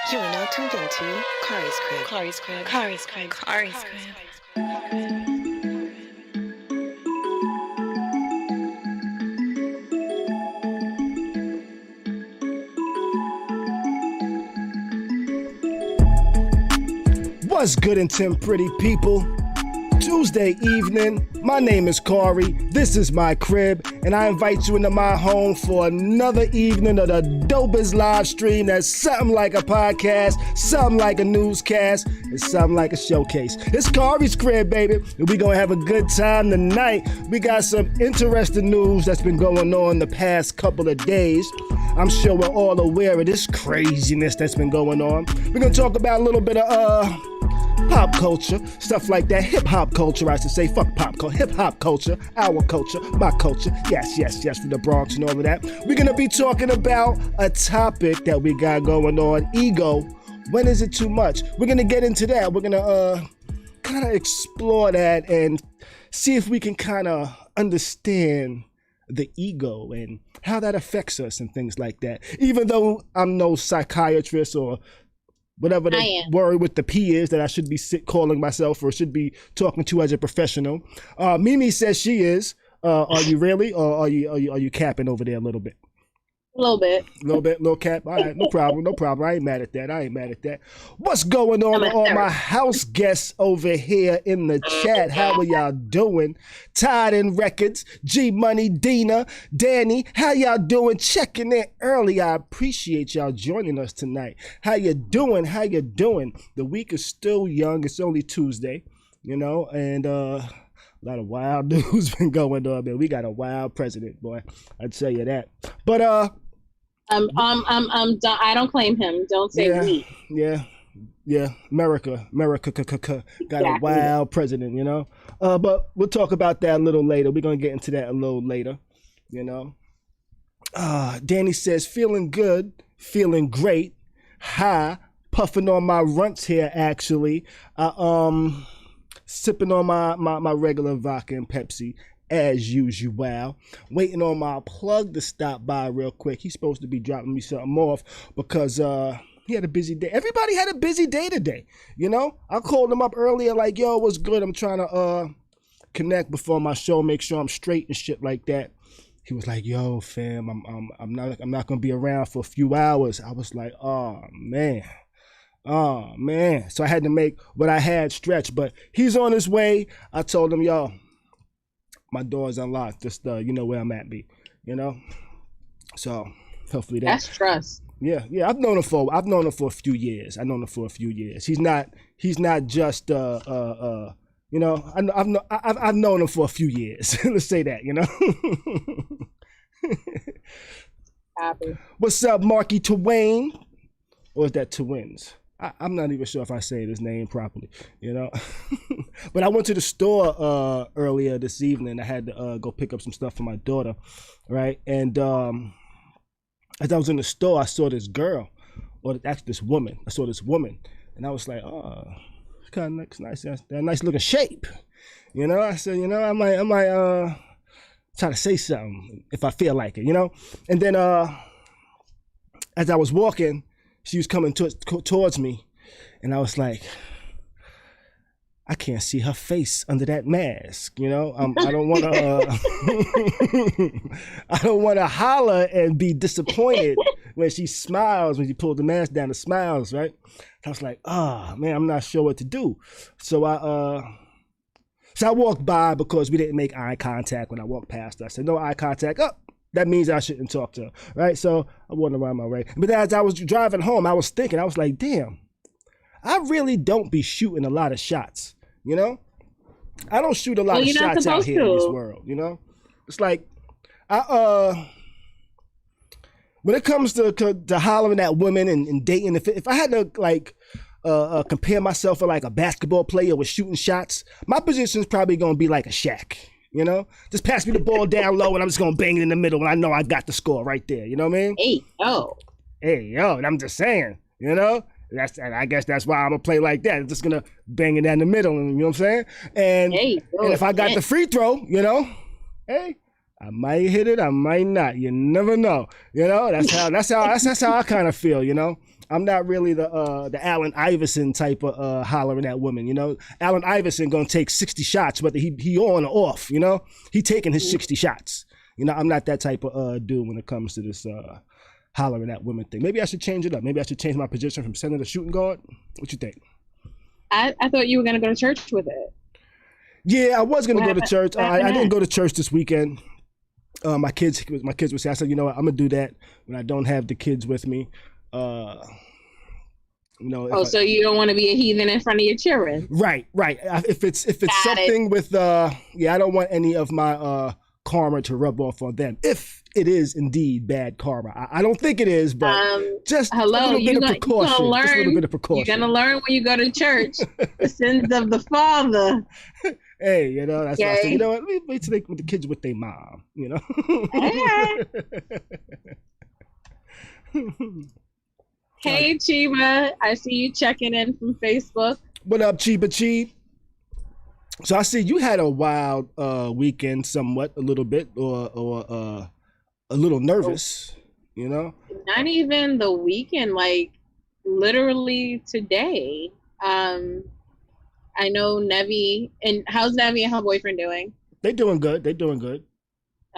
You are now tuned into Khary's Crib. Khary's Crib. Khary's Crib. Khary's Crib. What's good and Tim pretty people? Tuesday evening, my name is Khary, this is my crib, and I invite you into my home for another evening of the dopest live stream that's something like a podcast, something like a newscast, and something like a showcase. It's Khary's Crib, baby, and we gonna have a good time tonight. We got some interesting news that's been going on the past couple of days. I'm sure we're all aware of this craziness that's been going on. We're gonna talk about a little bit of pop culture, stuff like that. Hip-hop culture, I should say. Fuck pop culture. Hip-hop culture, our culture, my culture. Yes, from the Bronx and all of that. We're going to be talking about a topic that we got going on, ego. When is it too much? We're going to get into that. We're going to kind of explore that and see if we can kind of understand the ego and how that affects us and things like that. Even though I'm no psychiatrist or whatever the word with the P is that I should be calling myself or should be talking to as a professional. Mimi says she is. Are you really, or are you capping over there a little bit? A little bit. Little cap. All right, no problem. I ain't mad at that. What's going on with all my house guests over here in the chat? How are y'all doing? Todd and Records, G Money, Dina, Danny, how y'all doing? Checking in early. I appreciate y'all joining us tonight. How you doing? The week is still young. It's only Tuesday, and a lot of wild news been going on, man. We got a wild president, boy. I'd tell you that. But I'm done. I don't claim him. Don't say we. Yeah. America got a wild president, But we'll talk about that a little later. We're gonna get into that a little later, Danny says, feeling good, feeling great. High, puffing on my runts here, actually. Sipping on my regular vodka and Pepsi as usual. Waiting on my plug to stop by real quick. He's supposed to be dropping me something off because he had a busy day. Everybody had a busy day today. I called him up earlier like, yo, what's good? I'm trying to connect before my show, make sure I'm straight and shit like that. He was like, yo, fam, I'm not gonna be around for a few hours. I was like, oh man. So I had to make what I had stretch, but he's on his way. I told him, yo, my door's unlocked. Just you know where I'm at, B. So hopefully that's trust. Yeah. I've known him for a few years. He's not just I've known him for a few years. Let's say that, Happy. What's up, Marky Twain? Or is that Twins? I'm not even sure if I say his name properly, But I went to the store earlier this evening. I had to go pick up some stuff for my daughter, right? And as I was in the store, I saw this girl, or actually this woman. I saw this woman, and I was like, oh, kind of nice, nice looking shape, I said, I might try to say something if I feel like it, And then as I was walking, she was coming towards me, and I was like, I can't see her face under that mask, I don't want to. I don't want to holler and be disappointed when she smiles, when she pulls the mask down and smiles, right? I was like, oh man, I'm not sure what to do. So I walked by because we didn't make eye contact when I walked past her. I said, no eye contact. Oh, that means I shouldn't talk to her, right? So I went around my way. But as I was driving home, I was thinking, I was like, damn, I really don't be shooting a lot of shots, I don't shoot a lot of shots out here in this world, It's like, when it comes to hollering at women and dating, if I had to like compare myself with like a basketball player with shooting shots, my position's probably gonna be like a Shaq. Just pass me the ball down low and I'm just gonna bang it in the middle and I know I got the score right there. You know what I mean? Hey yo, and I'm just saying, I guess that's why I'm gonna play like that. I'm just gonna bang it down the middle, and you know what I'm saying? And if I got the free throw, hey, I might hit it, I might not. You never know. You know, that's how I kind of feel. You know, I'm not really the Allen Iverson type of hollering at women. You know, Allen Iverson gonna take 60 shots, whether he on or off. You know, he taking his 60 shots. You know, I'm not that type of dude when it comes to this hollering at women thing. Maybe I should change it up. Maybe I should change my position from center to shooting guard. What you think? I thought you were gonna go to church with it. Yeah, I was gonna go to church. I didn't go to church this weekend. My kids would say, I said, you know what, I'm gonna do that when I don't have the kids with me. You know. So you don't want to be a heathen in front of your children. Right. If it's something with I don't want any of my karma to rub off on them. If it is indeed bad karma, I don't think it is, but just a little bit of precaution. Just a little bit of precaution. You're gonna learn when you go to church the sins of the father. Hey, you know, that's what I said. You know what? Wait till the kids with their mom, you know? Hey, Chiba. I see you checking in from Facebook. What up, Chiba Chi? So I see you had a wild weekend, somewhat, a little bit, or a little nervous, you know? Not even the weekend, like literally today. I know Nevi, and how's Nevi and her boyfriend doing? They're doing good.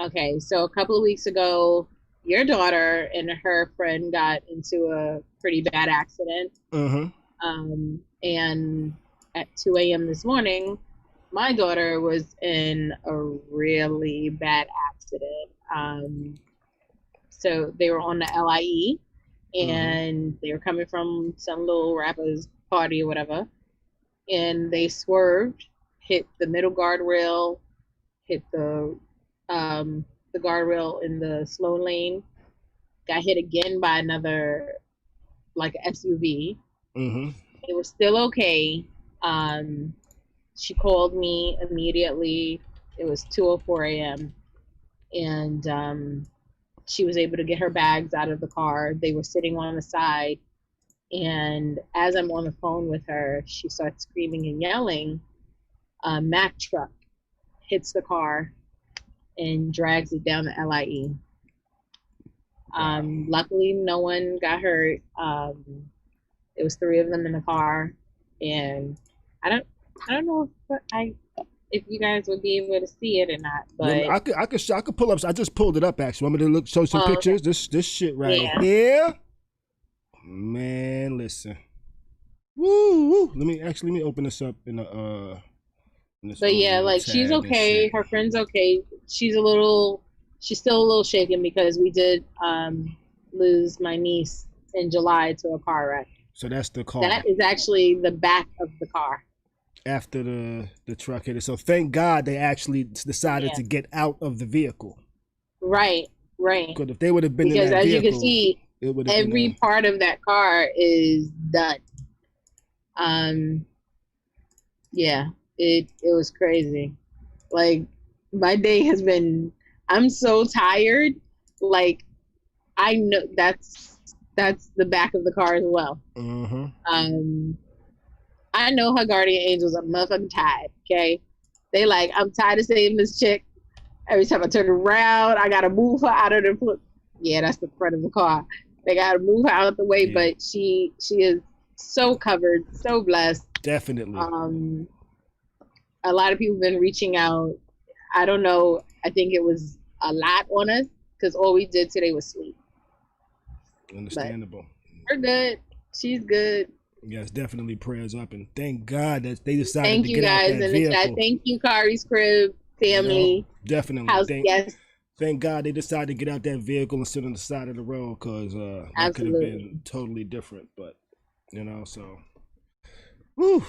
Okay, so a couple of weeks ago, your daughter and her friend got into a pretty bad accident. Mm-hmm. And at 2 a.m. this morning, my daughter was in a really bad accident. So they were on the LIE, and they were coming from some little rapper's party or whatever. And they swerved, hit the middle guardrail, hit the guardrail in the slow lane, got hit again by another, like an SUV. Mm-hmm. It was still okay. She called me immediately. It was 2:04 a.m. And she was able to get her bags out of the car. They were sitting on the side. And as I'm on the phone with her, she starts screaming and yelling. A Mack truck hits the car and drags it down the LIE. Luckily, no one got hurt. It was 3 of them in the car, and I don't know if you guys would be able to see it or not. But I could pull up. I just pulled it up actually. Want me to show some pictures? Okay. This shit right here. Man, listen. Woo! Let me open this up in the but yeah, like she's okay. Her friend's okay. She's still a little shaken because we did lose my niece in July to a car wreck. So that's the car. That is actually the back of the car. After the truck hit it. So thank God they actually decided to get out of the vehicle. Right. Because if they would have been in that vehicle, as you can see, every part of that car is done. Yeah, it was crazy. Like, my day has been, I'm so tired. Like, I know that's the back of the car as well. Mm-hmm. I know her guardian angels are motherfucking tired, okay? They like, I'm tired of saving this chick. Every time I turn around, I gotta move her out of the, yeah, that's the front of the car. They gotta move her out of the way, but she is so covered, so blessed. Definitely. A lot of people have been reaching out. I don't know. I think it was a lot on us because all we did today was sleep. Understandable. But we're good. She's good. Yes, definitely prayers up, and thank God that they decided to get out that vehicle. Thank you guys in the chat. Thank you, Khary's crib family. You know, definitely. House guests. Thank God they decided to get out that vehicle and sit on the side of the road because that could have been totally different. But, you know, so. Whew.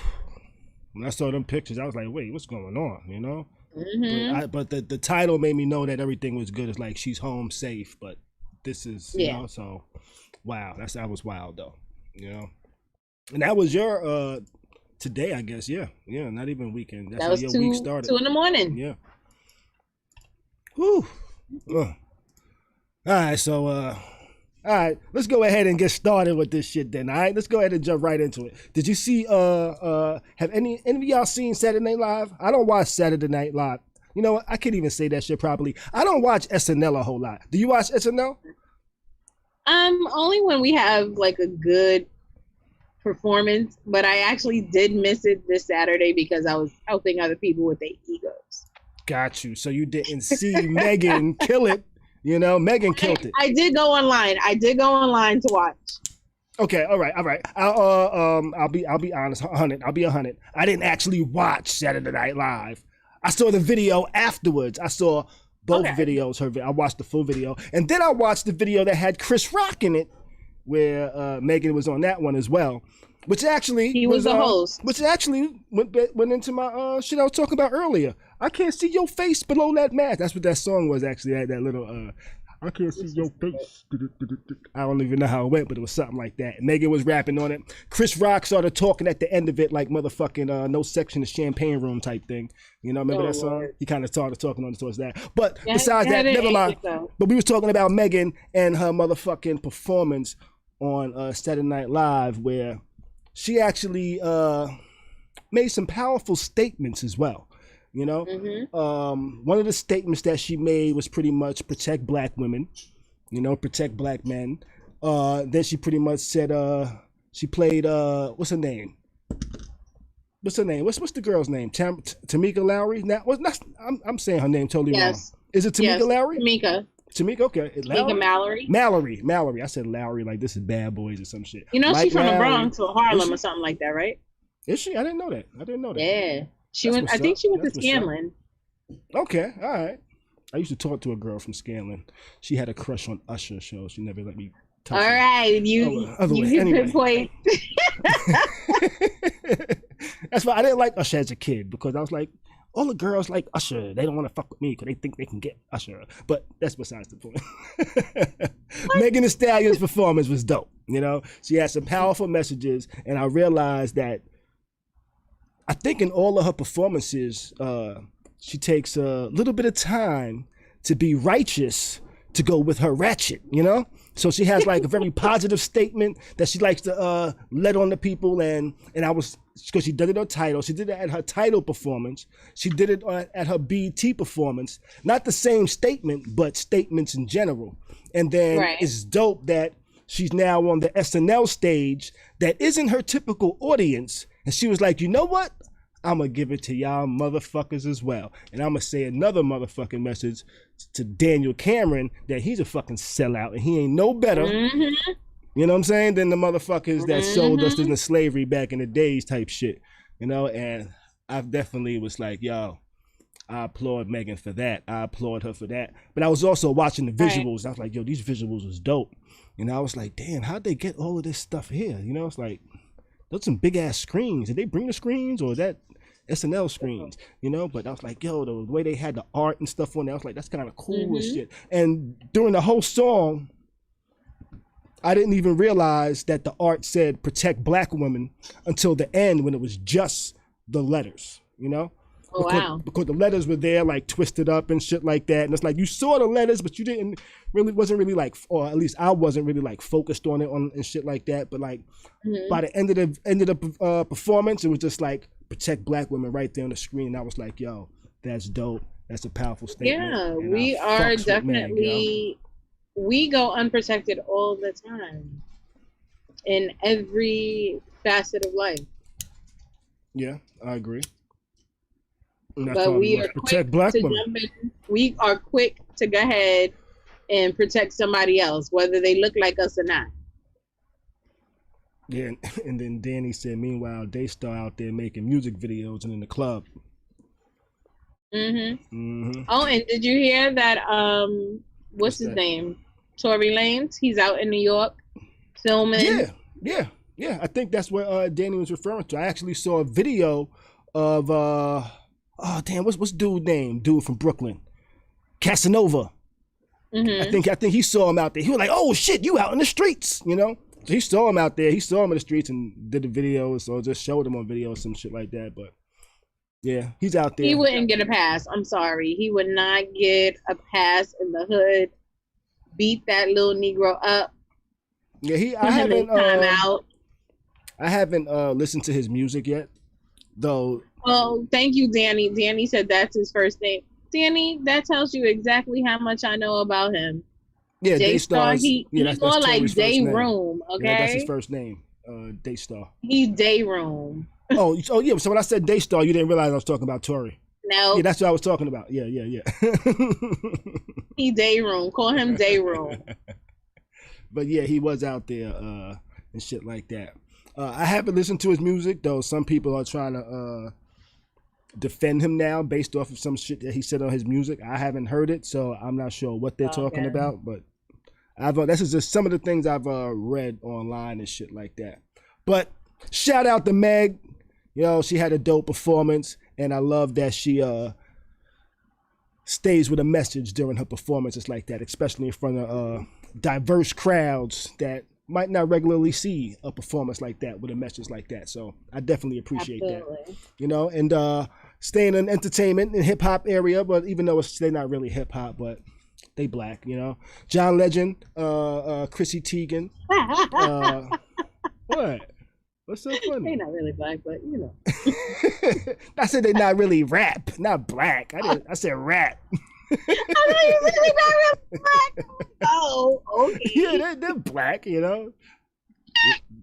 When I saw them pictures, I was like, wait, what's going on, you know? Mm-hmm. But the title made me know that everything was good. It's like she's home safe, but this is, you know, so, wow. That was wild, though, you know? And that was your, today, I guess, yeah, not even weekend. That's that was how your week started. 2 a.m. Yeah. Whew. All right, so all right, let's go ahead and get started with this shit then. All right, let's go ahead and jump right into it. Did you see have any of y'all seen Saturday Night Live? I don't watch Saturday Night Live You know what? I can't even say that shit properly. I don't watch SNL a whole lot. Do you watch SNL? Only when we have like a good performance, but I actually did miss it this Saturday because I was helping other people with their egos. Got you. So you didn't see Megan kill it. You know, Megan killed it. I did go online. To watch. Okay, all right. I'll be honest, 100. I'll be 100. I didn't actually watch Saturday Night Live. I saw the video afterwards. I saw both videos. I watched the full video, and then I watched the video that had Chris Rock in it, where Megan was on that one as well. Which actually he was the host. Which actually went into my shit I was talking about earlier. I can't see your face below that mask. That's what that song was actually. That little I can't see your face. I don't even know how it went, but it was something like that. Megan was rapping on it. Chris Rock started talking at the end of it like motherfucking no section of champagne room type thing. You know, remember that song? Lord. He kind of started talking on it towards that. But besides that, never mind. But we was talking about Megan and her motherfucking performance on Saturday Night Live, where she actually made some powerful statements as well. You know, one of the statements that she made was pretty much protect black women, you know, protect black men. Then she pretty much said, she played, what's her name? What's the girl's name? Tamika Lowry? Now, I'm saying her name totally wrong. Is it Tamika Lowry? Tamika, okay. Mallory. I said Lowry like this is Bad Boys or some shit. You know, like she's from Lowry. the Bronx or Harlem or something like that, right? Is she? I didn't know that. Yeah. She went. I think she went to Scanlon. Okay, all right. I used to talk to a girl from Scanlon. She had a crush on Usher, so she never let me touch her. All right, you pinpoint. That's why I didn't like Usher as a kid, because I was like, all the girls like Usher. They don't want to fuck with me because they think they can get Usher. But that's besides the point. Megan Thee Stallion's performance was dope. You know, she had some powerful messages, and I realized that I think in all of her performances, she takes a little bit of time to be righteous to go with her ratchet, you know? So she has like a very positive statement that she likes to let on the people, and I was, because she did it on Tidal. She did it at her Tidal performance. She did it at her BT performance. Not the same statement, but statements in general. And then it's dope that she's now on the SNL stage that isn't her typical audience. And she was like, you know what? I'm going to give it to y'all motherfuckers as well. And I'm going to say another motherfucking message to Daniel Cameron that he's a fucking sellout and he ain't no better. You know what I'm saying? Than the motherfuckers that sold us into slavery back in the days type shit. You know, and I definitely was like, yo, I applaud Megan for that. I applaud her for that. But I was also watching the visuals. I was like, yo, these visuals was dope. And I was like, damn, how'd they get all of this stuff here? You know, it's like, those some big ass screens. Did they bring the screens or is that SNL screens? You know, but I was like, yo, the way they had the art and stuff on there, I was like, that's kind of cool as shit. And during the whole song, I didn't even realize that the art said protect black women until the end when it was just the letters, you know? Because the letters were there like twisted up and shit like that. And it's like you saw the letters, but you didn't really, wasn't really like, or at least I wasn't really like focused on it and shit like that. But like by the end of the performance, it was just like protect black women right there on the screen. And I was like, yo, that's dope. That's a powerful statement. Yeah, we are definitely, we go unprotected all the time in every facet of life. Yeah, I agree. But we are quick to jump in. We are quick to go ahead and protect somebody else, whether they look like us or not. Yeah, and then Danny said, meanwhile, Daystar out there making music videos and in the club. Oh, and did you hear that, what's his name? Tory Lanez? He's out in New York filming. Yeah. I think that's what Danny was referring to. I actually saw a video of, oh damn, what's dude's name? Dude from Brooklyn, Casanova. I think he saw him out there. He was like, "Oh shit, you out in the streets," you know. So he saw him out there. He saw him in the streets and did the videos, so just showed him on video or some shit like that. But yeah, he's out there. He wouldn't get a pass. I'm sorry, he would not get a pass in the hood. Beat that little Negro up. Yeah, I haven't listened to his music yet, though. Well, thank you, Danny. Danny said that's his first thing. Danny, that tells you exactly how much I know about him. Yeah, Daystar, Daystar. he That's more like Tory's first Day name. Room, okay? Yeah, that's his first name, Daystar. He's Day Room. Oh, yeah. So when I said Daystar, you didn't realize I was talking about Tory. No. Yeah, that's what I was talking about. Yeah. He Day Room. Call him Day Room. But yeah, he was out there and shit like that. I haven't listened to his music, though. Some people are trying to defend him now based off of some shit that he said on his music. I haven't heard it, so I'm not sure what they're talking about. But this is just some of the things I've read online and shit like that. But shout out to Meg. You know, she had a dope performance, and I love that she stays with a message during her performances like that, especially in front of diverse crowds that might not regularly see a performance like that with a message like that. So I definitely appreciate that. You know, and staying in entertainment and hip hop area, but even though they're not really hip hop, but they black, you know. John Legend, Chrissy Teigen. What? What's so funny? They're not really black, but you know. I said they're not really rap, not black. I said rap. I know you said they're not really black. Oh, okay. Yeah, they're black, you know.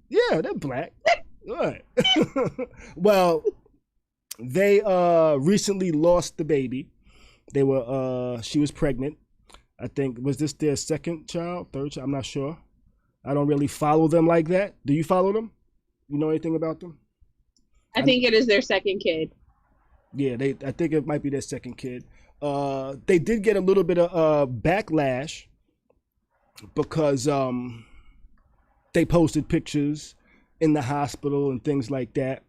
Yeah, they're black. What? Well, they recently lost the baby. They were she was pregnant. I think, was this their second child, third child? I'm not sure. I don't really follow them like that. Do you follow them? You know anything about them? I think it is their second kid. Yeah, I think it might be their second kid. They did get a little bit of backlash because they posted pictures in the hospital and things like that.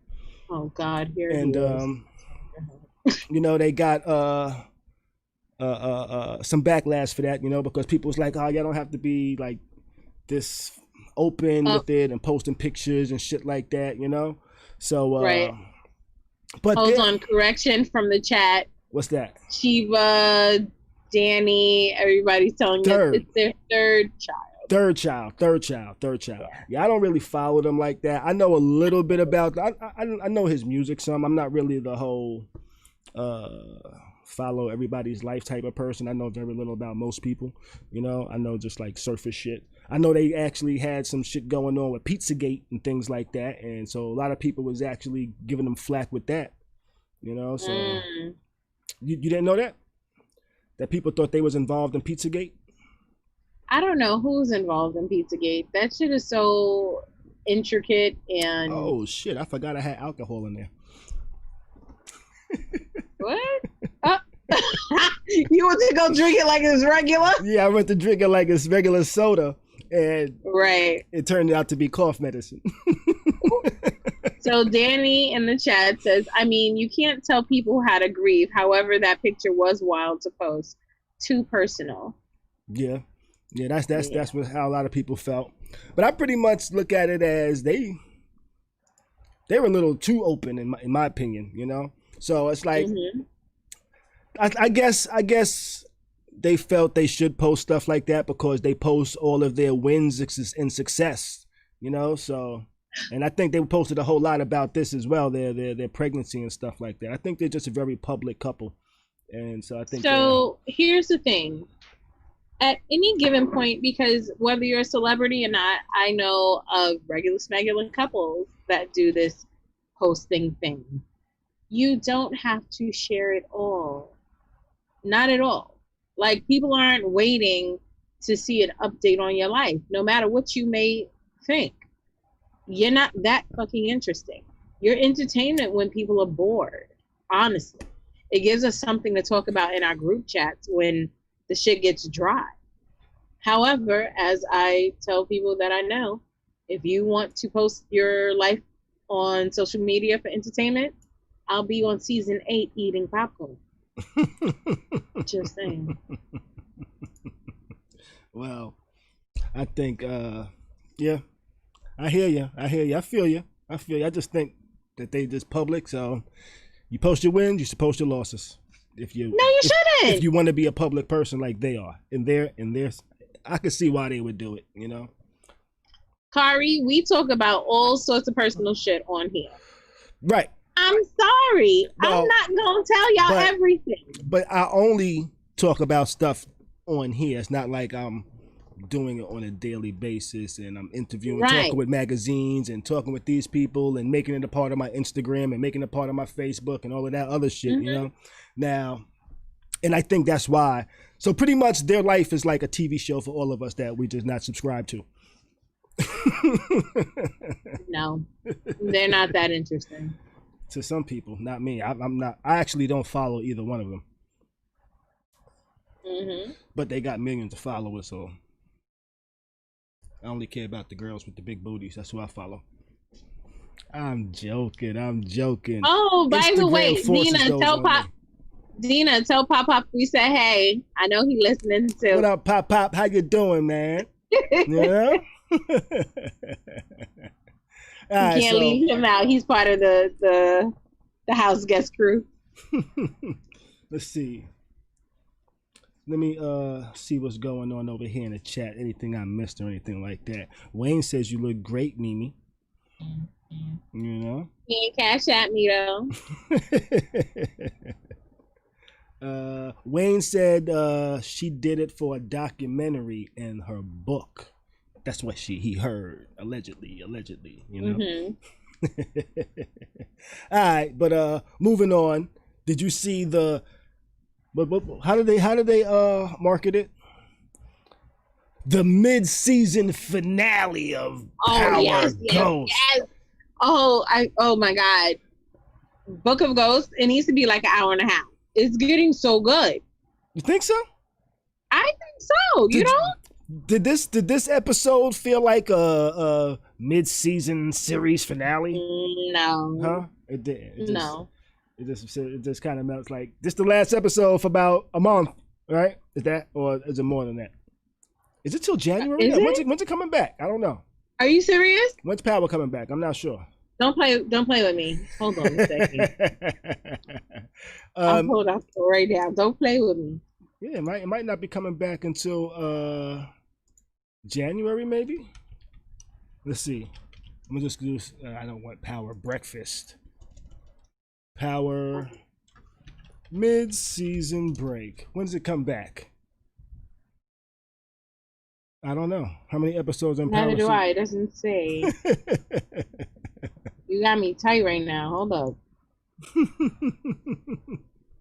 Oh God, here and you know, they got some backlash for that, you know, because people was like, oh, y'all don't have to be like this open with it and posting pictures and shit like that, you know. So right. But hold on, correction from the chat. What's that? Shiva, Danny, everybody's telling us it's their third child. Third child. Yeah, I don't really follow them like that. I know a little bit about. I know his music some. I'm not really the whole follow everybody's life type of person. I know very little about most people. You know, I know just like surface shit. I know they actually had some shit going on with Pizzagate and things like that, and so a lot of people was actually giving them flack with that. You know, so you didn't know that? That people thought they was involved in Pizzagate? I don't know who's involved in Pizzagate. That shit is so intricate and... Oh, shit. I forgot I had alcohol in there. What? You went to go drink it like it's regular? Yeah, I went to drink it like it's regular soda, and right, it turned out to be cough medicine. So Danny in the chat says, I mean, you can't tell people how to grieve. However, that picture was wild to post. Too personal. Yeah, that's how a lot of people felt. But I pretty much look at it as they were a little too open in my opinion, you know. So it's like, I guess they felt they should post stuff like that because they post all of their wins and success, you know. So, and I think they posted a whole lot about this as well, their pregnancy and stuff like that. I think they're just a very public couple, and so I think. So here's the thing. At any given point, because whether you're a celebrity or not, I know of regular smegular couples that do this posting thing. You don't have to share it all. Not at all. Like, people aren't waiting to see an update on your life, no matter what you may think. You're not that fucking interesting. You're entertainment when people are bored, honestly. It gives us something to talk about in our group chats when the shit gets dry. However, as I tell people that I know, if you want to post your life on social media for entertainment, I'll be on season 8 eating popcorn. Just saying. Well, I think, yeah, I hear you. I feel you. I just think that they just public. So you post your wins, you should post your losses. No, you shouldn't. If you want to be a public person like they are, and they're, I could see why they would do it. You know, Khary, we talk about all sorts of personal shit on here. Right. I'm sorry. No, I'm not gonna tell y'all but- everything. But I only talk about stuff on here. It's not like I'm doing it on a daily basis and I'm interviewing, Right. talking with magazines and talking with these people and making it a part of my Instagram and making it a part of my Facebook and all of that other shit, you know? Now, and I think that's why. So pretty much their life is like a TV show for all of us that we just not subscribe to. No, they're not that interesting. To some people, not me. I'm not. I actually don't follow either one of them. But they got millions of followers, so I only care about the girls with the big booties. That's who I follow. I'm joking. Oh, by the Instagram way, forces Dina, those tell on Pop. me. Dina, tell Pop we said hey. I know he listening too. What up, Pop? How you doing, man? Yeah. All right, Can't leave him out. He's part of the house guest crew. Let's see. Let me see what's going on over here in the chat. Anything I missed or anything like that. Wayne says you look great, Mimi. You know? He ain't cash at me though. Wayne said she did it for a documentary in her book. That's what he heard, allegedly, you know? All right, but moving on. Did you see the how did they market it? The mid-season finale of Power Ghost. Yes. Oh my God. Book of Ghosts, it needs to be like an hour and a half. It's getting so good. You think so? I think so. You know? Did this episode feel like a mid-season series finale? No. Huh? It did. No. It just kind of melts like this. The last episode for about a month, right? Is that, or is it more than that? Is it till January? Is it? When's it coming back? I don't know. Are you serious? When's Power coming back? I'm not sure. Don't play with me. Hold on a second. I'll pull it up right now. Don't play with me. Yeah, it might not be coming back until January, maybe. Let's see. I'm gonna just do. I don't want Power breakfast. Power mid-season break. When does it come back? I don't know. How many episodes on Power? Neither do I. It doesn't say. You got me tight right now. Hold up.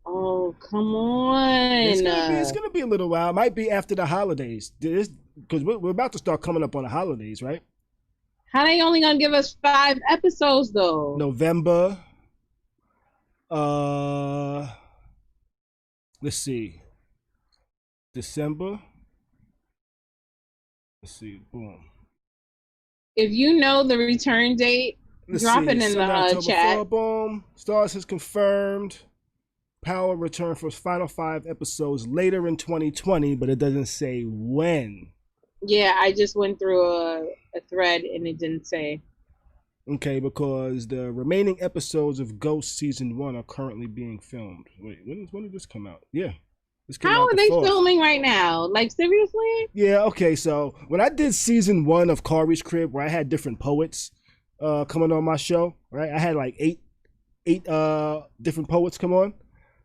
Oh, come on. It's gonna be a little while. It might be after the holidays. Because we're about to start coming up on the holidays, right? How they only gonna give us 5 episodes though? November. Let's see. December. Let's see. Boom. If you know the return date, drop it in the chat. 4, boom. Stars has confirmed. Power return for its final 5 episodes later in 2020, but it doesn't say when. Yeah, I just went through a thread and it didn't say. Okay, because the remaining episodes of Ghost Season 1 are currently being filmed. Wait, when did this come out? Yeah. This came How out are they 4th. filming right now? Like, seriously? Yeah, okay, so when I did Season 1 of Khary's Crib, where I had different poets coming on my show, right? I had like eight different poets come on.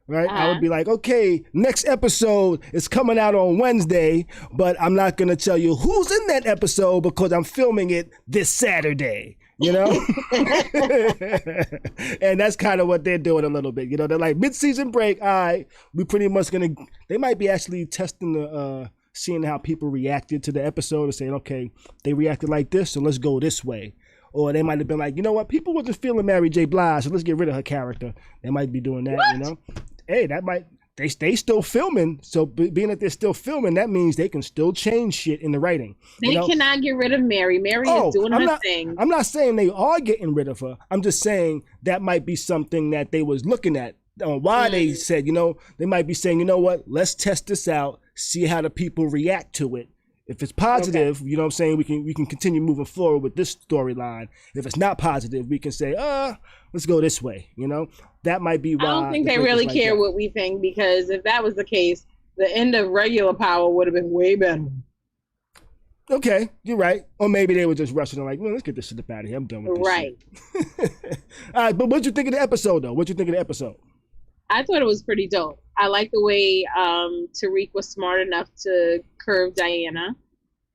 Right, I would be like, okay, next episode is coming out on Wednesday, but I'm not gonna tell you who's in that episode because I'm filming it this Saturday. You know, and that's kind of what they're doing a little bit. You know, they're like mid-season break. All right, we pretty much gonna. They might be actually testing the, seeing how people reacted to the episode and saying, okay, they reacted like this, so let's go this way. Or they might have been like, you know what, people wasn't feeling Mary J. Blige, so let's get rid of her character. They might be doing that, you know. Hey, that might they still filming. So being that they're still filming, that means they can still change shit in the writing. They cannot get rid of Mary. Mary is doing her thing. I'm not saying they are getting rid of her. I'm just saying that might be something that they was looking at. Why they said, you know, they might be saying, you know what, let's test this out, see how the people react to it. If it's positive, you know what I'm saying, we can continue moving forward with this storyline. If it's not positive, we can say, let's go this way, you know? That might be why. I don't think they really care what we think, because if that was the case, the end of regular Power would have been way better. Okay, you're right. Or maybe they were just rushing and like, well, let's get this shit up out of here. I'm done with this Right. shit. All right, but what'd you think of the episode, though? What'd you think of the episode? I thought it was pretty dope. I like the way Tariq was smart enough to curve Diana.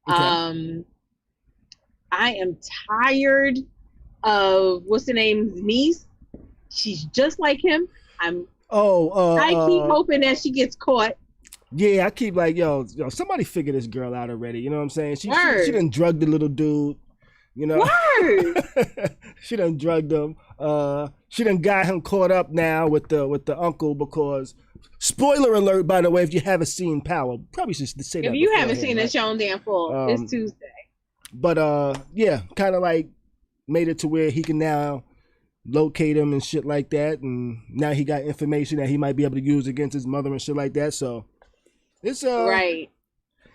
Okay. I am tired of what's the name's niece. She's just like him. I keep hoping that she gets caught. Yeah, I keep like, yo, somebody figure this girl out already. You know what I'm saying? She done drugged the little dude. You know, she done drugged him. She done got him caught up now with the uncle because. Spoiler alert, by the way, if you haven't seen Power, probably should say that. If you haven't seen it, shown damn full. It's Tuesday. But yeah, kind of like made it to where he can now locate him and shit like that, and now he got information that he might be able to use against his mother and shit like that. So it's right.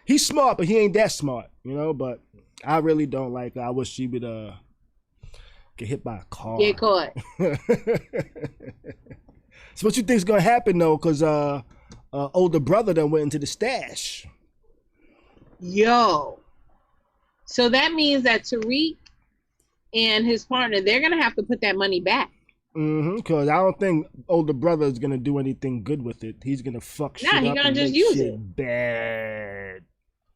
He's smart, but he ain't that smart, you know. But I really don't like her. I wish she would get hit by a car. Get caught. So what you think's gonna happen though? Because older brother done went into the stash. Yo. So that means that Tariq and his partner, they're gonna have to put that money back. Because I don't think older brother is gonna do anything good with it. He's gonna fuck shit up. He's gonna just use it bad.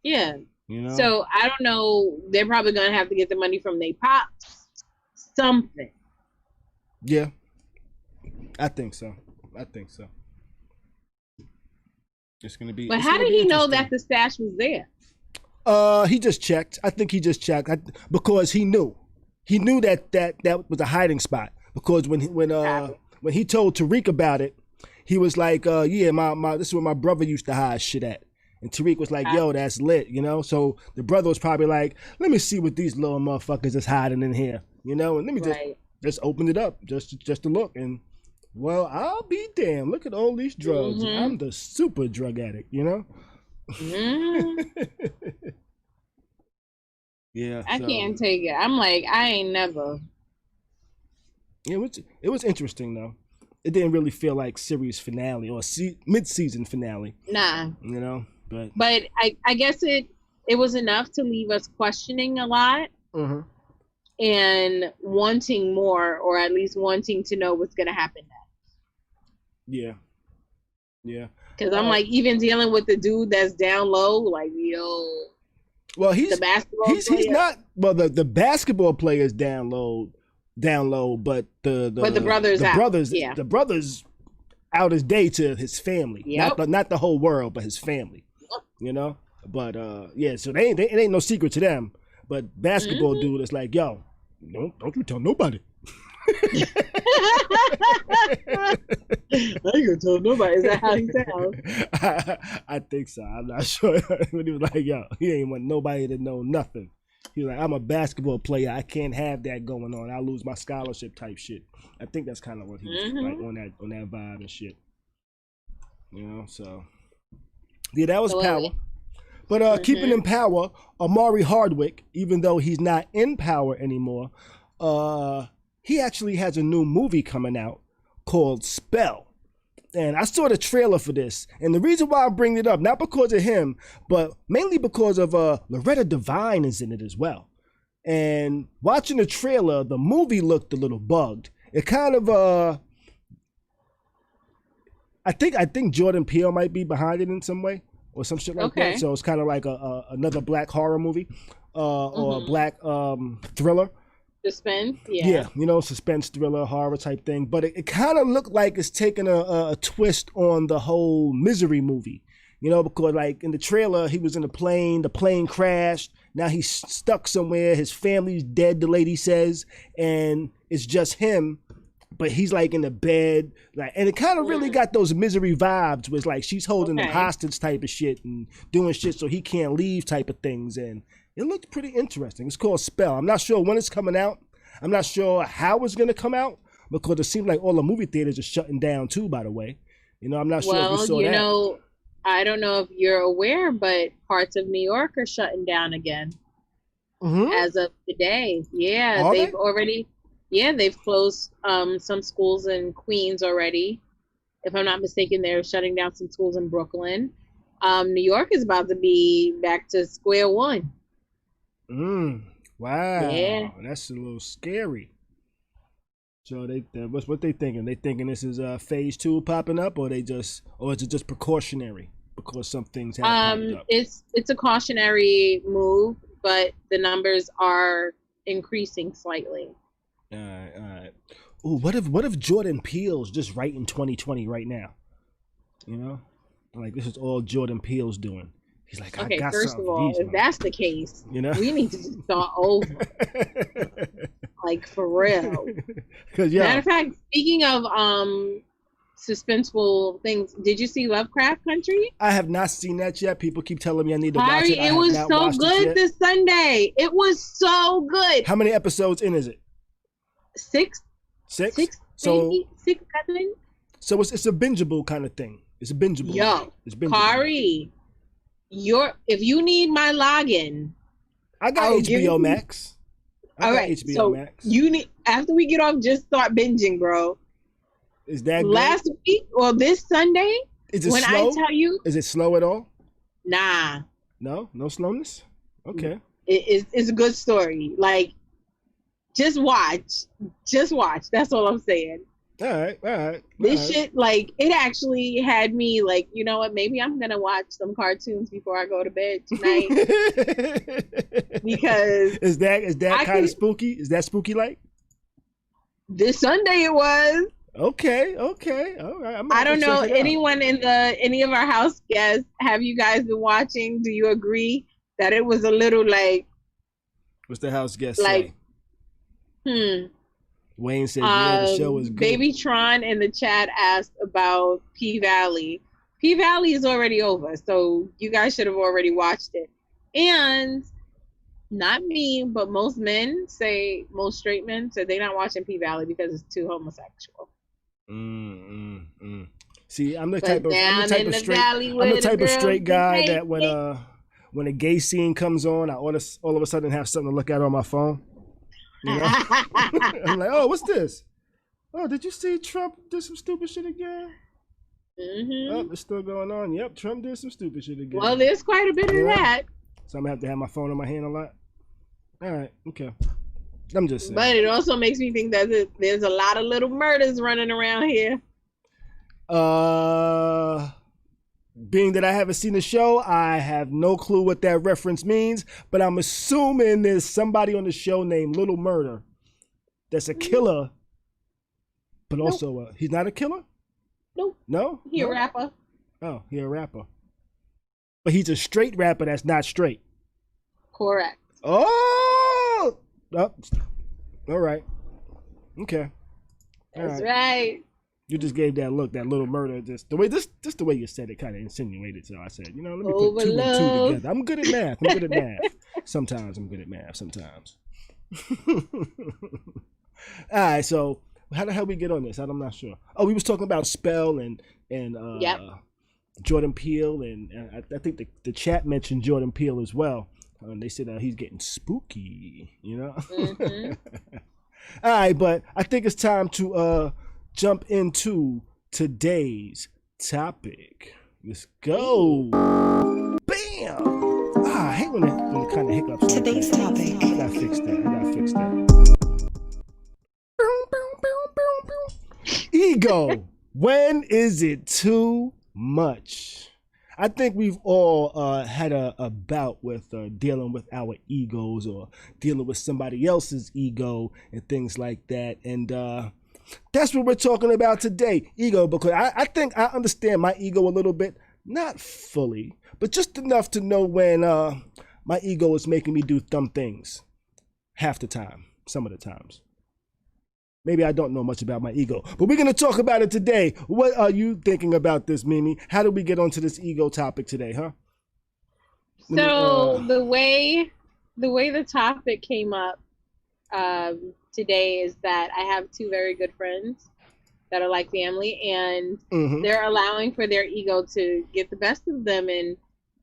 Yeah. You know. So I don't know. They're probably gonna have to get the money from their pops. Something. Yeah. I think so. It's gonna be. But how did he know that the stash was there? He just checked. I think he just checked because he knew. He knew that was a hiding spot because when he told Tariq about it, he was like, yeah, my this is where my brother used to hide shit at. And Tariq was like, yo, that's lit, you know? So the brother was probably like, let me see what these little motherfuckers is hiding in here, you know? And let me just open it up just to look. And, well, I'll be damned. Look at all these drugs. I'm the super drug addict, you know? Yeah. I can't take it. I'm like, I ain't never. It was interesting, though. It didn't really feel like series finale or mid-season finale. Nah. You know? But I guess it was enough to leave us questioning a lot and wanting more, or at least wanting to know what's going to happen next. Yeah. Because I'm like, even dealing with the dude that's down low, like, yo. Well, the basketball player. He's not. Well, the basketball player is down low, but the brother's out his day to his family. Not the whole world, but his family. You know, but yeah. So it ain't no secret to them. But basketball dude is like, yo, don't you tell nobody. I ain't gonna tell nobody. Is that how he sounds? I think so. I'm not sure. But he was like, yo, he ain't want nobody to know nothing. He was like, I'm a basketball player. I can't have that going on. I'll lose my scholarship type shit. I think that's kind of what he was like on that vibe and shit. You know, so yeah, that was Power. But keeping in Power, Amari Hardwick, even though he's not in Power anymore, he actually has a new movie coming out called Spell. And I saw the trailer for this. And the reason why I'm bringing it up, not because of him, but mainly because of Loretta Devine is in it as well. And watching the trailer, the movie looked a little bugged. It kind of, I think Jordan Peele might be behind it in some way or some shit like that. So it's kind of like another black horror movie or a black thriller. Suspense, yeah, you know, suspense thriller horror type thing, but it kind of looked like it's taking a twist on the whole Misery movie, you know, because like in the trailer he was in the plane crashed, now he's stuck somewhere, his family's dead, the lady says, and it's just him, but he's like in the bed, like, and it kind of really got those Misery vibes, where it's like she's holding him hostage type of shit and doing shit so he can't leave type of things, and it looked pretty interesting. It's called Spell. I'm not sure when it's coming out. I'm not sure how it's going to come out because it seems like all the movie theaters are shutting down too, by the way. You know, I'm not sure if you saw that. Well, you know, I don't know if you're aware, but parts of New York are shutting down again as of today. Yeah, they've closed some schools in Queens already. If I'm not mistaken, they're shutting down some schools in Brooklyn. New York is about to be back to square one. Wow. Yeah. That's a little scary. So what they thinking? They thinking this is phase 2 popping up, or is it just precautionary because some things have popped up? It's a cautionary move, but the numbers are increasing slightly. All right. Ooh, what if Jordan Peele's just writing 2020 right now? You know, like this is all Jordan Peele's doing. He's like, I Okay, got first something of all, for if these, that's the case, you know, we need to just start over, like for real. because Matter of fact, speaking of suspenseful things, did you see Lovecraft Country? I have not seen that yet. People keep telling me I need to watch Khary, it. it was so good this Sunday. It was so good. How many episodes in is it? Six, So maybe 6, 7. So it's a bingeable kind of thing. It's a bingeable. Yo, it's bingeable. Khary, if you need my login, I got HBO Max. All right, HBO so Max. you need, after we get off, just start binging, bro. Is that good? Last week or this Sunday? Is it when slow? I tell you, is it slow at all? Nah. No slowness. Okay. It's a good story. Like, just watch. That's all I'm saying. All right. This shit, like, it actually had me like, you know what? Maybe I'm gonna watch some cartoons before I go to bed tonight. Because is that kind of spooky? Is that spooky like? This Sunday it was. Okay. All right. I don't know anyone any of our house guests. Have you guys been watching? Do you agree that it was a little like? What's the house guest like? Say? Wayne said, "Yeah, the show is good." Baby Tron in the chat asked about P-Valley. P-Valley is already over, so you guys should have already watched it. And not me, but most straight men say they're not watching P-Valley because it's too homosexual. See, I'm the type of straight guy that when a gay scene comes on, I all of a sudden have something to look at on my phone. You know? I'm like, oh, what's this? Oh, did you see Trump did some stupid shit again? Mm-hmm. Oh, it's still going on. Yep, Trump did some stupid shit again. Well, there's quite a bit of that. So I'm gonna have to have my phone in my hand a lot. All right, okay. I'm just saying. But it also makes me think that there's a lot of little murders running around here. Being that I haven't seen the show, I have no clue what that reference means, but I'm assuming there's somebody on the show named Little Murder that's a killer, but also he's not a killer? Nope. No? He's a rapper. Oh, he's a rapper. But he's a straight rapper that's not straight. Correct. Oh! All right. Okay. That's right. You just gave that look, that Little Murder, just the way you said it kind of insinuated. So I said, let me put 2 and 2 together. I'm good at math. Sometimes I'm good at math. Sometimes. All right. So how the hell we get on this? I'm not sure. Oh, we was talking about Spell and Jordan Peele, and I think the chat mentioned Jordan Peele as well. They said he's getting spooky. You know. Mm-hmm. All right, but I think it's time to jump into today's topic. Let's go. Bam! I hate when it kind of hiccups. Today's topic. I gotta fix that. Ego. When is it too much? I think we've all had a bout with dealing with our egos or dealing with somebody else's ego and things like that. And that's what we're talking about today, ego, because I think I understand my ego a little bit, not fully, but just enough to know when my ego is making me do dumb things half the time, some of the times. Maybe I don't know much about my ego, but we're going to talk about it today. What are you thinking about this, Mimi? How did we get onto this ego topic today, huh? So the way the topic came up today is that I have 2 very good friends that are like family, and they're allowing for their ego to get the best of them, and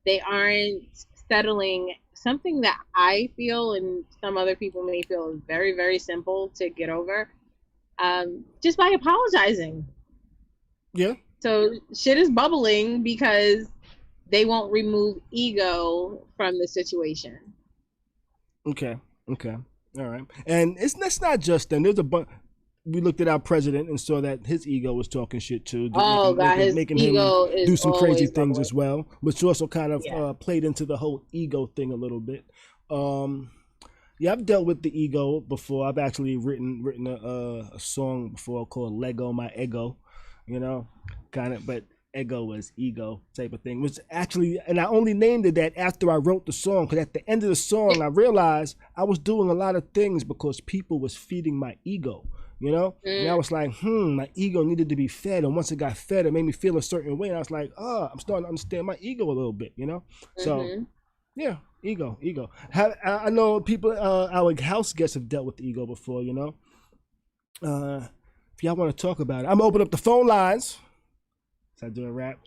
they aren't settling. Something that I feel and some other people may feel is very, very simple to get over, just by apologizing. Yeah. So shit is bubbling because they won't remove ego from the situation. Okay. Okay. All right. And that's not just them. There's a bunch. We looked at our president and saw that his ego was talking shit too, Oh God, his making ego him is do some crazy always things bubbling. as well, which also kind of Yeah. played into the whole ego thing a little bit. Yeah, I've dealt with the ego before. I've actually written a song before called "Lego My Ego," you know, kind of, but ego was ego type of thing. Which actually, and I only named it that after I wrote the song, because at the end of the song, I realized I was doing a lot of things because people was feeding my ego. You know, and I was like, my ego needed to be fed, and once it got fed, it made me feel a certain way, and I was like, I'm starting to understand my ego a little bit, you know. So yeah, ego. I know people, our house guests have dealt with the ego before, you know. If y'all want to talk about it, I'm gonna open up the phone lines. Should I do a rap?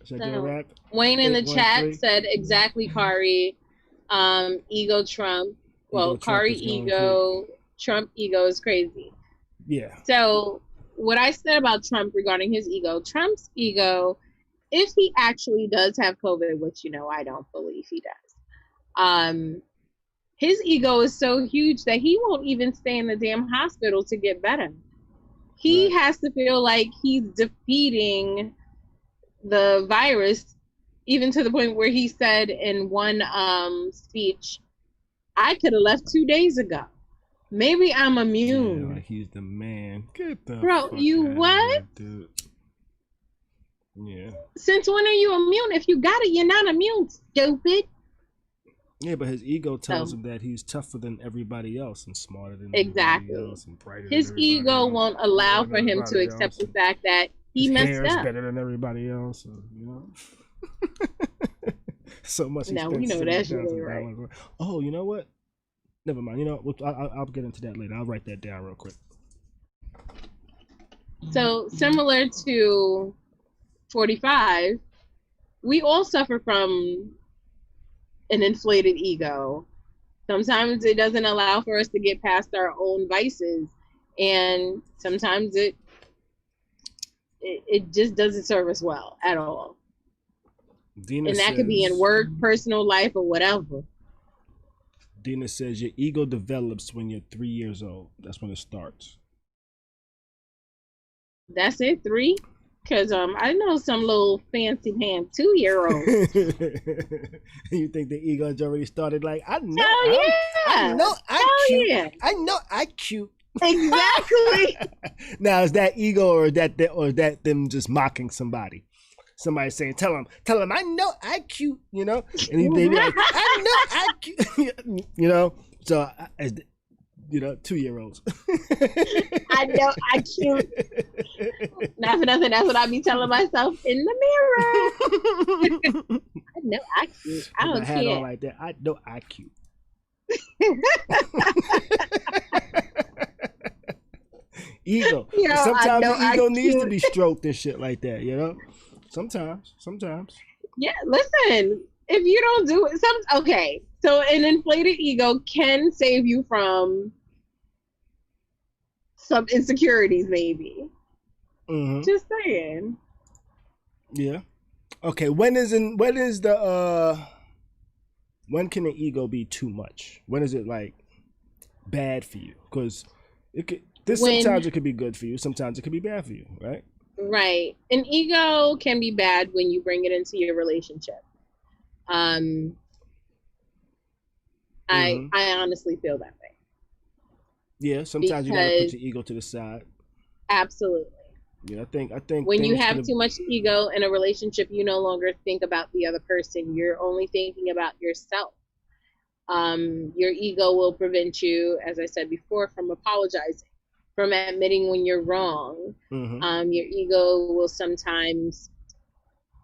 Wayne in the chat said exactly, Khary. Ego Trump. Well, Khary ego, Trump ego is crazy. Yeah. So what I said about Trump regarding his ego, Trump's ego, if he actually does have COVID, which I don't believe he does, his ego is so huge that he won't even stay in the damn hospital to get better. He has to feel like he's defeating the virus, even to the point where he said in one speech, I could have left 2 days ago. Maybe I'm immune. Yeah, like he's the man. Get the bro, you what? Here, dude. Yeah. Since when are you immune? If you got it, you're not immune, stupid. Yeah, but his ego tells him that he's tougher than everybody else and smarter than exactly. everybody else and brighter his than everybody ego else, won't allow for him to accept the fact that he his messed hair is up. better than everybody else, you know. So much. No, we know that's really right. Oh, you know what? Never mind. You know, I'll get into that later. I'll write that down real quick. So similar to 45, we all suffer from an inflated ego. Sometimes it doesn't allow for us to get past our own vices, and sometimes it just doesn't serve us well at all. Dina and that says, could be in work, personal life, or whatever. Dina says your ego develops when you're 3 years old. That's when it starts. That's it, 3? Because I know some little fancy pants 2-year-olds. You think the ego already started like, I know, I know I'm cute. Yeah. I know I cute. Exactly. Now is that ego or that them just mocking somebody? Somebody saying, tell him, I know I cute, you know, and they be like, I know I cute, you know. So, 2-year-olds. I know I cute. Not for nothing. That's what I be telling myself in the mirror. I know I cute. I don't care. On like that. I know I cute. Ego. Sometimes the ego needs to be stroked and shit like that, you know. Sometimes. Yeah, listen. If you don't do it, okay. So an inflated ego can save you from some insecurities, maybe. Mm-hmm. Just saying. Yeah. Okay. When can the ego be too much? When is it like bad for you? Because sometimes it could be good for you. Sometimes it could be bad for you, right? Right. An ego can be bad when you bring it into your relationship. I honestly feel that way. Yeah, sometimes you gotta put your ego to the side. Absolutely. Yeah, I think when you have too much ego in a relationship, you no longer think about the other person. You're only thinking about yourself. Your ego will prevent you, as I said before, from apologizing, from admitting when you're wrong. Mm-hmm. Your ego will sometimes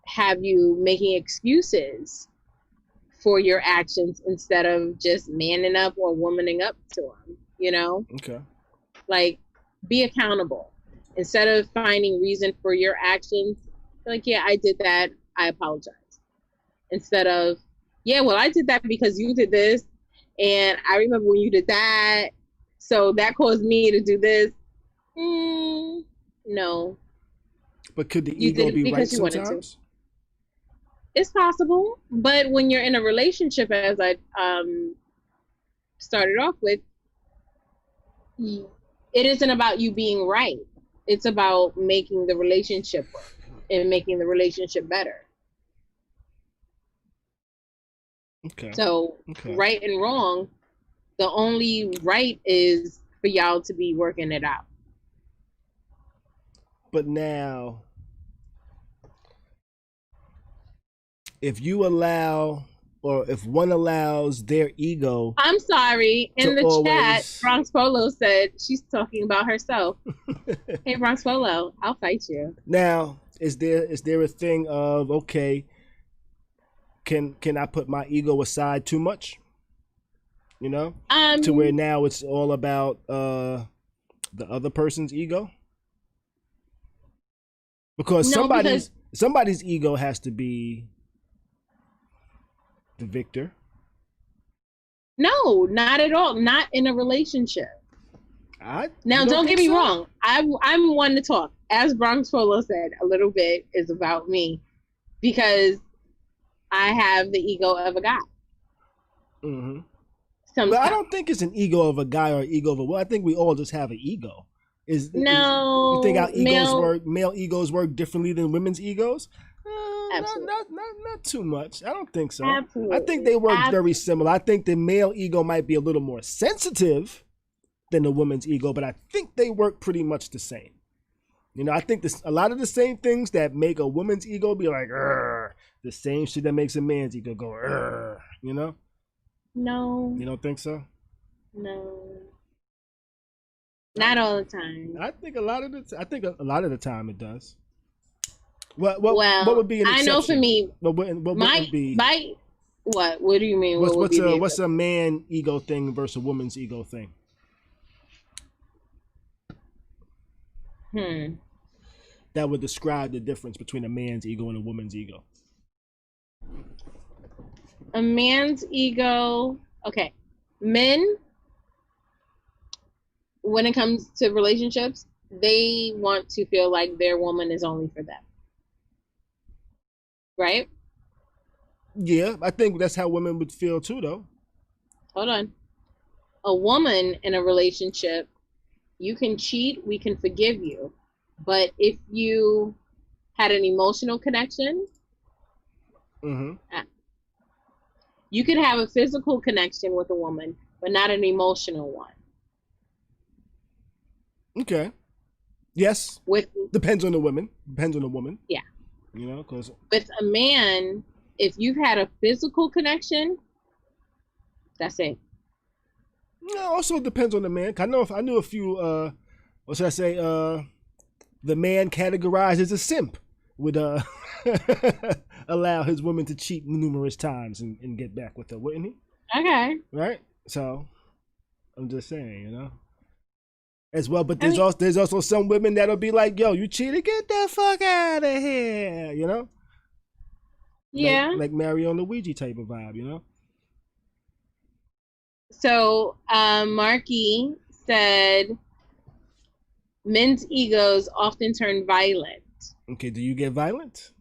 have you making excuses for your actions instead of just manning up or womaning up to them, you know? Okay. Like, be accountable. Instead of finding reason for your actions, like, yeah, I did that, I apologize. Instead of, yeah, well, I did that because you did this, and I remember when you did that, so that caused me to do this. No. But could the ego be right sometimes? It's possible, but when you're in a relationship, as I started off with, it isn't about you being right. It's about making the relationship work and making the relationship better. Okay. So right and wrong, the only right is for y'all to be working it out. But now, if you allow, or if one allows their ego, I'm sorry. In the chat, Bronx Polo said she's talking about herself. Hey, Bronx Polo, I'll fight you. Now, is there a thing of, okay, can I put my ego aside too much? You know, to where now it's all about the other person's ego, because somebody's ego has to be the victor. No, not at all. Not in a relationship. Don't get me wrong. I'm one to talk. As Bronx Polo said, a little bit is about me, because I have the ego of a guy. Mm-hmm. But I don't think it's an ego of a guy or an ego of a woman. I think we all just have an ego. You think our egos male egos work differently than women's egos? Absolutely. Not too much. I don't think so. Absolutely. I think they work very similar. I think the male ego might be a little more sensitive than the woman's ego, but I think they work pretty much the same. You know, I think a lot of the same things that make a woman's ego be like, the same shit that makes a man's ego go, you know? No. You don't think so? No. Not all the time. I think a lot of the time it does. What would be an exception? I know for me, what would be? What do you mean? What's a man ego thing versus a woman's ego thing? That would describe the difference between a man's ego and a woman's ego. A man's ego, okay. Men, when it comes to relationships, they want to feel like their woman is only for them. Right? Yeah, I think that's how women would feel too, though. Hold on. A woman in a relationship, you can cheat, we can forgive you. But if you had an emotional connection, you could have a physical connection with a woman, but not an emotional one. Okay. Yes. Depends on the woman. Yeah. You know, because with a man, if you've had a physical connection, that's it. No, also depends on the man. I knew a few. What should I say? The man categorized as a simp would allow his woman to cheat numerous times and get back with her, wouldn't he? Okay. Right. So, I'm just saying, you know. As well, but there's also some women that'll be like, "Yo, you cheated, get the fuck out of here," you know. Yeah. Like Mario and Luigi type of vibe, you know. So, Marky said, men's egos often turn violent. Okay, do you get violent?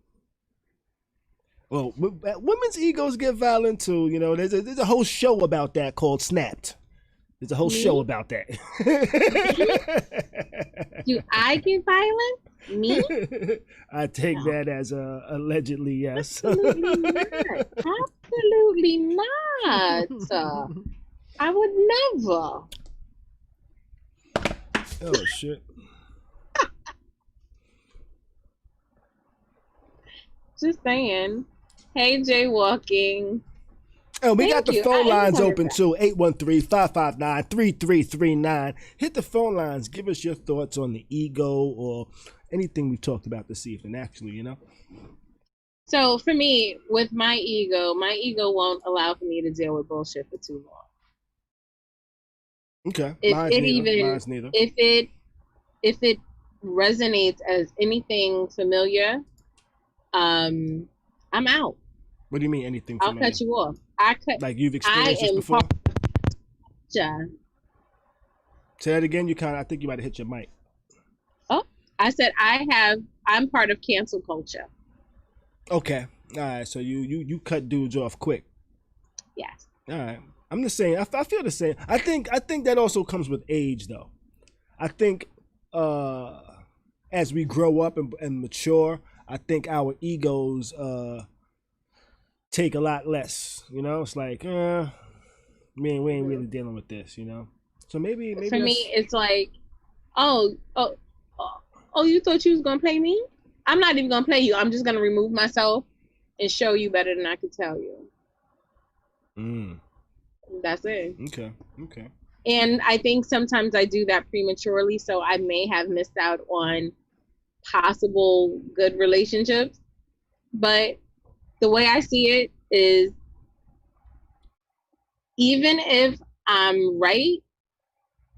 Well, women's egos get violent too. You know, there's a whole show about that called Snapped. There's a whole show about that. Do I get violent? Me? I take that as allegedly, yes. Absolutely not. Absolutely not. I would never. Oh, shit. Just saying. Hey, Jaywalking. And we got the phone lines open too. 813-559-3339. Hit the phone lines. Give us your thoughts on the ego or anything we've talked about this evening, actually, you know? So for me, with my ego won't allow for me to deal with bullshit for too long. Okay. Mine's neither. If it resonates as anything familiar, I'm out. What do you mean anything familiar? I'll cut you off. Like you've experienced this before? Yeah. Say that again. I think you might have hit your mic. Oh, I said I'm part of cancel culture. Okay. All right. So you cut dudes off quick. Yes. All right. I'm the same. I feel the same. I think that also comes with age, though. I think as we grow up and mature, I think our egos take a lot less. You know, it's like, man, we ain't really dealing with this. You know, so maybe for me, it's like, oh, you thought you was gonna play me? I'm not even gonna play you. I'm just gonna remove myself and show you better than I could tell you. That's it. Okay. And I think sometimes I do that prematurely, so I may have missed out on possible good relationships. But the way I see it is, even if I'm right,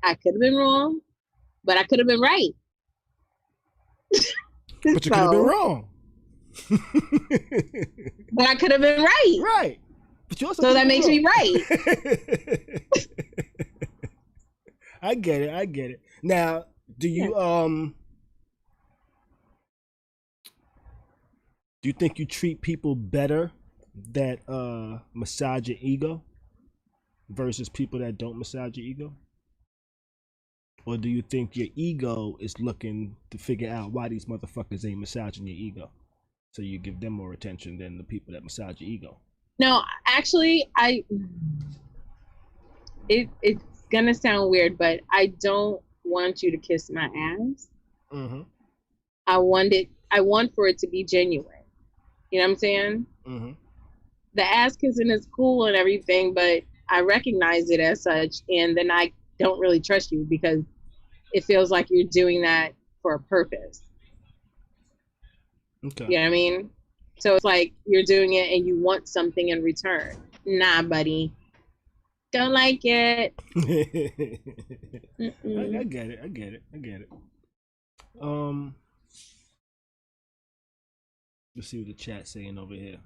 I could have been wrong, but I could have been right. But you could have been wrong. But I could have been right. Right. But you also so that makes me right. I get it. Now, do you do you think you treat people better that massage your ego versus people that don't massage your ego? Or do you think your ego is looking to figure out why these motherfuckers ain't massaging your ego, so you give them more attention than the people that massage your ego? No, actually, it's gonna sound weird, but I don't want you to kiss my ass. Mm-hmm. I want for it to be genuine. You know what I'm saying? Mm-hmm. The ass kissing is cool and everything, but I recognize it as such, and then I don't really trust you because it feels like you're doing that for a purpose. Okay. You know what I mean? So it's like you're doing it and you want something in return. Nah, buddy. Don't like it. I get it. Let's see what the chat's saying over here.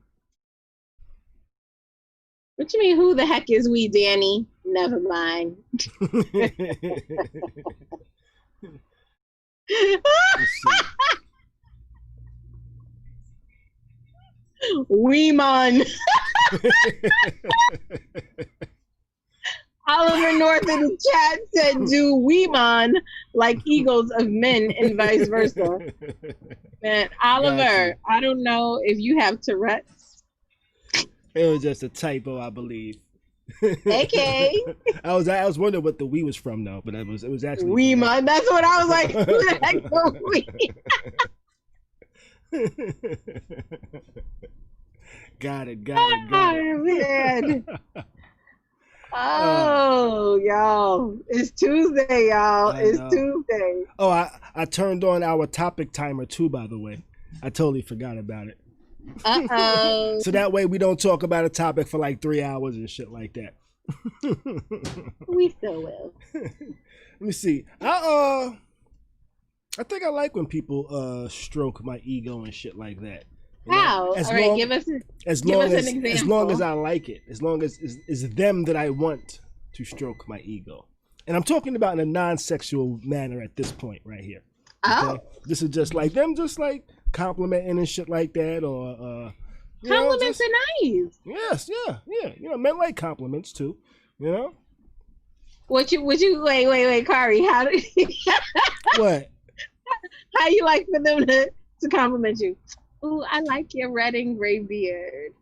What you mean, who the heck is we, Danny? Never mind. Let's see. Weemon. Oliver North in the chat said, do Weemon like egos of men and vice versa. Man, Oliver, I don't know if you have Tourette's. It was just a typo, I believe. Okay. I was wondering what the "we" was from, though, but it was actually Weemon. That's what I was like. Who the heck are we? Got it. Oh, man. Oh, y'all. It's Tuesday, y'all. It's Tuesday. Oh, I turned on our topic timer, too, by the way. I totally forgot about it. Uh-oh. So that way we don't talk about a topic for like 3 hours and shit like that. We still will. Let me see. I think I like when people stroke my ego and shit like that. You How? know, All right, give us an example. As long as I like it, as long as it's them that I want to stroke my ego, and I'm talking about in a non-sexual manner at this point right here. Okay? Oh, This is just like them, just like complimenting and shit like that, or compliments are nice. Yes, yeah. You know, men like compliments too. You know. Would you wait, Khary, how do What? how you like for them to compliment you? Ooh, I like your red and gray beard.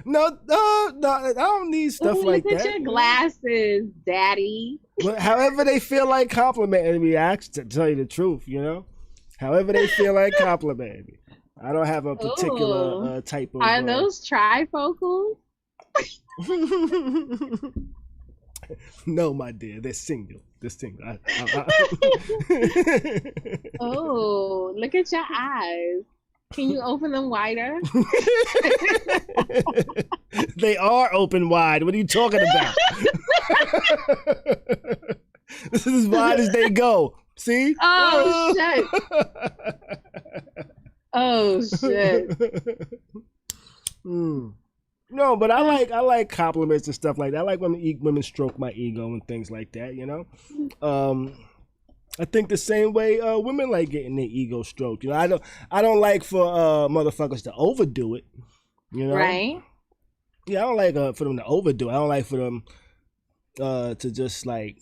No, I don't need stuff like look that. at your glasses, daddy. But however they feel like complimenting me, to tell you the truth, you know? However they feel like complimenting me. I don't have a particular type of... Are those trifocals? No, my dear, they're single. Oh, look at your eyes. Can you open them wider? They are open wide. What are you talking about? This is as wide as they go. See? Oh, shit. Oh, shit. No, but I like compliments and stuff like that. I like when women stroke my ego and things like that, you know? I think the same way women like getting their ego stroked. You know, I don't like for motherfuckers to overdo it. You know, Right. Yeah, I don't like for them to overdo. I don't like for them to just like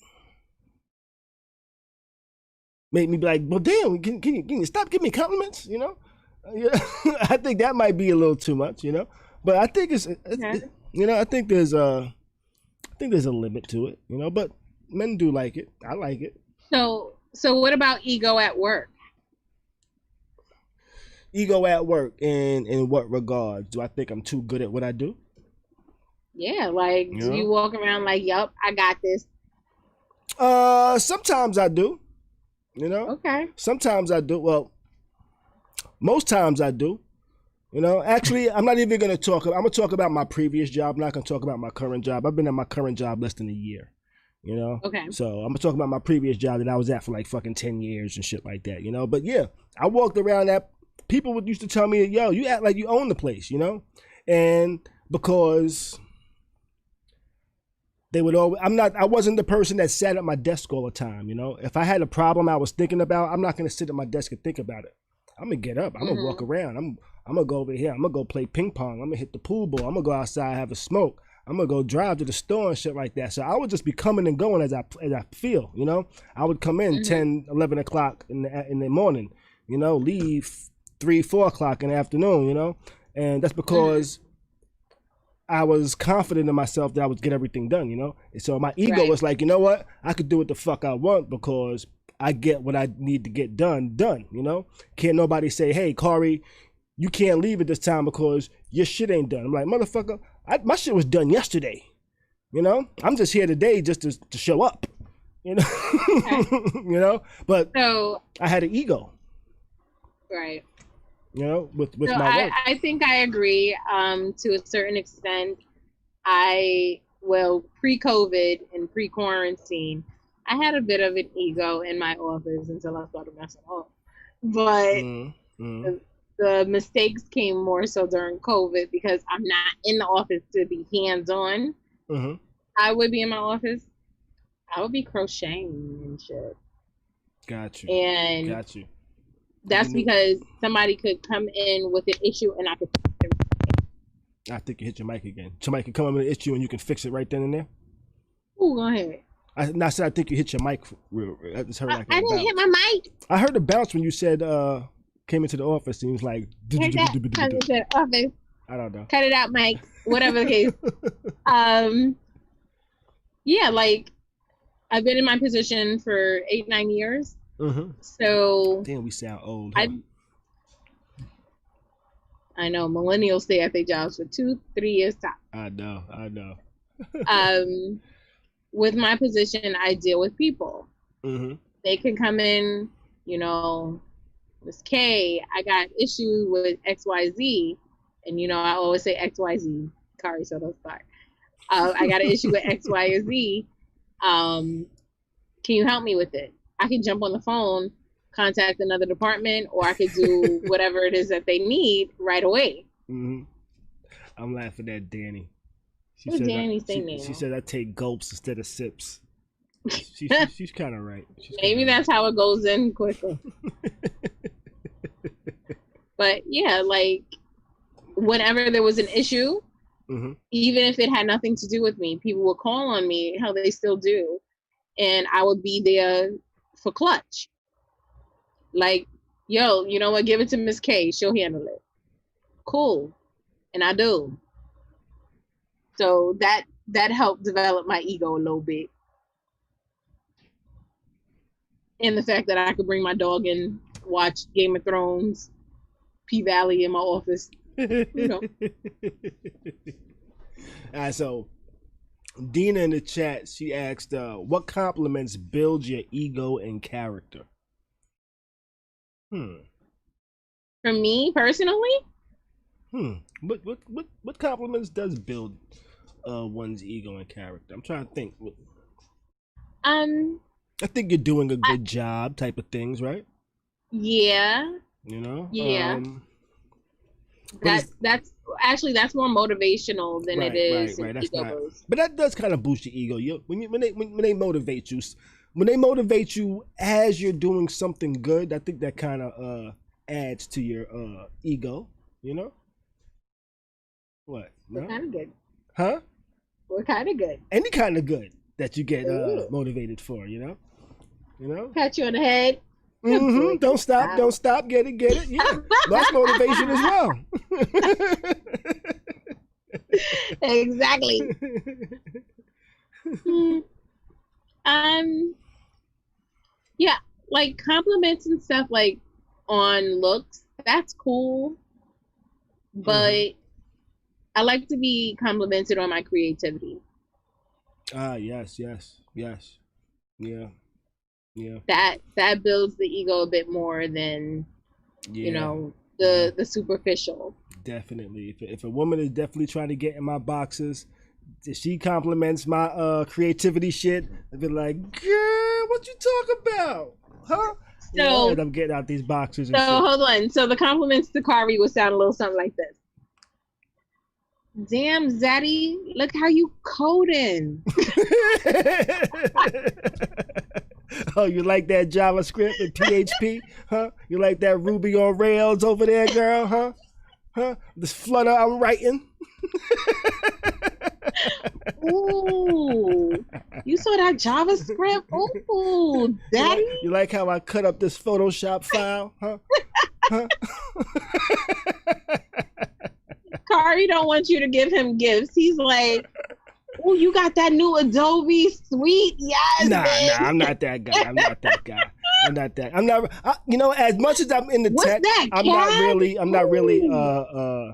make me be like, well, damn, can you stop giving me compliments? You know, yeah, I think that might be a little too much. You know, but I think you know, I think there's a limit to it. You know, but men do like it. I like it. So what about ego at work? Ego at work, in what regards? Do I think I'm too good at what I do? Yeah, like You do know? you walk around like, yup, I got this? Sometimes I do. You know, Okay. sometimes I do. Well, most times I do. You know, actually, I'm not even gonna talk. I'm gonna talk about my previous job. I'm not gonna talk about my current job. I've been at my current job less than a year. You know, Okay. so I'm gonna talk about my previous job that I was at for like fucking 10 years and shit like that. You know, but yeah, I walked around that. People would used to tell me, "Yo, you act like you own the place," you know, and because they would always, I wasn't the person that sat at my desk all the time, you know. If I had a problem I was thinking about, I'm not gonna sit at my desk and think about it. I'm gonna get up. I'm gonna walk around. I'm gonna go over here. I'm gonna go play ping pong. I'm gonna hit the pool ball. I'm gonna go outside, have a smoke. I'm gonna go drive to the store and shit like that. So I would just be coming and going as I feel, you know. I would come in 10, 11 o'clock in the morning, you know, leave 3, 4 o'clock in the afternoon, you know, and that's because I was confident in myself that I would get everything done, you know. And so my ego was like, you know what, I could do what the fuck I want because I get what I need to get done, you know. Can't nobody say, hey, Khary, you can't leave at this time because your shit ain't done. I'm like, motherfucker, my shit was done yesterday, you know. I'm just here today just to show up, you know. You know, but So I had an ego, right. you know, with So my work. I think I agree to a certain extent. Pre-COVID and pre-quarantine, I had a bit of an ego in my office until I started messing up. But the mistakes came more so during COVID because I'm not in the office to be hands-on. I would be in my office. I would be crocheting and shit. Got you. And Got you. that's because somebody could come in with an issue and I could. I think you hit your mic again. Somebody can come up with an issue and you can fix it right then and there. Ooh, go ahead. I said I think you hit your mic. I just heard like I didn't hit my mic. I heard the bounce when you said came into the office and he was like. Come into the office. I don't know. Cut it out, Mike. Whatever the case. Yeah, like I've been in my position for 8, 9 years. So damn, we sound old. I know millennials stay at their jobs for 2, 3 years top. I know. With my position, I deal with people. They can come in, you know, Miss K, I got issues with XYZ, and you know I always say XYZ. Khary, so don't start. I got an issue with X, Y, and Z. Can you help me with it? I can jump on the phone, contact another department, or I could do whatever it is that they need right away. I'm laughing at Danny. She What's said Danny saying now? She said I take gulps instead of sips. She's kind of right. Maybe that's how it goes in quicker. But yeah, like whenever there was an issue, even if it had nothing to do with me, people would call on me, hell they still do, and I would be there for clutch. Like, yo, you know what, give it to Miss K, she'll handle it. Cool. And I do. So that helped develop my ego a little bit. And the fact that I could bring my dog and watch Game of Thrones, P-Valley in my office. You know. All right, so Dina in the chat, she asked, what compliments build your ego and character? For me personally? What compliments does build one's ego and character? I'm trying to think. I think you're doing a good job type of things, right? Yeah. You know? Yeah. That's more motivational than it is ego boost. But that does kind of boost your ego. When they motivate you, as you're doing something good, I think that kind of adds to your ego. You know? What? No? Kind of good. Huh? What kind of good? Any kind of good that you get Ooh. motivated for, you know? You know? Pat you on the head. Good Mm-hmm. boy. Don't stop, Wow. don't stop. Get it, get it. Yeah, that's motivation as well. Exactly. Hmm. Yeah, like compliments and stuff like on looks, that's cool. But I like to be complimented on my creativity. Ah, yes, yes, yes. Yeah, yeah, That builds the ego a bit more than, you yeah, know, yeah. the superficial. Definitely. If a woman is definitely trying to get in my boxes, if she compliments my creativity shit, I'd be like, girl, what you talk about? Huh? You know, So and I'm getting out these boxes and so shit. hold on. So the compliments to Khary would sound a little something like this. Damn, Zaddy, look how you coding. Oh, you like that JavaScript and PHP? Huh? You like that Ruby on Rails over there, girl? Huh? Huh? This Flutter I'm writing? Ooh, you saw that JavaScript? Ooh, daddy. You like how I cut up this Photoshop file? Huh? Huh? Khary don't want you to give him gifts. He's like, oh, you got that new Adobe suite? Yes, Nah, man. I'm not that guy. I'm not that guy. I'm not that. I'm not. You know, as much as I'm in the What's tech, that, I'm not Cad? really. I'm not really. Ooh.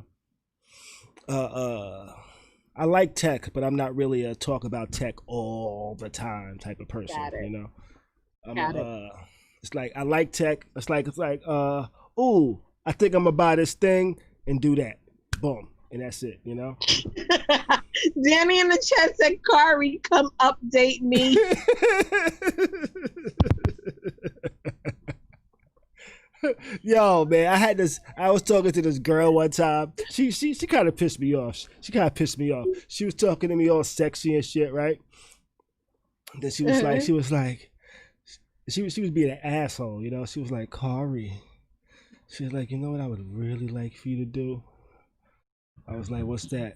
I like tech, but I'm not really a talk about tech all the time type of person. Got it. You know, Got it. it's like I like tech. It's like ooh, I think I'm gonna buy this thing and do that. Boom, and that's it. You know. Danny in the chat said, Khary, come update me. Yo, man, I was talking to this girl one time. She kind of pissed me off. She kind of pissed me off. She was talking to me all sexy and shit, right? And then she was being an asshole, you know. She was like, Khary. She was like, you know what I would really like for you to do? I was like, what's that?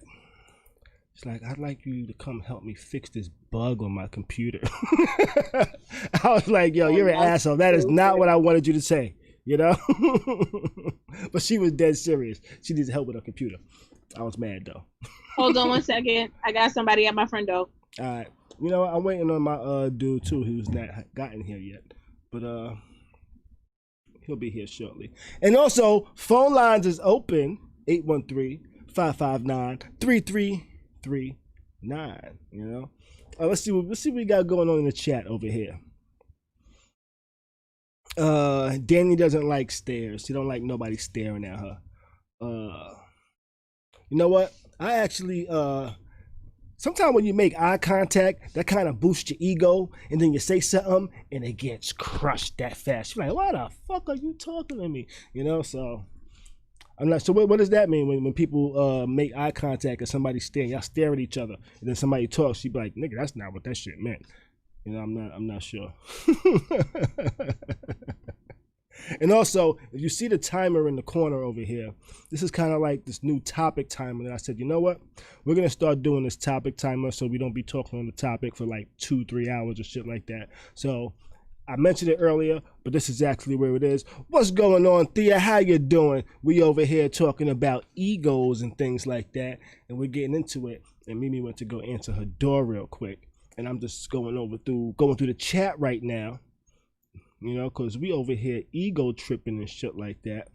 She's like, I'd like you to come help me fix this bug on my computer. I was like, yo, you're an asshole. That is not what I wanted you to say, you know? But she was dead serious. She needs help with her computer. I was mad, though. Hold on 1 second. I got somebody at my front door. All right. You know, I'm waiting on my dude, too, who's not gotten here yet. But he'll be here shortly. And also, phone lines is open, 813-559-3339, you know? Let's see what we got going on in the chat over here. Danny doesn't like stares. She don't like nobody staring at her. You know what? I actually sometimes when you make eye contact, that kind of boosts your ego, and then you say something and it gets crushed that fast. You're like, why the fuck are you talking to me? You know, so I'm not. So what does that mean when people make eye contact and somebody's staring? Y'all stare at each other, and then somebody talks. You be like, nigga, that's not what that shit meant. You know, I'm not sure. And also, if you see the timer in the corner over here, this is kind of like this new topic timer that I said, you know what? We're going to start doing this topic timer so we don't be talking on the topic for like 2-3 hours or shit like that. So I mentioned it earlier, but this is actually where it is. What's going on, Thea? How you doing? We over here talking about egos and things like that, and we're getting into it. And Mimi went to go answer her door real quick, and I'm just going through the chat right now. You know, because we over here ego tripping and shit like that.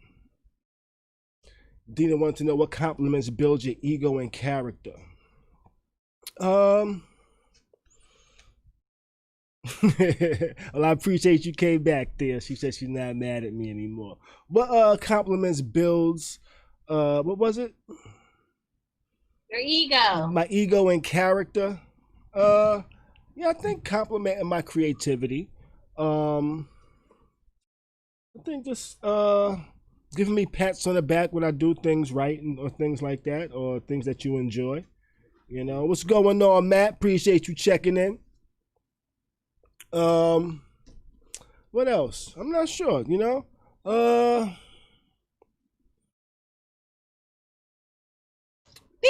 Dina wants to know what compliments build your ego and character. Well, I appreciate you came back there. She said she's not mad at me anymore. What compliments builds, what was it? Your ego. My ego and character. Yeah, I think complimenting my creativity. I think just giving me pats on the back when I do things right or things like that, or things that you enjoy. You know, what's going on, Matt? Appreciate you checking in. What else? I'm not sure, you know.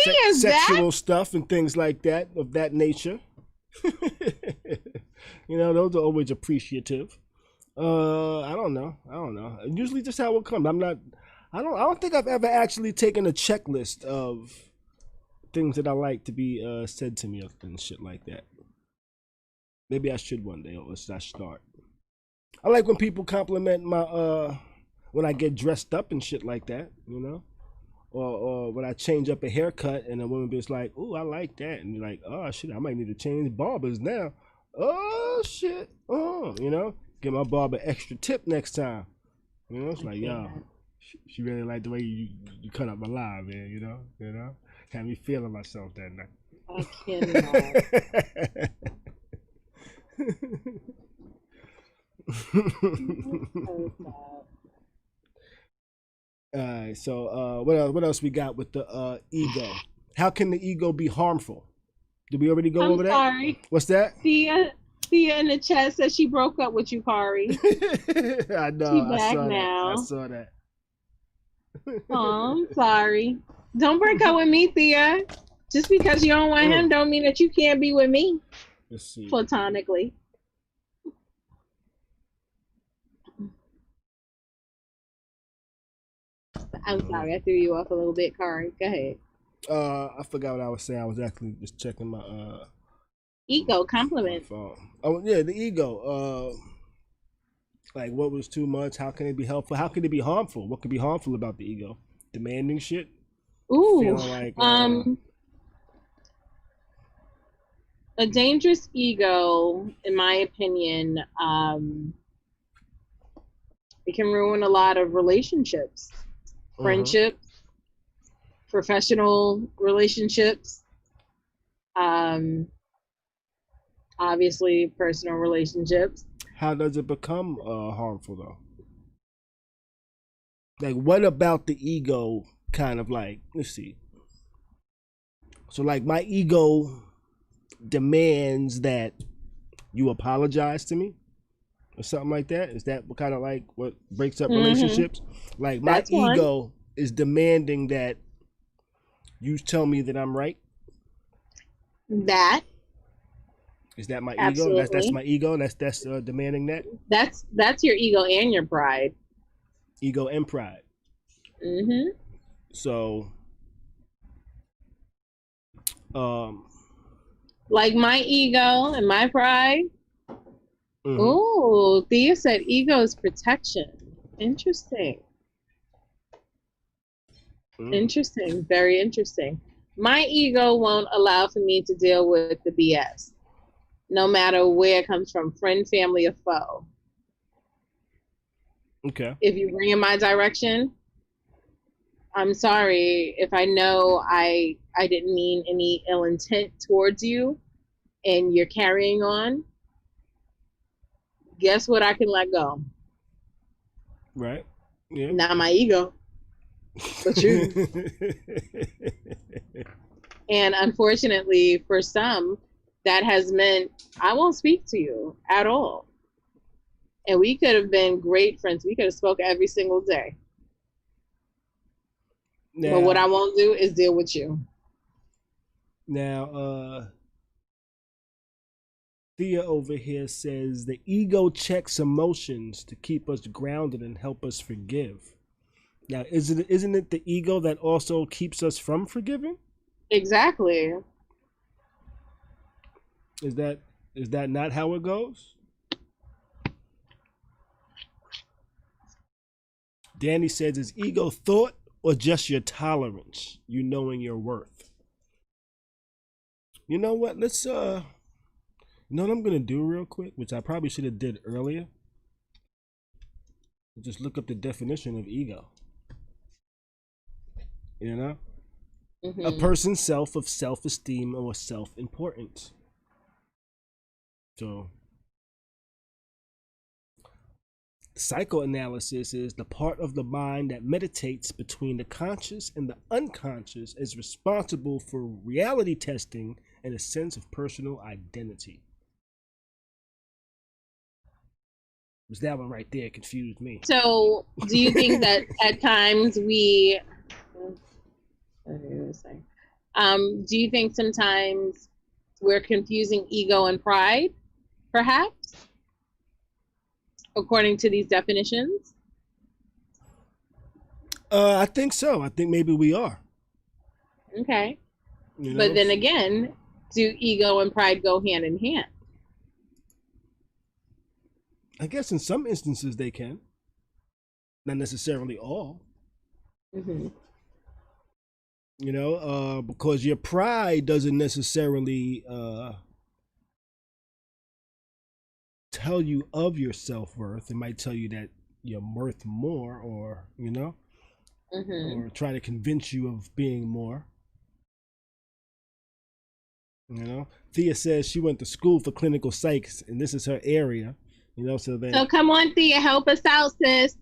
is that? sexual stuff and things like that of that nature. Those are always appreciative. I don't know. Usually just how it comes. I don't think I've ever actually taken a checklist of things that I like to be said to me and shit like that. Maybe I should one day, or let's not start. I like when people compliment my when I get dressed up and shit like that, or when I change up a haircut and a woman be like, "Ooh, I like that," and you're like, "Oh shit, I might need to change barbers now." Oh shit, get my barber extra tip next time. It's like, yo, she really liked the way you cut up my line, man. Had me feeling myself that night. I cannot. Alright, so what else we got with the ego? How can the ego be harmful? Did we already go over that? I'm sorry. What's that? Thea in the chat says she broke up with you, Khary. I know. She back now. I saw that. Oh, I'm sorry. Don't break up with me, Thea. Just because you don't want him don't mean that you can't be with me. Let's see. Platonically. I'm sorry, I threw you off a little bit, Khary. Go ahead. I forgot what I was saying. I was actually just checking my ego compliment. phone. Oh yeah, the ego. Like what was too much? How can it be helpful? How can it be harmful? What could be harmful about the ego? Demanding shit. Ooh. Like, a dangerous ego, in my opinion, it can ruin a lot of relationships, friendships, professional relationships, obviously personal relationships. How does it become harmful though? Like, what about the ego kind of like, let's see. So like my ego demands that you apologize to me or something like that. Is that what kind of like what breaks up relationships? Like my ego is demanding that you tell me that I'm right. That is that my absolutely. ego? That's my ego. That's demanding that. That's your ego and your pride. Ego and pride. So, like my ego and my pride. Ooh, Thea said ego is protection. Interesting. Interesting. Very interesting. My ego won't allow for me to deal with the BS, no matter where it comes from, friend, family, or foe. Okay. If you bring in my direction, I'm sorry if I know I didn't mean any ill intent towards you and you're carrying on. Guess what? I can let go. Right. Yeah. Not my ego, but you. And unfortunately, for some, that has meant I won't speak to you at all. And we could have been great friends. We could have spoke every single day. Now, but what I won't do is deal with you. Now, Thea over here says the ego checks emotions to keep us grounded and help us forgive. Now, isn't it the ego that also keeps us from forgiving? Exactly. Is that not how it goes? Danny says, is ego thought or just your tolerance, you knowing your worth? You know what? Let's you know what I'm gonna do real quick, which I probably should have did earlier. Just look up the definition of ego. You know? A person's self-esteem or self-importance. So psychoanalysis is the part of the mind that meditates between the conscious and the unconscious, is responsible for reality testing and a sense of personal identity. Was that one right there confused me. So do you think that at times we Do you think sometimes we're confusing ego and pride, perhaps, according to these definitions? I think so. I think maybe we are. Okay. You know? But then again, do ego and pride go hand in hand? I guess in some instances they can. Not necessarily all. Mm-hmm. You know, because your pride doesn't necessarily tell you of your self-worth. It might tell you that you're worth more, or, you know, Mm-hmm. or try to convince you of being more. You know, Thea says she went to school for clinical psychs, and this is her area. You know, so then. So come on, Thea, help us out, sis.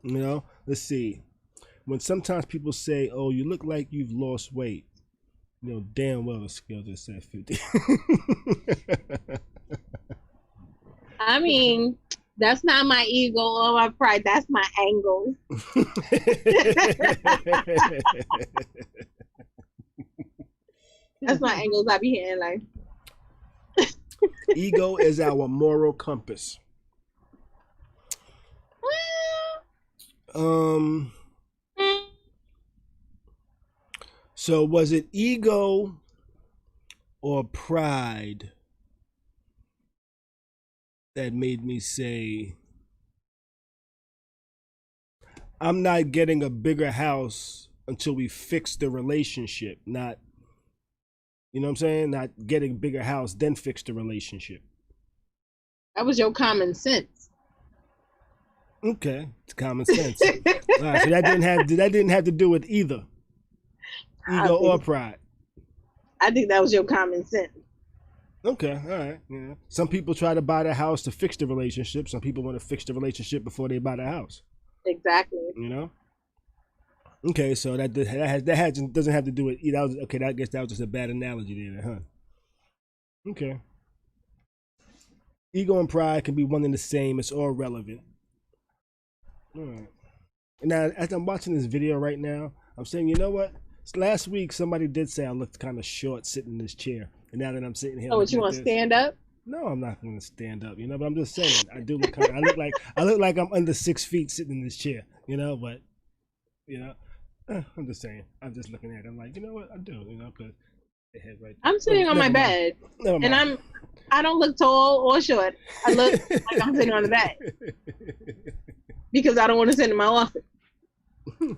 You know, let's see. When sometimes people say, "Oh, you look like you've lost weight," you know damn well the scale just said 50. I mean, that's not my ego or my pride. That's my angles. That's my angles. I be hitting like. Ego is our moral compass. So was it ego or pride that made me say, I'm not getting a bigger house until we fix the relationship? Not, you know what I'm saying? Not getting a bigger house, then fix the relationship. That was your common sense. Okay, it's common sense. All right, so that didn't have to do with either ego or pride. I think that was your common sense. Okay, all right. Yeah. Some people try to buy the house to fix the relationship. Some people want to fix the relationship before they buy the house. Exactly. You know. Okay, so that doesn't have to do with either. Okay, I guess that was just a bad analogy there, huh? Okay. Ego and pride can be one and the same. It's all relevant. All right. Now, as I'm watching this video right now, I'm saying, you know what? Last week, somebody did say I looked kind of short sitting in this chair. And now that I'm sitting here. Oh, what, you want to stand up? No, I'm not going to stand up, you know, but I'm just saying, I do look kind of, I look like I'm under 6 feet sitting in this chair, you know, but, you know, I'm just saying, I'm just looking at it. I'm like, you know what? I do, you know, because the head right there. I'm sitting on my bed, and I don't look tall or short. I look like I'm sitting on the bed because I don't want to sit in my office. All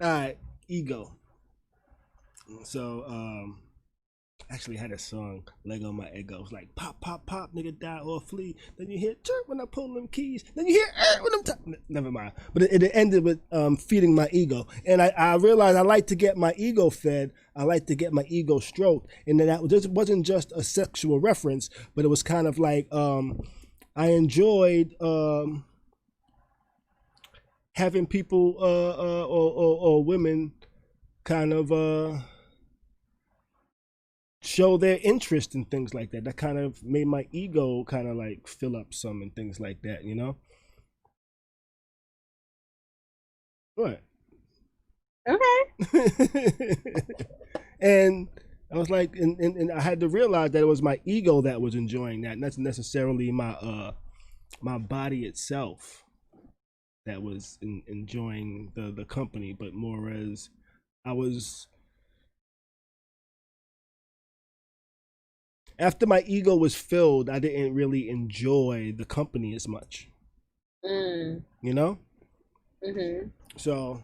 right, ego. So, actually had a song, Lego My Ego. It was like, pop, pop, pop, nigga die or flee. Then you hear, chirp when I pull them keys. Then you hear, when I'm talking. Never mind. But it ended with feeding my ego. And I realized I like to get my ego fed. I like to get my ego stroked. And then that wasn't just a sexual reference, but it was kind of like, I enjoyed having people or women kind of show their interest in things like that. That kind of made my ego kind of like fill up some and things like that, you know? What? Okay. And I was like, and I had to realize that it was my ego that was enjoying that, not necessarily my my body itself that was enjoying the company, but more as I was. After my ego was filled, I didn't really enjoy the company as much. You know? Mm-hmm. So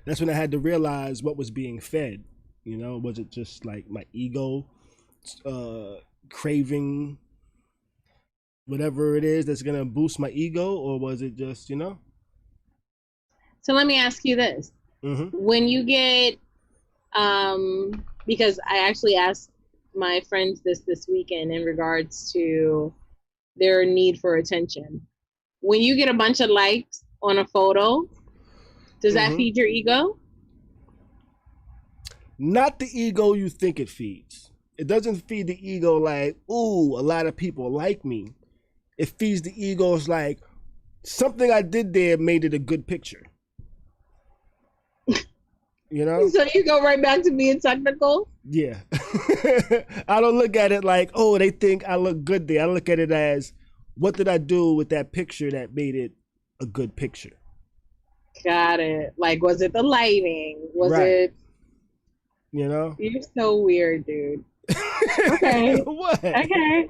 that's when I had to realize what was being fed. You know, was it just like my ego craving whatever it is that's gonna boost my ego, or was it just, you know? So let me ask you this. Mm-hmm. When you get, because I actually asked my friends this weekend in regards to their need for attention. When you get a bunch of likes on a photo, does that feed your ego? Not the ego you think it feeds. It doesn't feed the ego like, ooh, a lot of people like me. It feeds the egos like, something I did there made it a good picture. You know? So you go right back to being technical? Yeah. I don't look at it like, oh, they think I look good there. I look at it as, what did I do with that picture that made it a good picture? Got it. Like, was it the lighting? Was Right. it? You know? You're so weird, dude. Okay. What? Okay.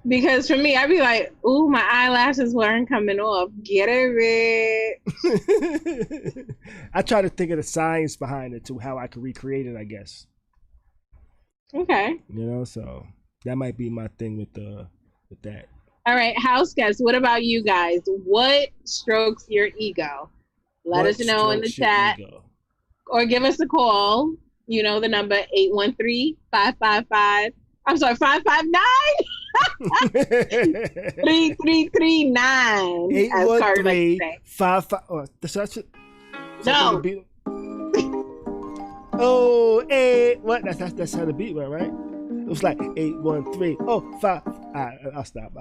Because for me, I'd be like, ooh, my eyelashes weren't coming off. Get it, bitch. I try to think of the science behind it to how I could recreate it, I guess. Okay. You know, so that might be my thing with that. All right, house guests, what about you guys? What strokes your ego? Let us know in the chat or give us a call. You know the number 813-555. I'm sorry, 559. 3339. 813-55. Oh, that's it. No. Oh, hey, what? That's how the beat went, right? It was like 813. Oh, 5. Right, I'll stop.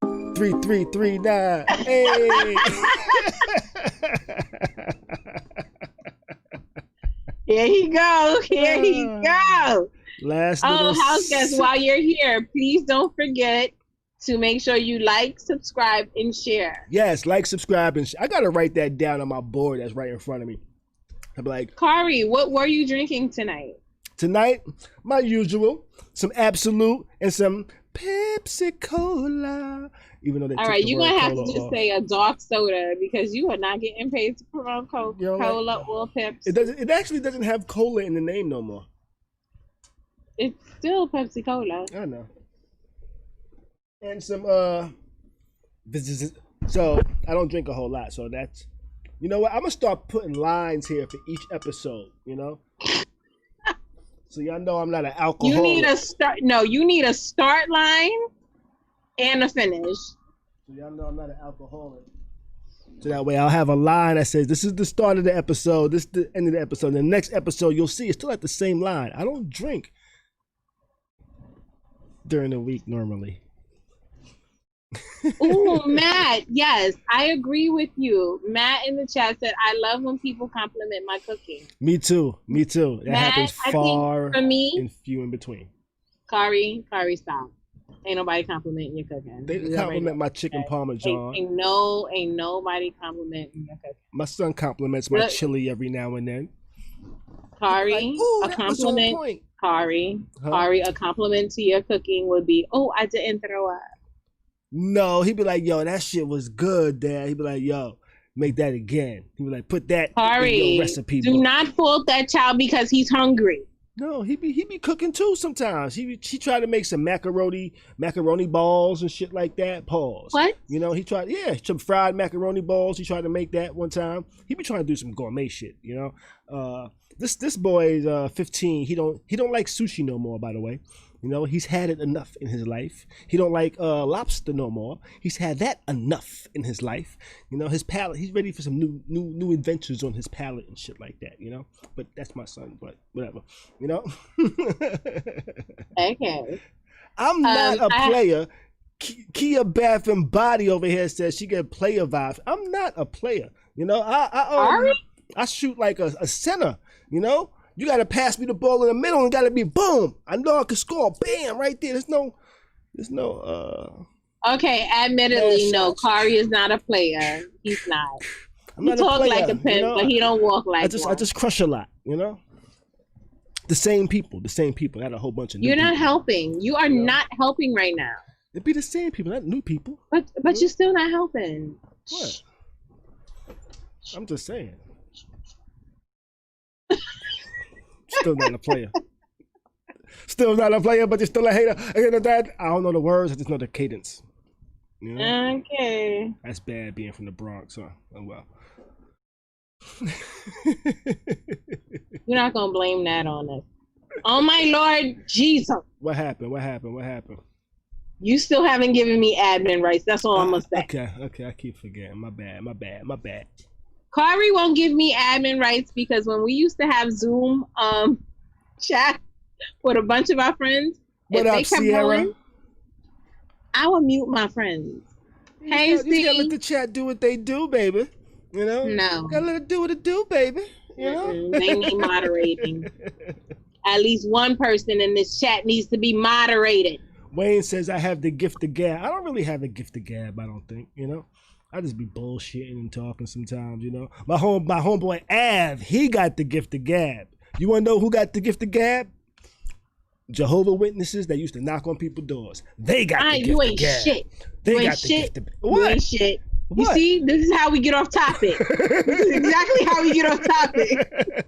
3339. Hey. Here he go. Here he go. Last house guests, while you're here, please don't forget to make sure you like, subscribe, and share. Yes, like, subscribe, and I gotta write that down on my board that's right in front of me. I'm like, Khary, what were you drinking tonight? Tonight, my usual, some Absolute and some Pepsi Cola. Even though they all right, you're gonna have to just say a dark soda because you are not getting paid to promote Coca-Cola or Pepsi. It actually doesn't have cola in the name no more. It's still Pepsi Cola. I know. And some so I don't drink a whole lot, so that's, you know what? I'm gonna start putting lines here for each episode, you know? So y'all know I'm not an alcoholic. You need a start. No, you need a start line and a finish. So y'all know I'm not an alcoholic. So that way I'll have a line that says, this is the start of the episode, this is the end of the episode. And the next episode, you'll see it's still at the same line. I don't drink during the week normally. Ooh, Matt, yes, I agree with you. Matt in the chat said, I love when people compliment my cooking. Me too. That Matt, happens far for me, and few in between. Khary, stop. Ain't nobody complimenting your cooking. They compliment my chicken parmesan. Ain't nobody complimenting your cooking. My son compliments my chili every now and then. Khary, like, a compliment. Khary, a compliment to your cooking would be, oh, I didn't throw up. No, he'd be like, yo, that shit was good, Dad. He'd be like, yo, make that again. He'd be like, put that in your recipe book. Do not fault that child because he's hungry. No, he be cooking too sometimes. He tried to make some macaroni balls and shit like that. Pause. What? You know, he tried some fried macaroni balls. He tried to make that one time. He be trying to do some gourmet shit, you know. This boy is 15. He don't like sushi no more, by the way. You know, he's had it enough in his life. He don't like lobster no more. He's had that enough in his life. You know, his palate, he's ready for some new adventures on his palate and shit like that, you know? But that's my son, but whatever, you know? Okay. I'm not a player. Kia Bath and Body over here says she get player vibes. I'm not a player, you know? I shoot like a center, you know? You got to pass me the ball in the middle and got to be boom. I know I can score. Bam, right there. There's no. Okay, admittedly, no. Khary is not a player. He's not. He talk like a pimp, you know? But he don't walk like one. I just crush a lot, you know? The same people. I got a whole bunch of new You're not people. helping. You are not helping right now. It'd be the same people, not new people. But you're still not helping. What? I'm just saying. Still not a player. Still not a player, but you're still a hater. I don't know the words. I just know the cadence. You know? Okay. That's bad being from the Bronx, huh? Oh well. You're not gonna blame that on us. Oh my Lord Jesus! What happened? You still haven't given me admin rights. That's all I'm gonna say. Okay. I keep forgetting. My bad. Khary won't give me admin rights because when we used to have Zoom chat with a bunch of our friends, what up, Sierra? I would mute my friends. Hey, you gotta let the chat do what they do, baby. You know? No. Gotta let it do what it do, baby. You know? They need moderating. At least one person in this chat needs to be moderated. Wayne says I have the gift of gab. I don't really have a gift of gab, I don't think, you know? I just be bullshitting and talking sometimes, you know? My homeboy Av, he got the gift of gab. You wanna know who got the gift of gab? Jehovah Witnesses that used to knock on people's doors. They got the gift you of ain't gab. shit. They you got ain't the shit. gift of What? You ain't shit. What? You see, this is how we get off topic. This is exactly how we get off topic.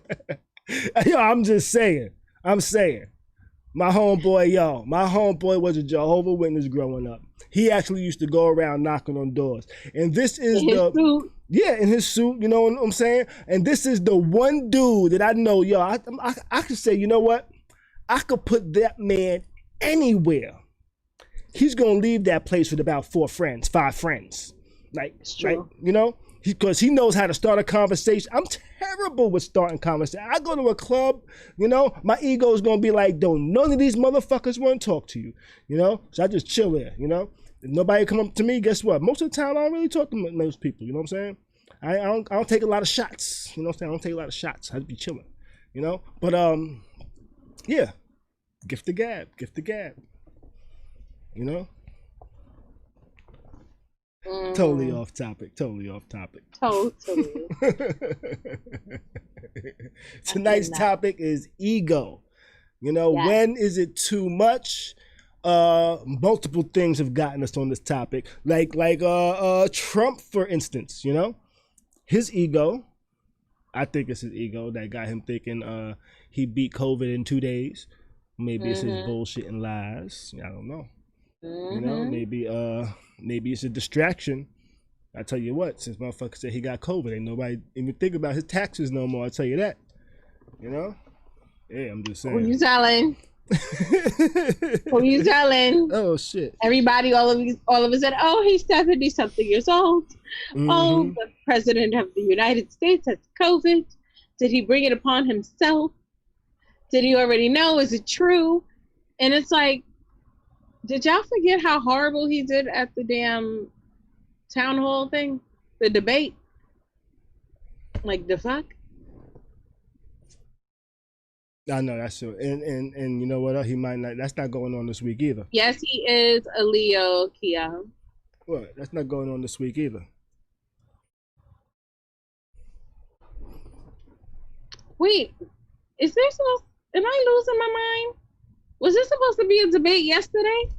Yo, I'm just saying. My homeboy was a Jehovah Witness growing up. He actually used to go around knocking on doors. And this is in his suit. Yeah, in his suit, you know what I'm saying? And this is the one dude that I know, yo, I could say, you know what? I could put that man anywhere. He's gonna leave that place with about 5 friends. Like, you know, because he knows how to start a conversation. I'm terrible with starting conversation. I go to a club, you know, my ego is gonna be like, don't none of these motherfuckers want to talk to you, you know? So I just chill there, you know? If nobody come up to me, guess what? Most of the time I don't really talk to most people, you know what I'm saying? I don't take a lot of shots, you know what I'm saying? I don't take a lot of shots. I just be chilling, you know? But yeah, gift the gab, you know? Totally off topic. Totally. Tonight's topic is ego. You know, yes. When is it too much? Multiple things have gotten us on this topic. Like Trump, for instance, you know? His ego, I think it's his ego that got him thinking he beat COVID in 2 days. Maybe it's his bullshit and lies. I don't know. You know, maybe it's a distraction. I tell you what, since motherfucker said he got COVID, ain't nobody even think about his taxes no more. I tell you that. You know? Yeah, I'm just saying. Who you telling? Who you telling? Oh shit! Everybody, all of us said, "Oh, he's 70-something years old. Oh, the president of the United States has COVID. Did he bring it upon himself? Did he already know? Is it true?" And it's like, did y'all forget how horrible he did at the damn town hall thing, the debate? Like the fuck. I know that's true, and you know what? He might not. That's not going on this week either. Yes, he is a Leo, Kia. What? That's not going on this week either. Wait, is there supposed? Am I losing my mind? Was this supposed to be a debate yesterday?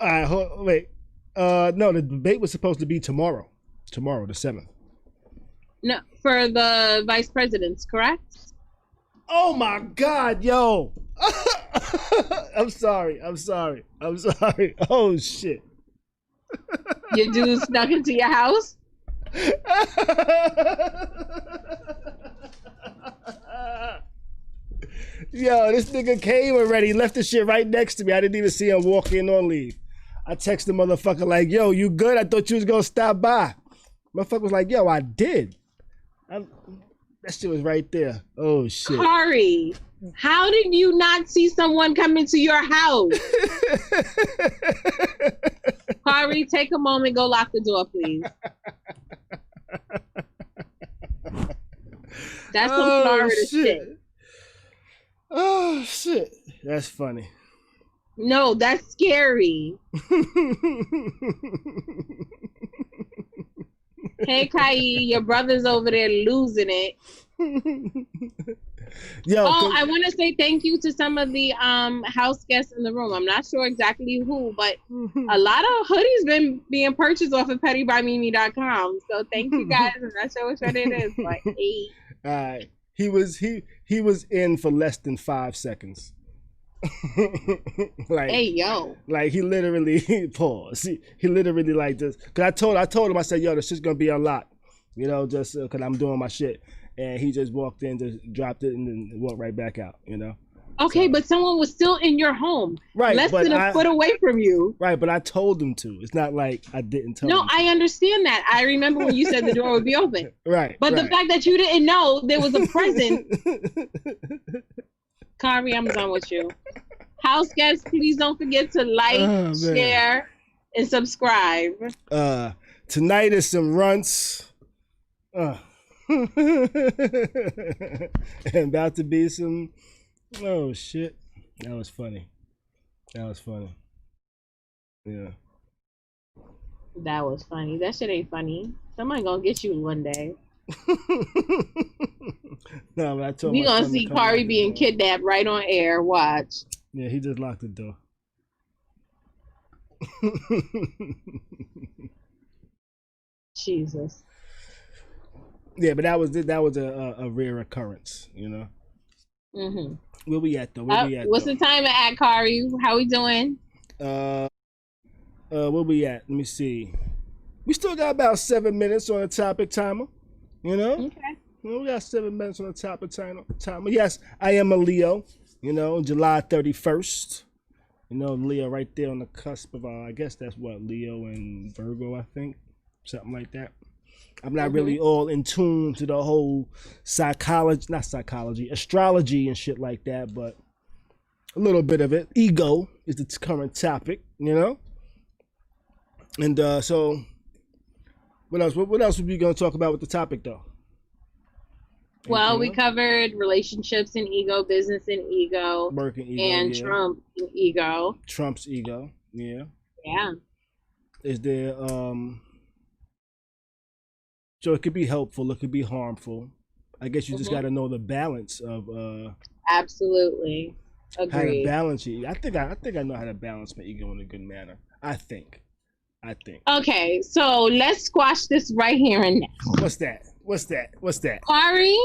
All right, wait. No, the debate was supposed to be tomorrow. Tomorrow, the 7th. No, for the vice presidents, correct? Oh my God, yo! I'm sorry. Oh shit! Your dude snuck into your house? Yo, this nigga came already, left the shit right next to me. I didn't even see him walk in or leave. I text the motherfucker like, yo, you good? I thought you was gonna stop by. Motherfucker was like, yo, I did. That shit was right there. Oh shit. Khary, how did you not see someone come into your house? Khary, take a moment, go lock the door, please. That's some Florida shit. Oh shit. That's funny. No, that's scary. Hey, Kai, your brother's over there losing it. Yo, I want to say thank you to some of the house guests in the room. I'm not sure exactly who, but a lot of hoodies been being purchased off of pettybymimi.com. So thank you guys. I'm not sure which one it is, but hey. All right. He was in for less than 5 seconds. Like, hey yo, like he literally paused. He literally like this. Cause I told him, I said, yo, this shit's gonna be unlocked, you know, just cause I'm doing my shit. And he just walked in, just dropped it, and then walked right back out, you know. Okay, so, but someone was still in your home, right? Less than a foot away from you, right? But I told him to. It's not like I didn't tell him. No, I understand that. I remember when you said the door would be open, right? But the fact that you didn't know there was a present. Khary, I'm done with you. House guests, please don't forget to like, share, and subscribe. Tonight is some runts. Uh. And about to be some. Oh shit! That was funny. That was funny. Yeah. That was funny. That shit ain't funny. Somebody gonna get you one day. No, but I told We my gonna son to see come Khary lock being the door. kidnapped right on air. Watch. Yeah, he just locked the door. Jesus. Yeah, but that was a rare occurrence, you know. Mm-hmm. Where we at though? Where we at What's though? the time at Khary? How we doing? Uh, where we at? Let me see. We still got about 7 minutes on the topic timer. You know, Okay. we got 7 minutes on the topic timer. Yes, I am a Leo. You know, July 31st. You know, Leo right there on the cusp of, I guess that's what, Leo and Virgo, I think. Something like that. I'm not really all in tune to the whole astrology and shit like that, but a little bit of it. Ego is the current topic, you know? And so, what else? What else would we going to talk about with the topic, though? Well, we else? covered relationships and ego, business and ego, Working ego, and yeah. Trump and ego. Trump's ego, yeah. Yeah. Is there, so it could be helpful, it could be harmful. I guess you just got to know the balance of Absolutely. how to Agreed. balance it. I think I know how to balance my ego in a good manner. I think. Okay, so let's squash this right here and now. What's that? Khary,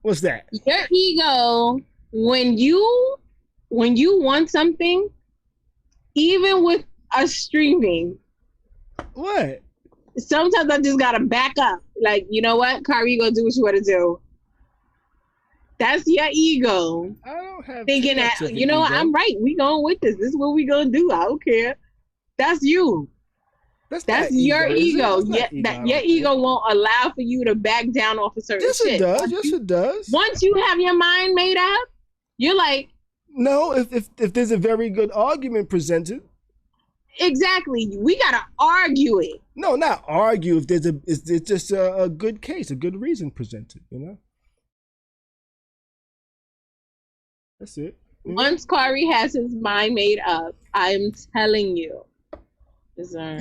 What's that? your ego, when you want something, even with us streaming, What? sometimes I just gotta back up. Like, you know what, Khary, you gonna do what you wanna do. That's your ego. I don't have Thinking too much that, of you know what, ego. I'm right. We going with this. This is what we gonna do. I don't care. That's you. That's not your ego. ego. Your ego won't allow for you to back down off a certain Yes, shit. it does. Yes, it does. Once you have your mind made up, you're like, no. If there's a very good argument presented, exactly. We gotta argue it. no, not argue. If there's it's just a good case, a good reason presented. You know, that's it. Once Khary has his mind made up, I'm telling you. Sorry.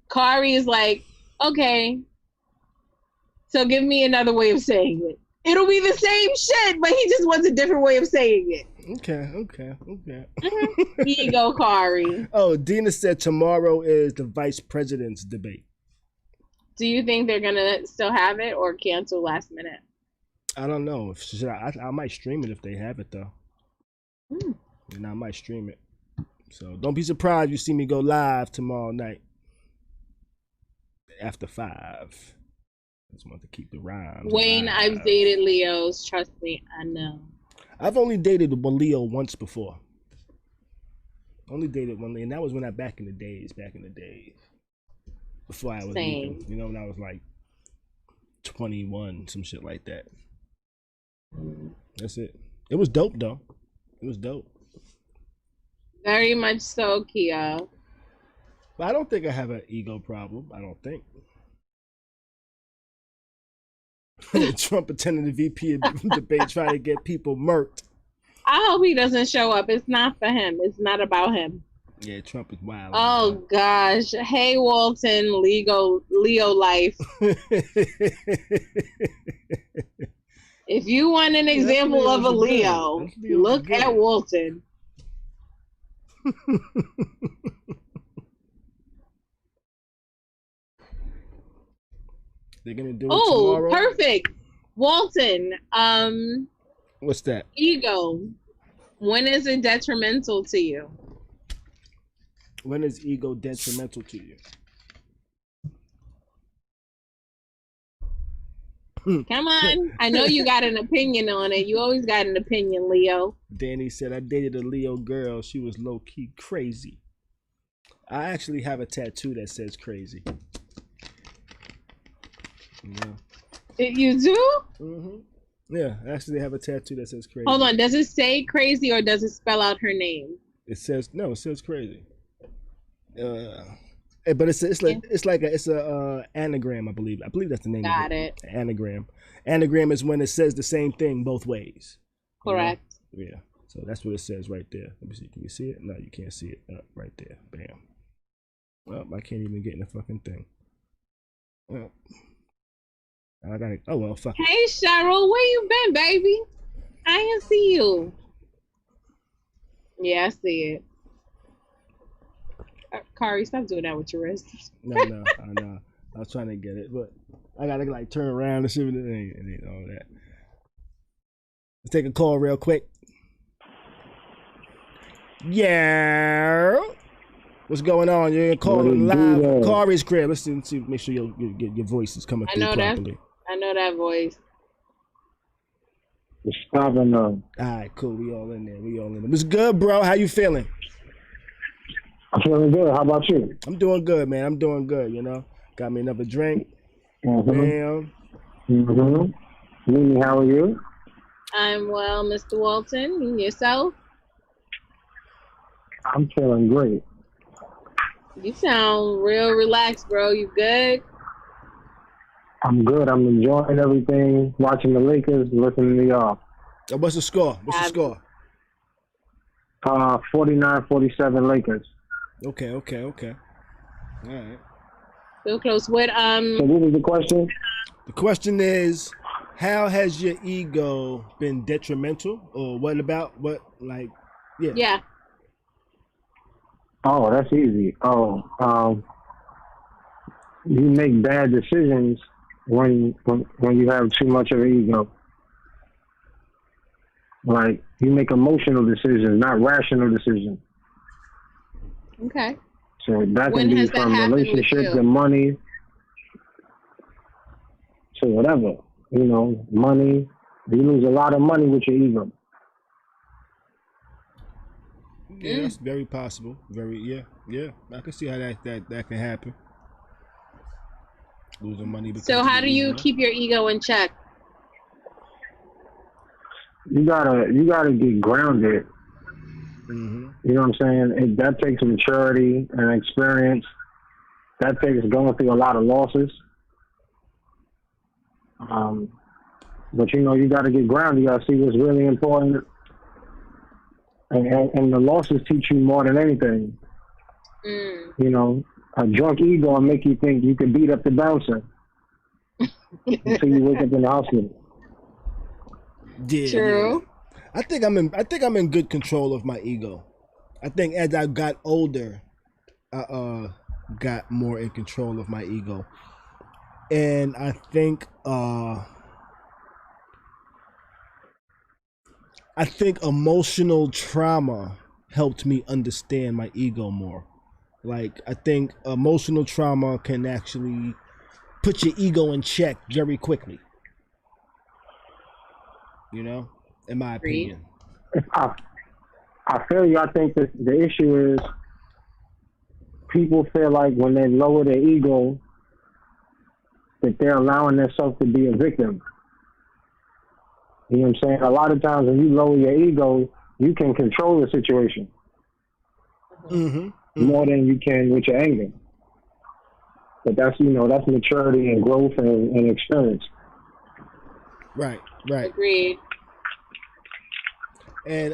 Khary is like, okay, so give me another way of saying it. It'll be the same shit, but he just wants a different way of saying it. Okay. Ego Khary. Oh, Dina said tomorrow is the vice president's debate. Do you think they're gonna still have it or cancel last minute? I don't know. I might stream it if they have it though. And I might stream it. So don't be surprised you see me go live tomorrow night after 5. I just want to keep the rhymes. Wayne, alive. I've dated Leos. Trust me, I know. I've only dated one Leo once before. Only dated one Leo, and that was back in the days. Before I was leaving, you know, when I was like 21, some shit like that. That's it. It was dope though. It was dope. Very much so, Kia. But I don't think I have an ego problem. I don't think. Trump attending the VP debate trying to get people murked. I hope he doesn't show up. It's not for him. It's not about him. Yeah, Trump is wild. Oh gosh. Hey Walton, Leo life. If you want an example of a Leo, look at Walton. They're gonna do it tomorrow. Oh, perfect. Walton, What's that? ego. When is it detrimental to you? When is ego detrimental to you? Come on. I know you got an opinion on it. You always got an opinion, Leo. Danny said, I dated a Leo girl. She was low-key crazy. I actually have a tattoo that says crazy. Yeah. You do? Mm-hmm. Yeah, I actually have a tattoo that says crazy. Hold on. Does it say crazy or does it spell out her name? It says, no, it says crazy. But it's a anagram, I believe. I believe that's the name of Got it. it. Anagram. Anagram is when it says the same thing both ways. Correct. Yeah. So that's what it says right there. Let me see. Can you see it? No, you can't see it. Right there. Bam. Well, I can't even get in the fucking thing. Well, I got it. Oh well, fuck. Hey Cheryl, where you been, baby? I didn't see you. Yeah, I see it. Khary, stop doing that with your wrist. No, I know. I was trying to get it, but I gotta like turn around and shit and all that. Let's take a call real quick. Yeah. What's going on? You're calling live from Khary's crib. Let's see, make sure your voice is coming through properly. I know that voice. It's stopping up. All right, cool. We all in there. What's good, bro? How you feeling? I'm feeling good. How about you? I'm doing good, man. I'm doing good, you know. Got me another drink. Bam. Mimi, how are you? I'm well, Mr. Walton. And yourself? I'm feeling great. You sound real relaxed, bro. You good? I'm good. I'm enjoying everything, watching the Lakers, listening to y'all. What's the score? 49-47 Lakers. Okay. All right. Feel close. What So what was the question? The question is, how has your ego been detrimental, or Yeah. Oh, that's easy. You make bad decisions when you have too much of an ego. Like, you make emotional decisions, not rational decisions. Okay. So that can be from relationships and money to whatever. You know, money. You lose a lot of money with your ego. Yeah, that's very possible. Yeah. I can see how that can happen. Losing money. So how do you keep your ego in check? You gotta get grounded. Mm-hmm. You know what I'm saying? That takes maturity and experience. That takes going through a lot of losses. But you know, you gotta get grounded. You gotta see what's really important. And the losses teach you more than anything. You know, a drunk ego will make you think you can beat up the bouncer until you wake up in the hospital. Yeah. True. I think I'm in good control of my ego. I think as I got older, I got more in control of my ego, and I think emotional trauma helped me understand my ego more. Like, I think emotional trauma can actually put your ego in check very quickly. You know, in my opinion. I feel you. I think that the issue is people feel like when they lower their ego that they're allowing themselves to be a victim. You know what I'm saying? A lot of times when you lower your ego, you can control the situation more than you can with your anger. But that's maturity and growth and experience. Right. Agreed. And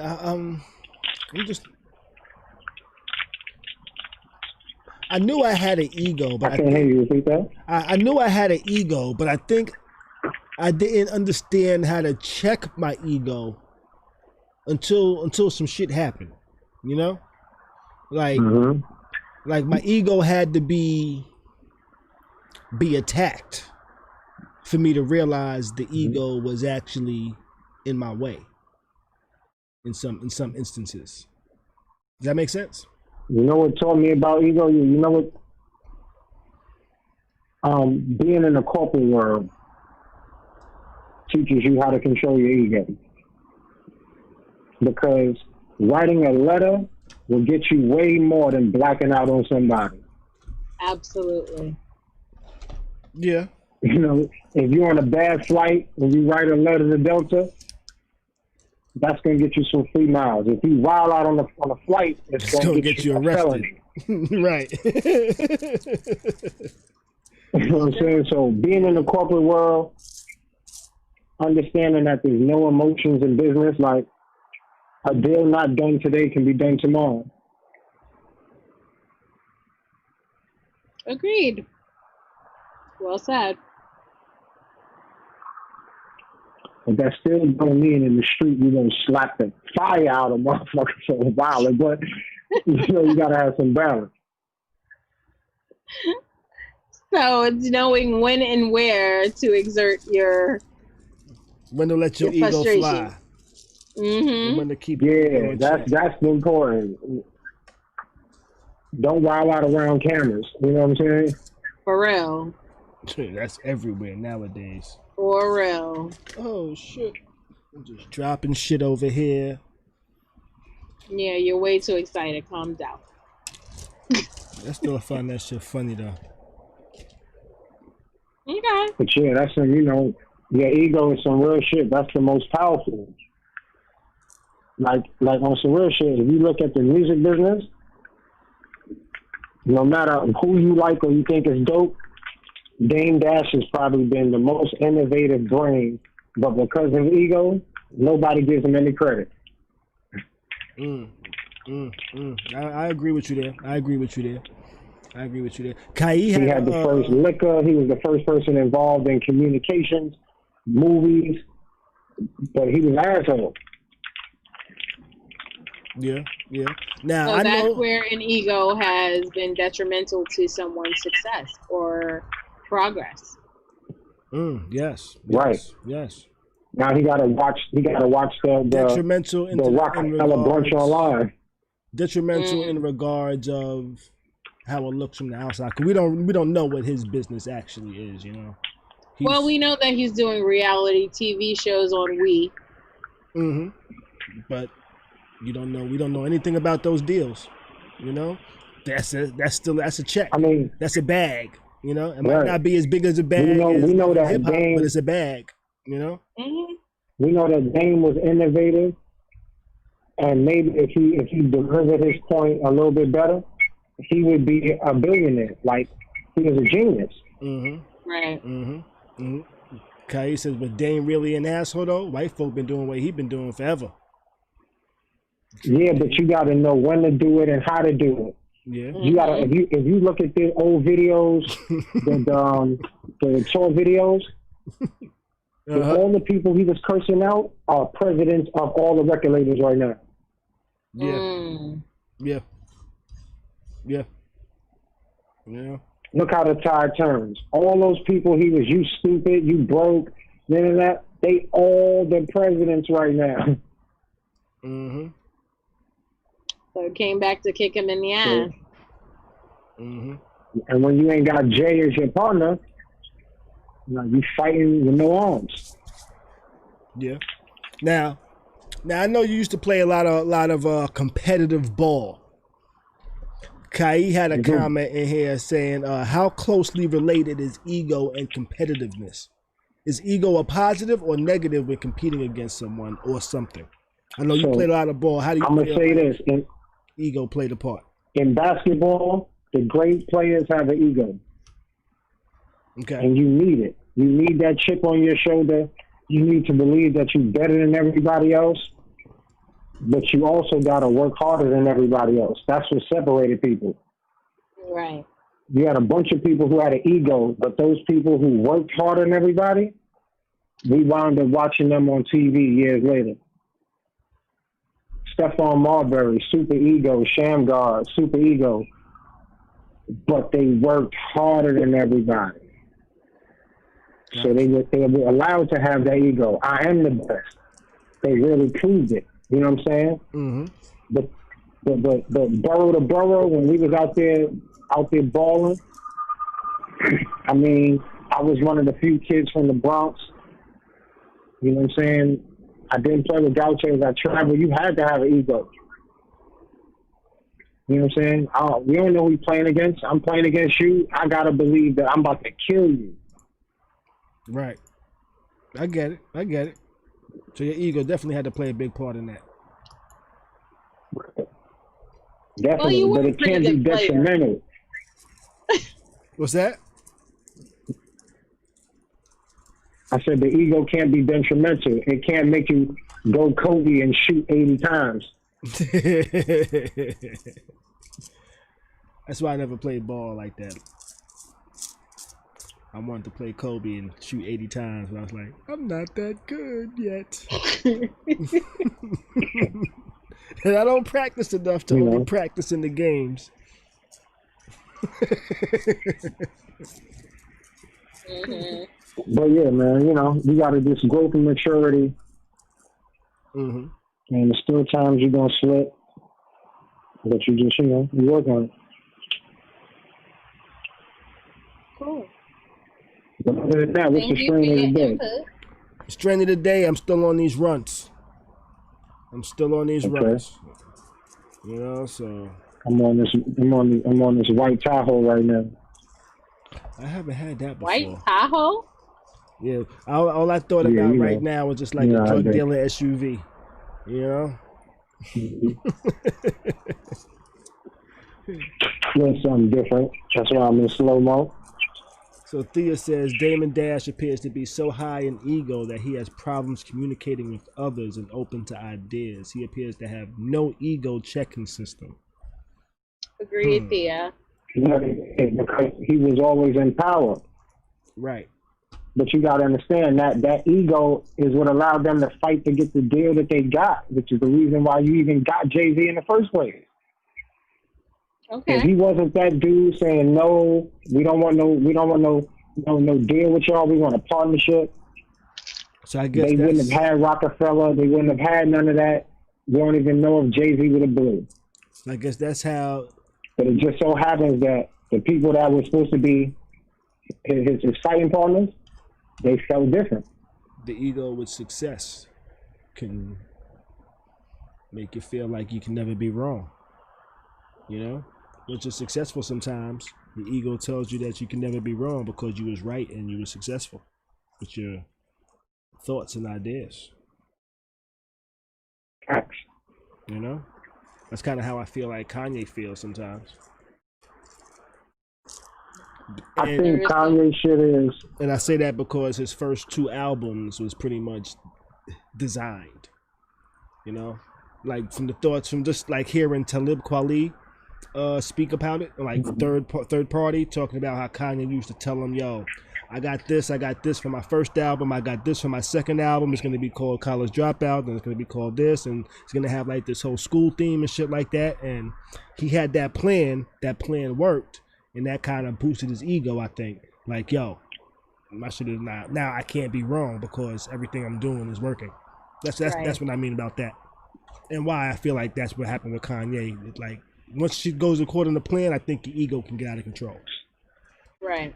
I knew I had an ego, but I can't hear you. Repeat that. I knew I had an ego, but I think I didn't understand how to check my ego until some shit happened. You know, like my ego had to be attacked for me to realize the ego was actually in my way. In some instances, does that make sense? You know what taught me about ego? You know what? Being in the corporate world teaches you how to control your ego. Because writing a letter will get you way more than blacking out on somebody. Absolutely. Yeah. You know, if you're on a bad flight and you write a letter to Delta, that's gonna get you some free miles. If you wild out on the flight, it's gonna get you arrested. Felony. Right. You know what I'm saying? So being in the corporate world, understanding that there's no emotions in business, like a deal not done today can be done tomorrow. Agreed. Well said. But that still don't mean in the street you're gonna slap the fire out of motherfuckers for a while. But you gotta have some balance. So it's knowing when and where to exert your When to let your Your ego frustration. fly. mm-hmm. And when to keep it Yeah, in check. that's important. Don't wild out around cameras. You know what I'm saying? For real. That's everywhere nowadays. For real. Oh shit! I'm just dropping shit over here. Yeah, you're way too excited. Calm down. I still find that shit funny though. Okay. But yeah, that's some, your ego is some real shit. That's the most powerful. Like on some real shit, if you look at the music business, no matter who you like or you think is dope, Dame Dash has probably been the most innovative brain, but because of ego, nobody gives him any credit. I agree with you there. Khary He had the first liquor. He was the first person involved in communications, movies, but he was an asshole. Yeah. Now So I that's know. where an ego has been detrimental to someone's success or progress. Yes. Right. Yes. Now he got to watch. He got to watch the Detrimental in Rockefeller brunch online. Detrimental in regards of how it looks from the outside, because we don't know what his business actually is. Well, we know that he's doing reality TV shows on We. But we don't know anything about those deals. That's a check. I mean, that's a bag. It might right. not be as big as a bag. We know that hip-hop, Dame, but it's a bag. Mm-hmm. We know that Dame was innovative, and maybe if he delivered his point a little bit better, he would be a billionaire. Like, he was a genius. Right. Khary says, but Dame really an asshole though? White folk been doing what he been doing forever. Yeah, but you got to know when to do it and how to do it. Yeah. You gotta if you look at the old videos, the tour videos, all the people he was cursing out are presidents of all the record labels right now. Yeah. Look how the tide turns. All those people he was, you stupid, you broke, that, they all the presidents right now. So it came back to kick him in the ass. And when you ain't got Jay as your partner, you fighting with no arms. Yeah. Now I know you used to play a lot of competitive ball. Khary had a comment in here saying, how closely related is ego and competitiveness? Is ego a positive or negative when competing against someone or something? I know you played a lot of ball. How do you I'm going to say this. Ego played a part. In basketball, the great players have an ego. Okay. And you need it. You need that chip on your shoulder. You need to believe that you're better than everybody else. But you also got to work harder than everybody else. That's what separated people. Right. You had a bunch of people who had an ego, but those people who worked harder than everybody, we wound up watching them on TV years later. Stephon Marbury, super ego. Shamgar, super ego. But they worked harder than everybody. So they were allowed to have that ego. I am the best. They really proved it. You know what I'm saying? But borough to borough, when we was out there balling, I mean, I was one of the few kids from the Bronx. You know what I'm saying? I didn't play with Gauchos. I traveled. You had to have an ego. You know what I'm saying? We don't know who we're playing against. I'm playing against you. I got to believe that I'm about to kill you. Right. I get it. So your ego definitely had to play a big part in that. Definitely, you were but a it pretty can't be good player. detrimental. What's that? I said the ego can't be detrimental. It can't make you go Kobe and shoot 80 times. That's why I never played ball like that. I wanted to play Kobe and shoot 80 times, but I was like, I'm not that good yet. And I don't practice enough to only practice in the games. But yeah, man, you got to just growth and maturity. Mm-hmm. And there's still times you're going to slip. But you just, you work on it. Cool. But other than that, what's the strain of the day? Strain of the day, I'm still on these runs. runs. So I'm on this white Tahoe right now. I haven't had that before. White Tahoe? Yeah, all I thought about right now was just like a drug dealer SUV. Doing something different. That's why I'm in slow-mo. So Thea says Damon Dash appears to be so high in ego that he has problems communicating with others and open to ideas. He appears to have no ego checking system. Agreed, Thea. Because he was always in power. Right. But you got to understand that ego is what allowed them to fight to get the deal that they got, which is the reason why you even got Jay-Z in the first place. Okay. If he wasn't that dude saying no, we don't want no deal with y'all. We want a partnership. So I guess they wouldn't have had Rockefeller. They wouldn't have had none of that. We don't even know if Jay-Z would have blew. I guess that's how. But it just so happens that the people that were supposed to be his fighting partners, they felt different. The ego with success can make you feel like you can never be wrong. Once you're successful sometimes, the ego tells you that you can never be wrong because you was right and you were successful with your thoughts and ideas. Facts. That's kind of how I feel like Kanye feels sometimes. I think Kanye shit is... And I say that because his first 2 albums was pretty much designed. Like from the thoughts from just like hearing Talib Kweli speak about it, like third party talking about how Kanye used to tell him, yo, I got this for my first album, I got this for my second album, it's going to be called College Dropout, and it's going to be called this, and it's going to have like this whole school theme and shit like that. And he had that plan worked, and that kind of boosted his ego, I think. Like, yo, my shit is not, now I can't be wrong because everything I'm doing is working. That's what I mean about that. And why I feel like that's what happened with Kanye. It's like, once she goes according to plan, I think the ego can get out of control. Right.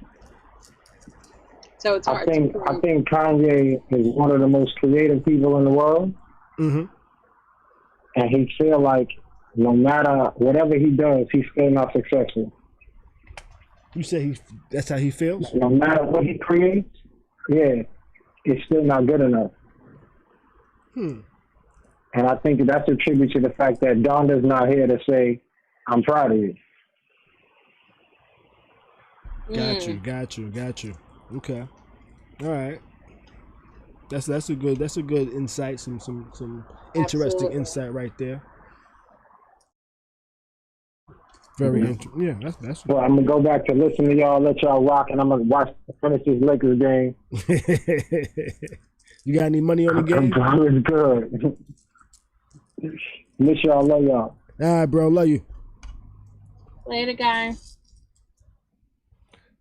So it's hard. I think Kanye is one of the most creative people in the world. Mm-hmm. And he feel like no matter whatever he does, he's still not successful. You say that's how he feels? No matter what he creates, yeah, it's still not good enough. And I think that's a tribute to the fact that Donda's not here to say, I'm proud of you. Got you. Okay. All right. That's a good insight, some interesting insight right there. Very interesting. Yeah, that's well, I'm gonna go back to listen to y'all, let y'all rock, and I'm gonna finish this Lakers game. You got any money on the game? It's good. Miss y'all, love y'all. All right, bro, love you. Later, guys.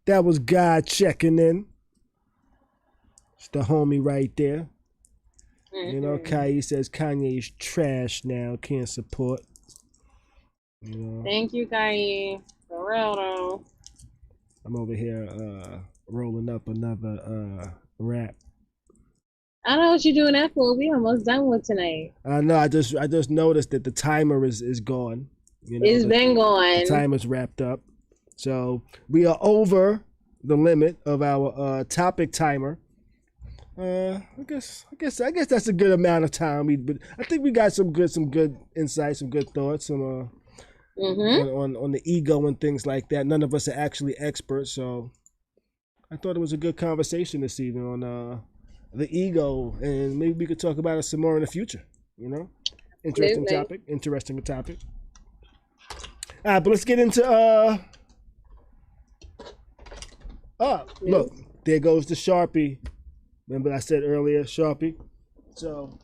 That was God checking in. It's the homie right there. Khary says Kanye's trash now, can't support. Thank you, Khary. For real, though. I'm over here rolling up another rap. I don't know what you're doing that for. We almost done with tonight. I know. I just noticed that the timer is gone. It's been gone. The timer's wrapped up, so we are over the limit of our topic timer. I guess that's a good amount of time. But I think we got some good insights, some good thoughts, some on the ego and things like that. None of us are actually experts, so I thought it was a good conversation this evening on the ego, and maybe we could talk about it some more in the future. You know, interesting topic. All right, but let's get into look, there goes the Sharpie. Remember I said earlier, Sharpie. So,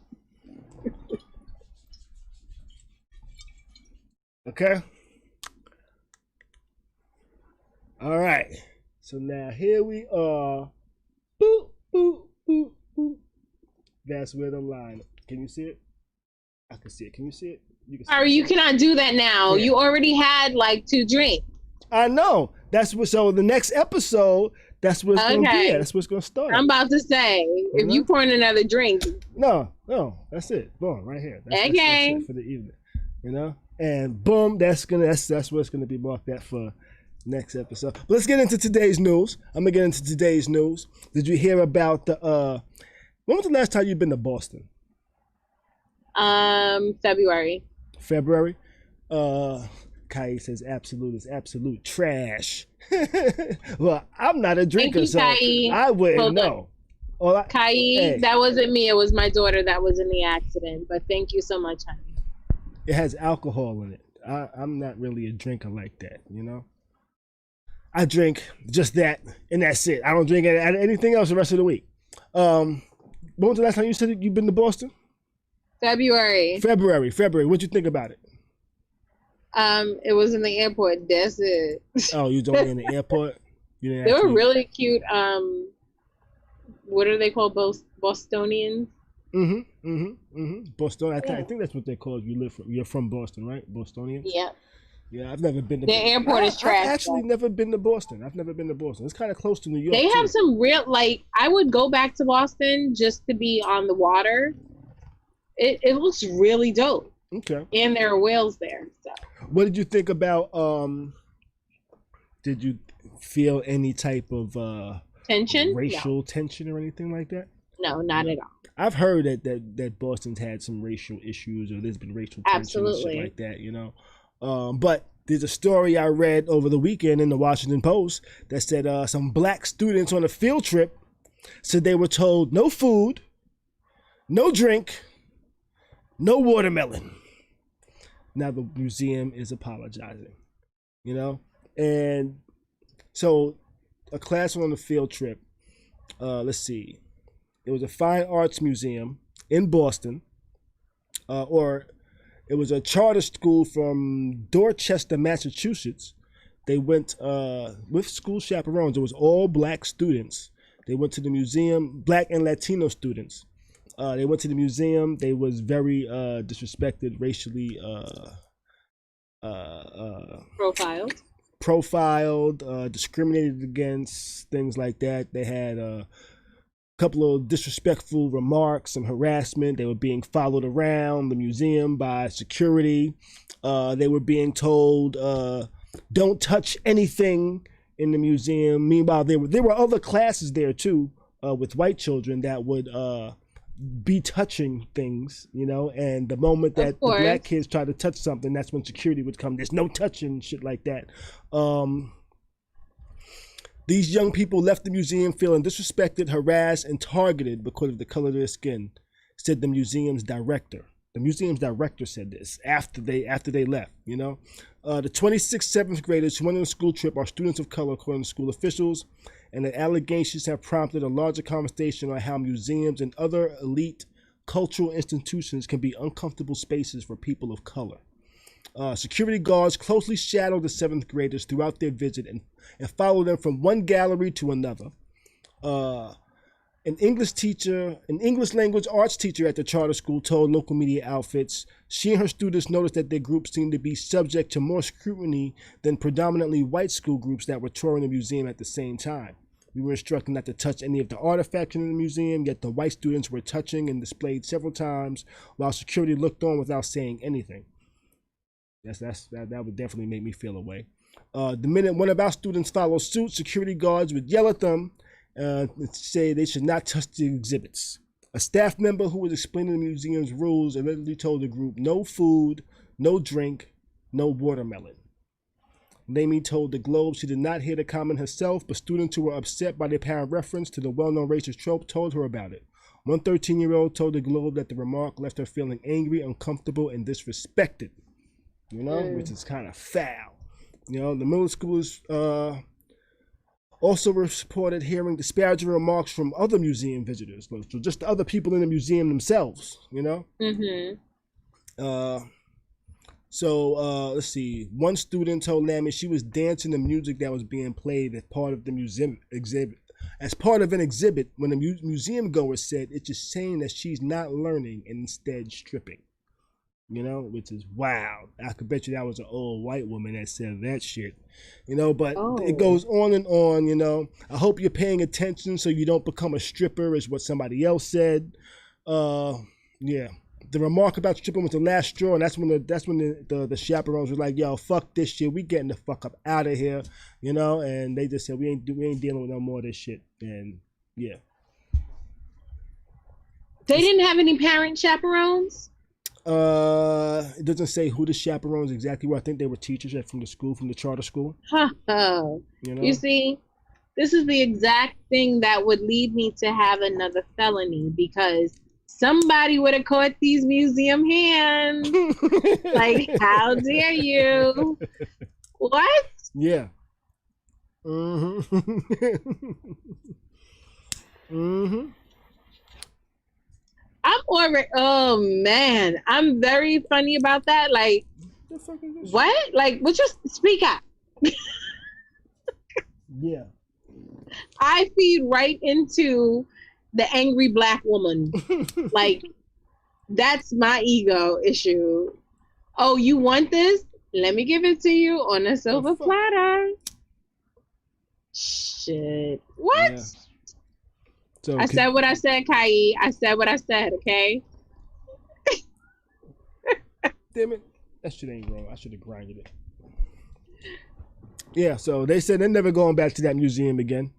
okay. All right. So now here we are. Boop, boop, boop, boop. That's where the line. Can you see it? I can see it. Can you see it? You can see Or you cannot do that now. Yeah. You already had like 2 drinks. I know. That's what. So the next episode, that's what's going to be. That's what's going to start. I'm about to say, if you pour in another drink. No, that's it. Boom, right here. That's it for the evening. You know, and boom, that's what's going to be marked at for next episode. But let's get into today's news. I'm gonna get into today's news. Did you hear about the? When was the last time you've been to Boston? February. February. Khary says absolute is absolute trash. Well, I'm not a drinker, so I wouldn't know. Khary, that wasn't me. It was my daughter that was in the accident. But thank you so much, honey. It has alcohol in it. I'm not really a drinker like that, you know. I drink just that, and that's it. I don't drink anything else the rest of the week. When was the last time you said you've been to Boston? February. What'd you think about it? It was in the airport. That's it. Oh, you don't in the airport? They were really cute. What are they called? Bostonians? Boston. I think that's what they call you. You're from Boston, right? Bostonians? Yeah. Yeah, I've never been to Boston. The airport is trash. I've actually never been to Boston. I've never been to Boston. It's kind of close to New York. They have some real, I would go back to Boston just to be on the water. It looks really dope. Okay. And there are whales there. So. What did you think about, did you feel any type of tension? Racial tension or anything like that? No, not at all. I've heard that Boston's had some racial issues, or there's been racial tension and shit like that, you know. But there's a story I read over the weekend in the Washington Post that said some black students on a field trip said they were told no food, no drink, no watermelon. Now the museum is apologizing, you know? And so a class on a field trip, let's see. It was a fine arts museum in Boston, or it was a charter school from Dorchester, Massachusetts. They went with school chaperones. It was all black students. They went to the museum, black and Latino students. They went to the museum. They was very disrespected, racially profiled, discriminated against, things like that. They had a couple of disrespectful remarks and harassment. They were being followed around the museum by security. They were being told, don't touch anything in the museum. Meanwhile, there were other classes there too, with white children that would be touching things, you know, and the moment that the black kids try to touch something, that's when security would come. There's no touching, shit like that. These young people left the museum feeling disrespected, harassed, and targeted because of the color of their skin, said the museum's director. The museum's director said this after they left, you know. The 26 7th graders who went on the school trip are students of color, according to school officials, and the allegations have prompted a larger conversation on how museums and other elite cultural institutions can be uncomfortable spaces for people of color. Security guards closely shadowed the 7th graders throughout their visit and followed them from one gallery to another. An English language arts teacher at the charter school told local media outlets she and her students noticed that their group seemed to be subject to more scrutiny than predominantly white school groups that were touring the museum at the same time. We were instructed not to touch any of the artifacts in the museum, yet the white students were touching and displayed several times while security looked on without saying anything. That would definitely make me feel away. The minute one of our students followed suit, security guards would yell at them and say they should not touch the exhibits. A staff member who was explaining the museum's rules allegedly told the group no food, no drink, no watermelon. Namie told the Globe she did not hear the comment herself, but students who were upset by the apparent reference to the well-known racist trope told her about it. One 13-year-old told the Globe that the remark left her feeling angry, uncomfortable, and disrespected, which is kind of foul. The middle schoolers also reported hearing disparaging remarks from other museum visitors, so just the other people in the museum themselves, So let's see. One student told Namie she was dancing to music that was being played as part of the museum exhibit. As part of an exhibit, when the museum goer said it's just saying that she's not learning and instead stripping. Which is wow. I could bet you that was an old white woman that said that shit. But it goes on and on, I hope you're paying attention so you don't become a stripper, is what somebody else said. Yeah. The remark about stripping was the last straw, and that's when the chaperones were like, "Yo, fuck this shit. We getting the fuck up out of here," And they just said, "We ain't dealing with no more of this shit." And yeah, they didn't have any parent chaperones. It doesn't say who the chaperones exactly were. I think they were teachers from the charter school. You see, this is the exact thing that would lead me to have another felony, because somebody would have caught these museum hands. Like, how dare you? What? Yeah. Mm-hmm. Mm-hmm. I'm already, oh man, I'm very funny about that. Like, what? Like, would you speak up? Yeah. I feed right into the angry black woman. Like, that's my ego issue. Oh, you want this? Let me give it to you on a silver platter. Shit. What? Yeah. So, I said what I said, Khary. I said what I said, okay? Damn it. That shit ain't wrong. I should have grinded it. Yeah, so they said they're never going back to that museum again.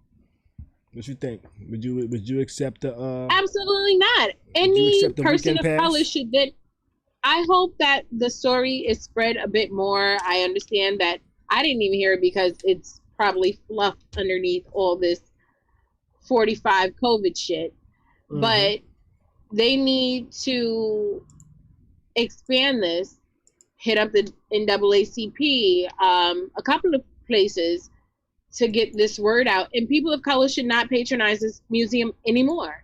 What you think? Would you accept the Absolutely not. Any person of color should then. I hope that the story is spread a bit more. I understand that I didn't even hear it because it's probably fluff underneath all this 45 COVID shit. Mm-hmm. But they need to expand this, hit up the NAACP, a couple of places to get this word out. And people of color should not patronize this museum anymore.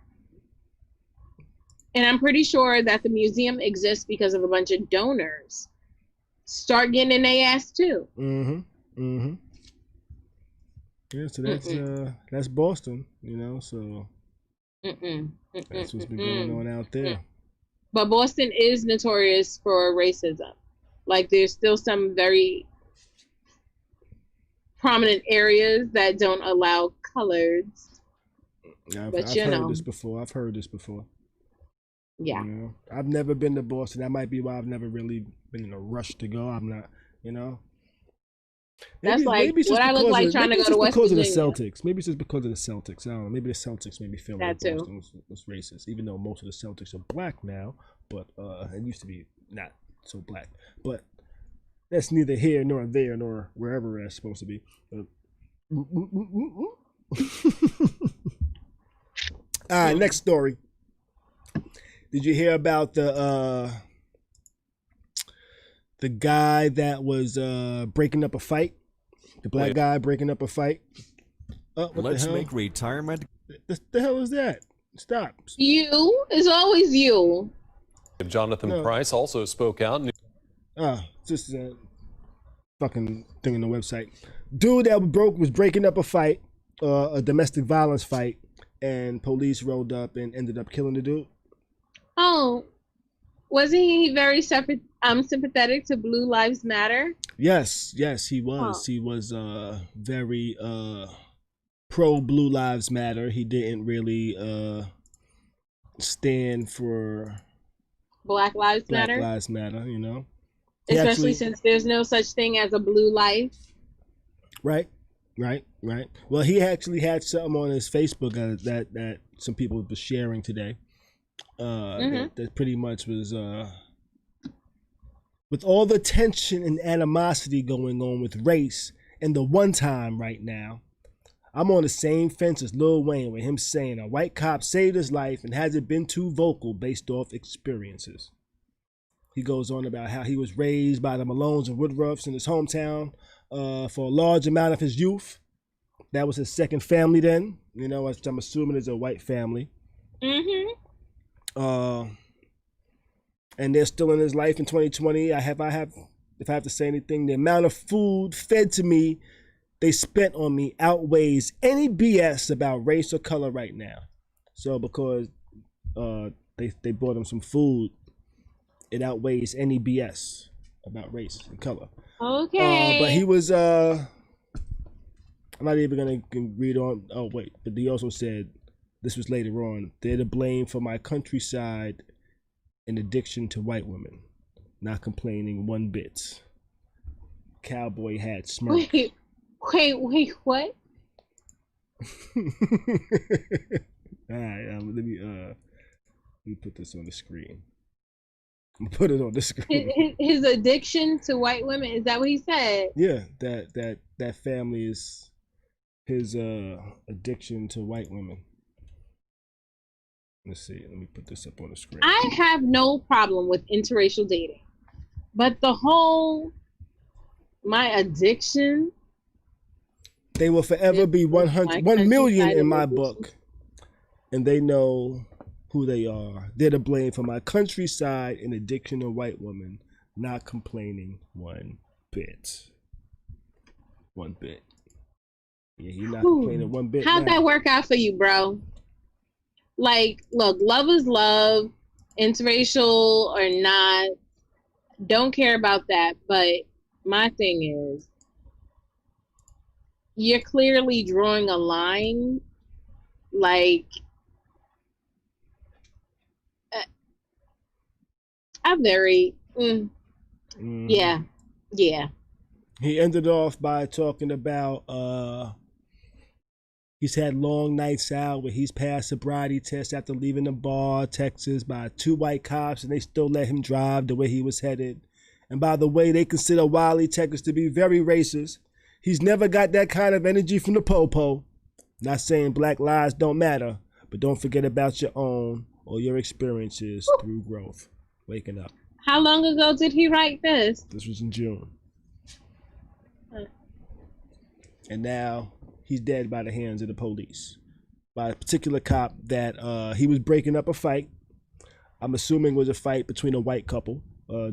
And I'm pretty sure that the museum exists because of a bunch of donors. Start getting in their ass too. Mm-hmm. Mm-hmm. Yeah, so that's Boston, so that's what's been going on out there. But Boston is notorious for racism. Like, there's still some very prominent areas that don't allow coloreds. Yeah, I've heard this before. I've heard this before. Yeah. I've never been to Boston. That might be why I've never really been in a rush to go. I'm not, That's like what I look like trying to go to West Virginia. Maybe it's because of the Celtics. Maybe it's just because of the Celtics. I don't know. Maybe the Celtics made me feel like Boston was racist, even though most of the Celtics are black now. But it used to be not so black. But that's neither here nor there nor wherever it's supposed to be. All right, next story. Did you hear about the guy that was breaking up a fight? The black guy breaking up a fight? Let's make retirement. The hell is that? Stop. You. It's always you. Jonathan Price also spoke out. Just a fucking thing on the website. Dude that was breaking up a fight, a domestic violence fight, and police rolled up and ended up killing the dude. Oh, wasn't he very sympathetic to Blue Lives Matter? Yes, he was. Oh. He was very pro Blue Lives Matter. He didn't really stand for Black Lives Matter. Black Lives Matter, Especially since there's no such thing as a blue life. Right. Well, he actually had something on his Facebook that some people were sharing today. That pretty much was with all the tension and animosity going on with race and the one time right now, I'm on the same fence as Lil Wayne with him saying a white cop saved his life and hasn't been too vocal based off experiences. He goes on about how he was raised by the Malones and Woodruffs in his hometown for a large amount of his youth. That was his second family then, you know, which I'm assuming is a white family. Mm-hmm. And they're still in his life in 2020. If I have to say anything, the amount of food fed to me they spent on me outweighs any BS about race or color right now. So because they bought him some food, it outweighs any BS about race and color. Okay. But he was I'm not even gonna read on. Oh wait, but he also said this was later on. They're to blame for my countryside and addiction to white women. Not complaining one bit. Cowboy hat smirk. Wait, what? All right, let me put this on the screen. I'm gonna put it on the screen. His addiction to white women, is that what he said? Yeah, that family is his addiction to white women. Let's see. Let me put this up on the screen. I have no problem with interracial dating, but the whole my addiction. They will forever be 1 million in my book, and they know who they are. They're to blame for my countryside and addiction to white women, not complaining one bit. One bit. Yeah, he's not complaining one bit. How'd that work out for you, bro? Like, look, love is love, interracial or not. Don't care about that. But my thing is, you're clearly drawing a line. Like, I'm very, yeah. He ended off by talking about he's had long nights out where he's passed sobriety tests after leaving the bar, Texas, by 2 white cops, and they still let him drive the way he was headed. And by the way, they consider Wiley, Texas to be very racist. He's never got that kind of energy from the po-po. Not saying black lives don't matter, but don't forget about your own or your experiences through growth. Waking up. How long ago did he write this? This was in June. And now he's dead by the hands of the police. By a particular cop that he was breaking up a fight. I'm assuming it was a fight between a white couple.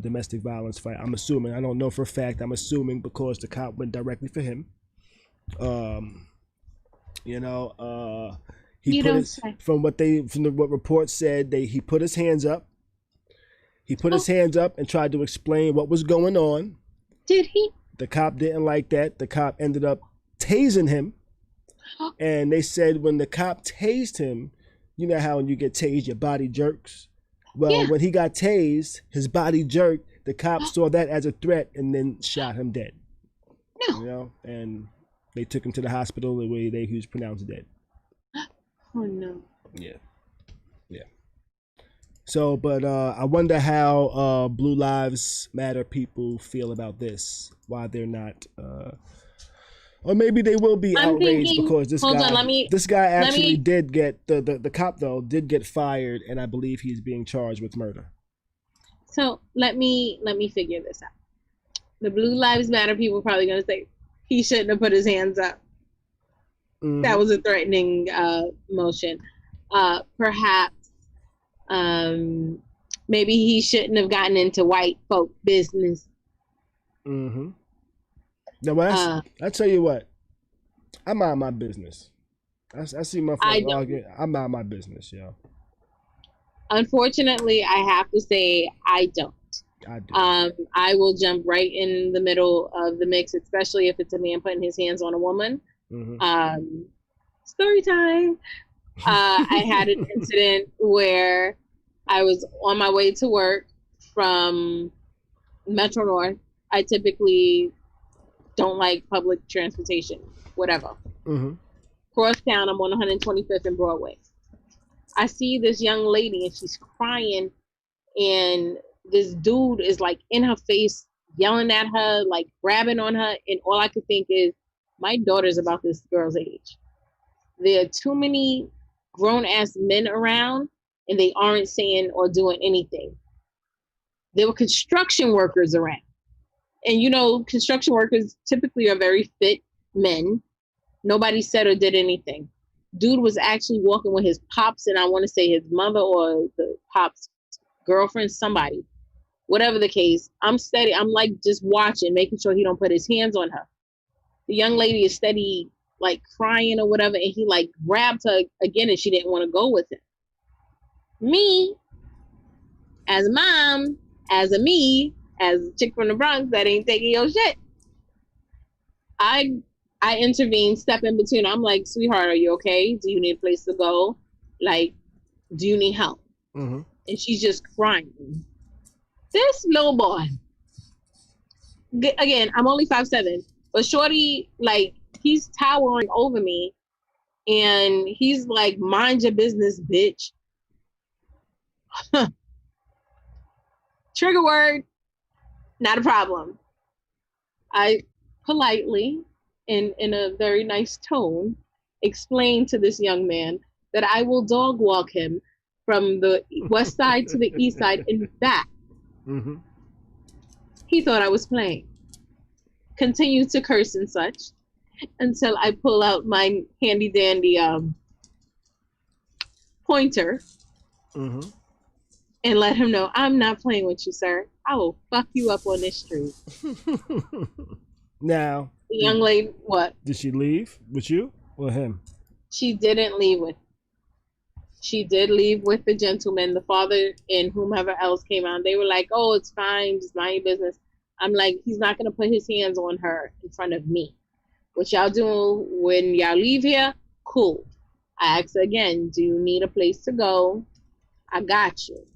Domestic violence fight. I'm assuming. I don't know for a fact. I'm assuming because the cop went directly for him. He put his, from what reports said, he put his hands up. He put his hands up and tried to explain what was going on. Did he? The cop didn't like that. The cop ended up tasing him. And they said when the cop tased him, you know how when you get tased, your body jerks? Well, when he got tased, his body jerked. The cop saw that as a threat and then shot him dead. No. You know, and they took him to the hospital the way he was pronounced dead. Oh, no. Yeah. So, but I wonder how Blue Lives Matter people feel about this. Why they're not, or maybe they will be outraged because this guy actually did get the cop though did get fired, and I believe he's being charged with murder. So let me figure this out. The Blue Lives Matter people are probably gonna say he shouldn't have put his hands up. Mm-hmm. That was a threatening motion. Perhaps. Maybe he shouldn't have gotten into white folk business. Mm-hmm. Now, I tell you what, I mind my business. I see my friends arguing. I mind my business, yo. Unfortunately, I have to say I don't. I do. I will jump right in the middle of the mix, especially if it's a man putting his hands on a woman. Mm-hmm. Story time. I had an incident where I was on my way to work from Metro North. I typically don't like public transportation, whatever. Mm-hmm. Cross town, I'm on 125th and Broadway. I see this young lady and she's crying, and this dude is like in her face, yelling at her, like grabbing on her, and all I could think is, my daughter's about this girl's age. There are too many grown-ass men around, and they aren't saying or doing anything. There were construction workers around. And, you know, construction workers typically are very fit men. Nobody said or did anything. Dude was actually walking with his pops, and I want to say his mother or the pops' girlfriend, somebody. Whatever the case, I'm steady. I'm like just watching, making sure he don't put his hands on her. The young lady is steady, like crying or whatever, and he like grabbed her again, and she didn't want to go with him. Me, as a mom, as a chick from the Bronx that ain't taking your shit, I intervene, step in between. I'm like, sweetheart, are you okay? Do you need a place to go? Like, do you need help? Mm-hmm. And she's just crying. This little boy, again, I'm only 5'7", but shorty, like, he's towering over me, and he's like, mind your business, bitch. Trigger word, not a problem. I politely, in a very nice tone, explained to this young man that I will dog walk him from the west side to the east side and back. Mm-hmm. He thought I was playing. Continued to curse and such until I pull out my handy dandy pointer. Mm-hmm. And let him know, I'm not playing with you, sir. I will fuck you up on this street. Now, the young lady, what? Did she leave with you or him? She didn't leave with. She did leave with the gentleman, the father, and whomever else came out. They were like, oh, it's fine, just mind your business. I'm like, he's not going to put his hands on her in front of me. What y'all do when y'all leave here, cool. I asked her again, do you need a place to go? I got you.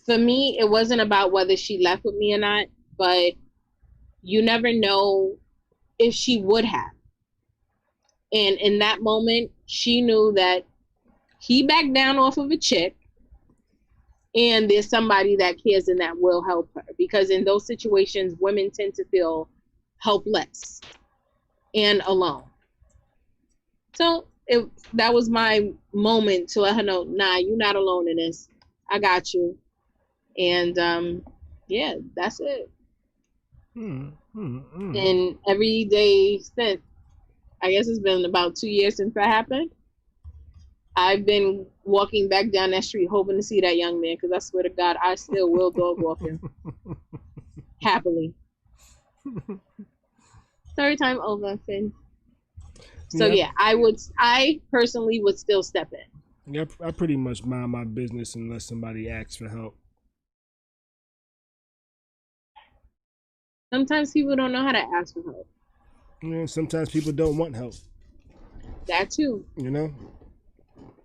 For me, it wasn't about whether she left with me or not, but you never know if she would have. And in that moment, she knew that he backed down off of a chick, and there's somebody that cares and that will help her. Because in those situations, women tend to feel helpless and alone. So that was my moment to let her know, nah, you're not alone in this. I got you. And yeah, that's it. And every day since, I guess it's been about 2 years since that happened, I've been walking back down that street hoping to see that young man, because I swear to God, I still will dog walk him. Happily. Third time over, Finn. So yeah, I personally would still step in. Yeah, I pretty much mind my business unless somebody asks for help. Sometimes people don't know how to ask for help. Yeah, sometimes people don't want help. That too. You know?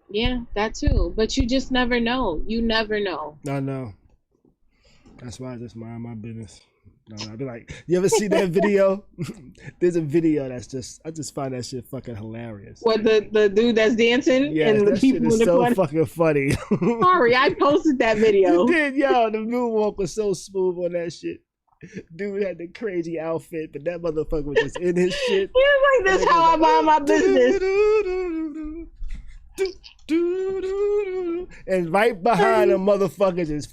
Yeah, that too. But you just never know. You never know. I know. That's why I just mind my business. I'd be like, you ever see that video? There's a video that's just, I just find that shit fucking hilarious. What, the dude that's dancing? Yeah, and the that people shit is in the so corner? fucking funny. Sorry, I posted that video. You did, yo. The moonwalk was so smooth on that shit. Dude had the crazy outfit, but that motherfucker was just in his shit. He was like, this is how I mind my business. And right behind the motherfuckers is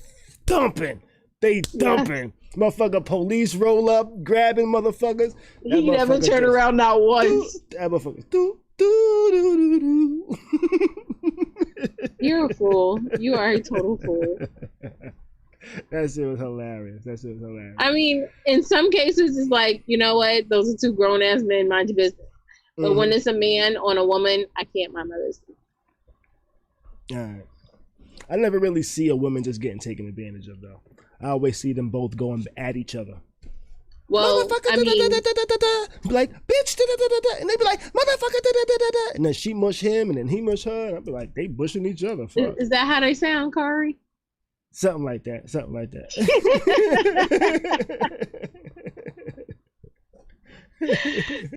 thumping. They thumping. Motherfucker police roll up, grabbing motherfuckers. He never turned around not once. That motherfucker. You're a fool. You are a total fool. That shit was hilarious. I mean, in some cases, it's like, you know what? Those are two grown-ass men, mind your business. But when it's a man on a woman, I can't mind my business. All right. I never really see a woman just getting taken advantage of, though. I always see them both going at each other. Well, I mean, be like, bitch, and they be like, motherfucker, and then she mush him, and then he mush her, and I be like, they bushing each other. Fuck. Is that how they sound, Khary? Something like that.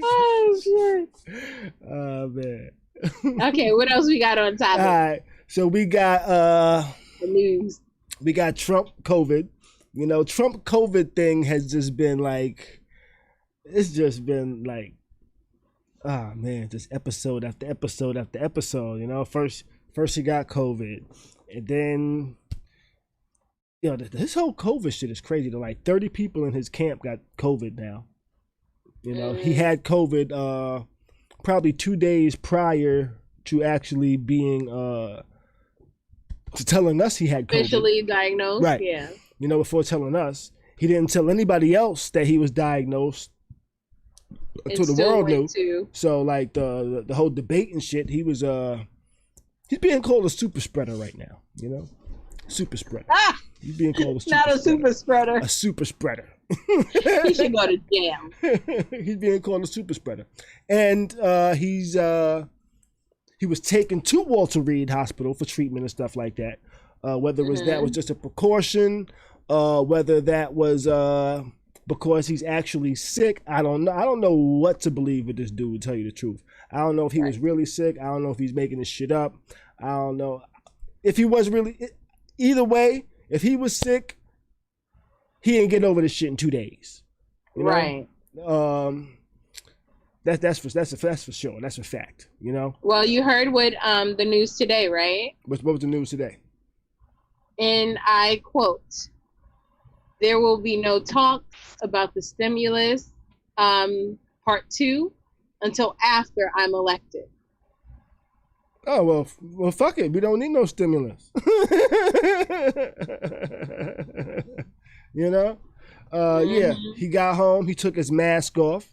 Oh shit. Oh man. Okay, what else we got on topic? All right. So we got the news. We got Trump COVID. You know, Trump COVID thing has just been like, it's just been like, ah man, just episode after episode after episode. You know, first he got COVID, and then, you know, this whole COVID shit is crazy. Like 30 people in his camp got COVID now. You know, he had COVID probably 2 days prior to actually being to telling us he had COVID. Officially diagnosed, right? Yeah. You know, before telling us, he didn't tell anybody else that he was diagnosed until the world knew. So like the whole debate and shit, he was he's being called a super spreader right now. You know, super spreader. Ah, he's being called a super not a spreader. super spreader. A super spreader. He should go to jail. He's being called a super spreader, and he was taken to Walter Reed Hospital for treatment and stuff like that. Whether it was that was just a precaution, whether that was because he's actually sick, I don't know. I don't know what to believe with this dude, to tell you the truth. I don't know if he was really sick. I don't know if he's making this shit up. I don't know if he was really. Either way, if he was sick, he ain't get over this shit in 2 days. You know? Right. That's for sure. That's a fact. You know. Well, you heard what the news today, right? What was the news today? And I quote, "There will be no talks about the stimulus part 2 until after I'm elected." Oh, well, fuck it. We don't need no stimulus. You know? Yeah, he got home. He took his mask off.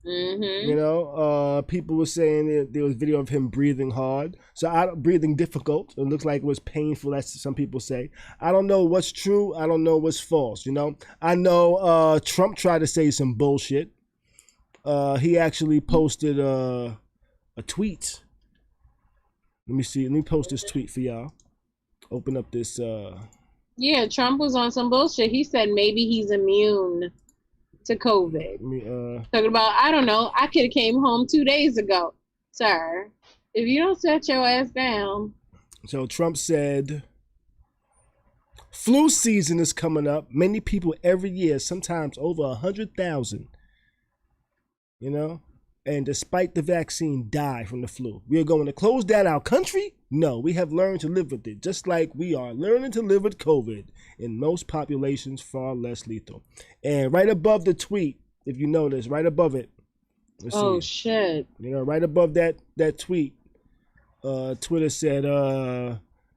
You know, people were saying that there was video of him breathing hard. So breathing difficult. It looks like it was painful, as some people say. I don't know what's true. I don't know what's false, you know? I know Trump tried to say some bullshit. He actually posted a tweet. Let me see. Let me post this tweet for y'all. Open up this. Yeah, Trump was on some bullshit. He said maybe he's immune to COVID. Talking about, I don't know, I could have came home 2 days ago. Sir, if you don't set your ass down. So Trump said, flu season is coming up. Many people every year, sometimes over 100,000, you know, and despite the vaccine, die from the flu. We are going to close down our country? No, we have learned to live with it, just like we are learning to live with COVID. In most populations, far less lethal. And right above the tweet, if you notice, right above it. Oh, shit. You know, right above that tweet, Twitter said,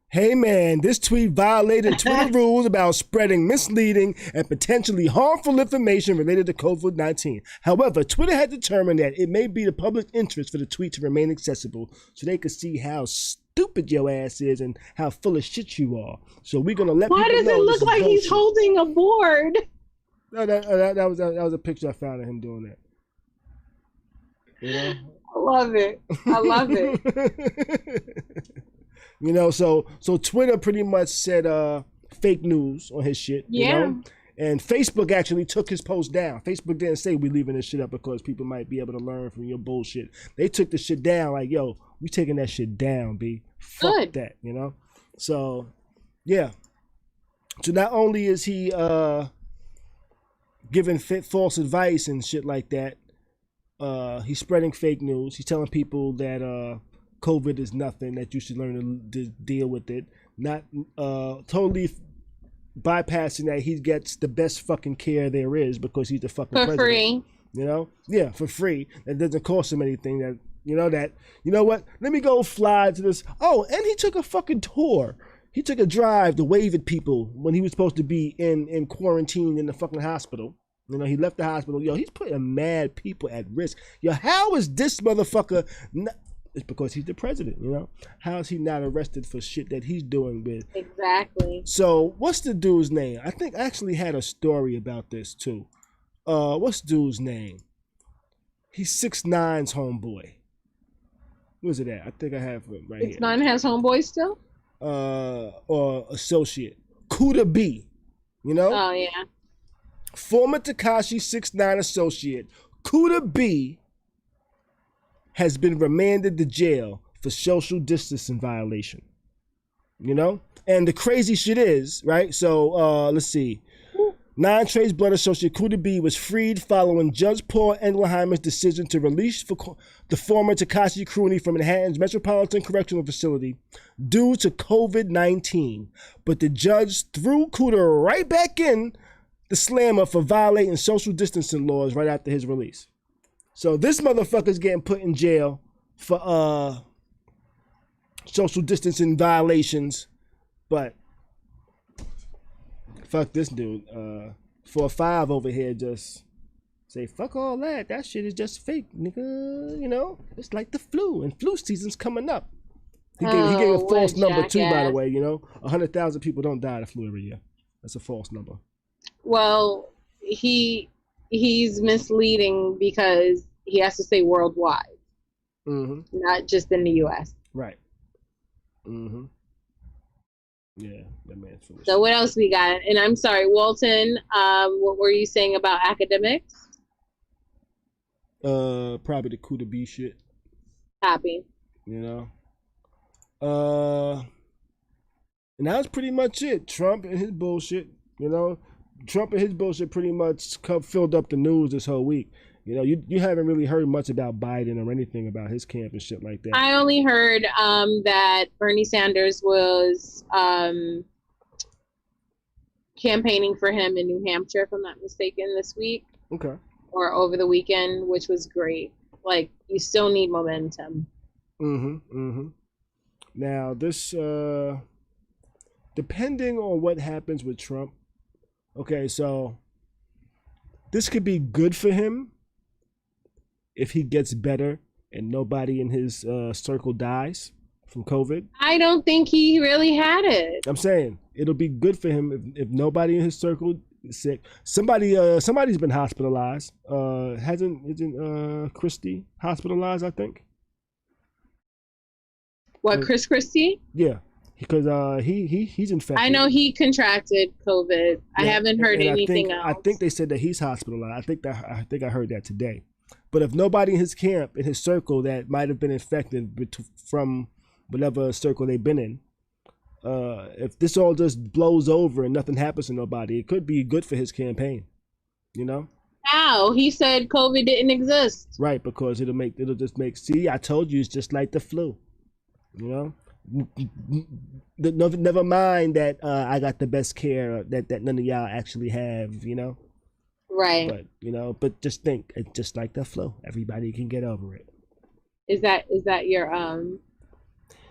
hey man, this tweet violated Twitter rules about spreading misleading and potentially harmful information related to COVID-19. However, Twitter had determined that it may be the public interest for the tweet to remain accessible so they could see how stupid your ass is and how full of shit you are. So we're gonna let. Why does it look like he's holding a board? No, that was a picture I found of him doing that. You know? I love it. I love it. You know, so Twitter pretty much said fake news on his shit. Yeah. You know? And Facebook actually took his post down. Facebook didn't say we leaving this shit up because people might be able to learn from your bullshit. They took the shit down like, yo, we taking that shit down, B. Fuck that, you know? So, yeah. So not only is he giving false advice and shit like that, he's spreading fake news. He's telling people that COVID is nothing, that you should learn to deal with it. Not totally bypassing that he gets the best fucking care there is because he's the fucking president. For free. You know? Yeah, for free. That doesn't cost him anything. That you know what? Let me go fly to this. Oh, and he took a fucking tour. He took a drive to wave at people when he was supposed to be in quarantine in the fucking hospital. You know, he left the hospital. Yo, he's putting mad people at risk. Yo, how is this motherfucker not? It's because he's the president, you know? How is he not arrested for shit that he's doing with? Exactly. So, what's the dude's name? I think I actually had a story about this, too. What's the dude's name? He's 6ix9ine's homeboy. Where's it at? I think I have it right here. 6ix9ine has homeboys still? Or associate. Kuda B, you know? Oh, yeah. Former Tekashi 6ix9ine associate, Kuda B, has been remanded to jail for social distancing violation. you know? And the crazy shit is, right? So let's see. Non-trace blood associate Khary B was freed following Judge Paul Engelheimer's decision to release the former Tekashi Croonie from Manhattan's Metropolitan Correctional Facility due to COVID-19. But the judge threw Khary right back in the slammer for violating social distancing laws right after his release. So this motherfucker's getting put in jail for social distancing violations, but fuck this dude. 4-5 over here just say, fuck all that. That shit is just fake, nigga. You know, it's like the flu, and flu season's coming up. He gave a false number too, by the way. You know, 100,000 people don't die of the flu every year. That's a false number. Well, he's misleading because he has to say worldwide, not just in the U.S. Right. Yeah, that man's foolish. So what else we got? And I'm sorry, Walton, what were you saying about academics? Probably the Khary B shit. Happy. You know? And that was pretty much it. Trump and his bullshit, you know? Trump and his bullshit pretty much filled up the news this whole week. You know, you haven't really heard much about Biden or anything about his camp and shit like that. I only heard that Bernie Sanders was campaigning for him in New Hampshire, if I'm not mistaken, this week. Okay. Or over the weekend, which was great. Like, you still need momentum. Now, this, depending on what happens with Trump, okay, so this could be good for him if he gets better and nobody in his circle dies from COVID. I don't think he really had it. I'm saying it'll be good for him if nobody in his circle is sick. Somebody's been hospitalized. Isn't Christie hospitalized, I think? What, Chris Christie? Yeah, because he's infected. I know he contracted COVID. Yeah, I haven't heard anything else. I think they said that he's hospitalized. I think I heard that today. But if nobody in his camp, in his circle, that might have been infected from whatever circle they've been in, if this all just blows over and nothing happens to nobody, it could be good for his campaign, you know? How? He said COVID didn't exist. Right, because it'll just make, see, I told you, it's just like the flu, you know? Never mind that I got the best care that none of y'all actually have, you know? Right. But, you know, but just think, it's just like the flu. Everybody can get over it. Is that your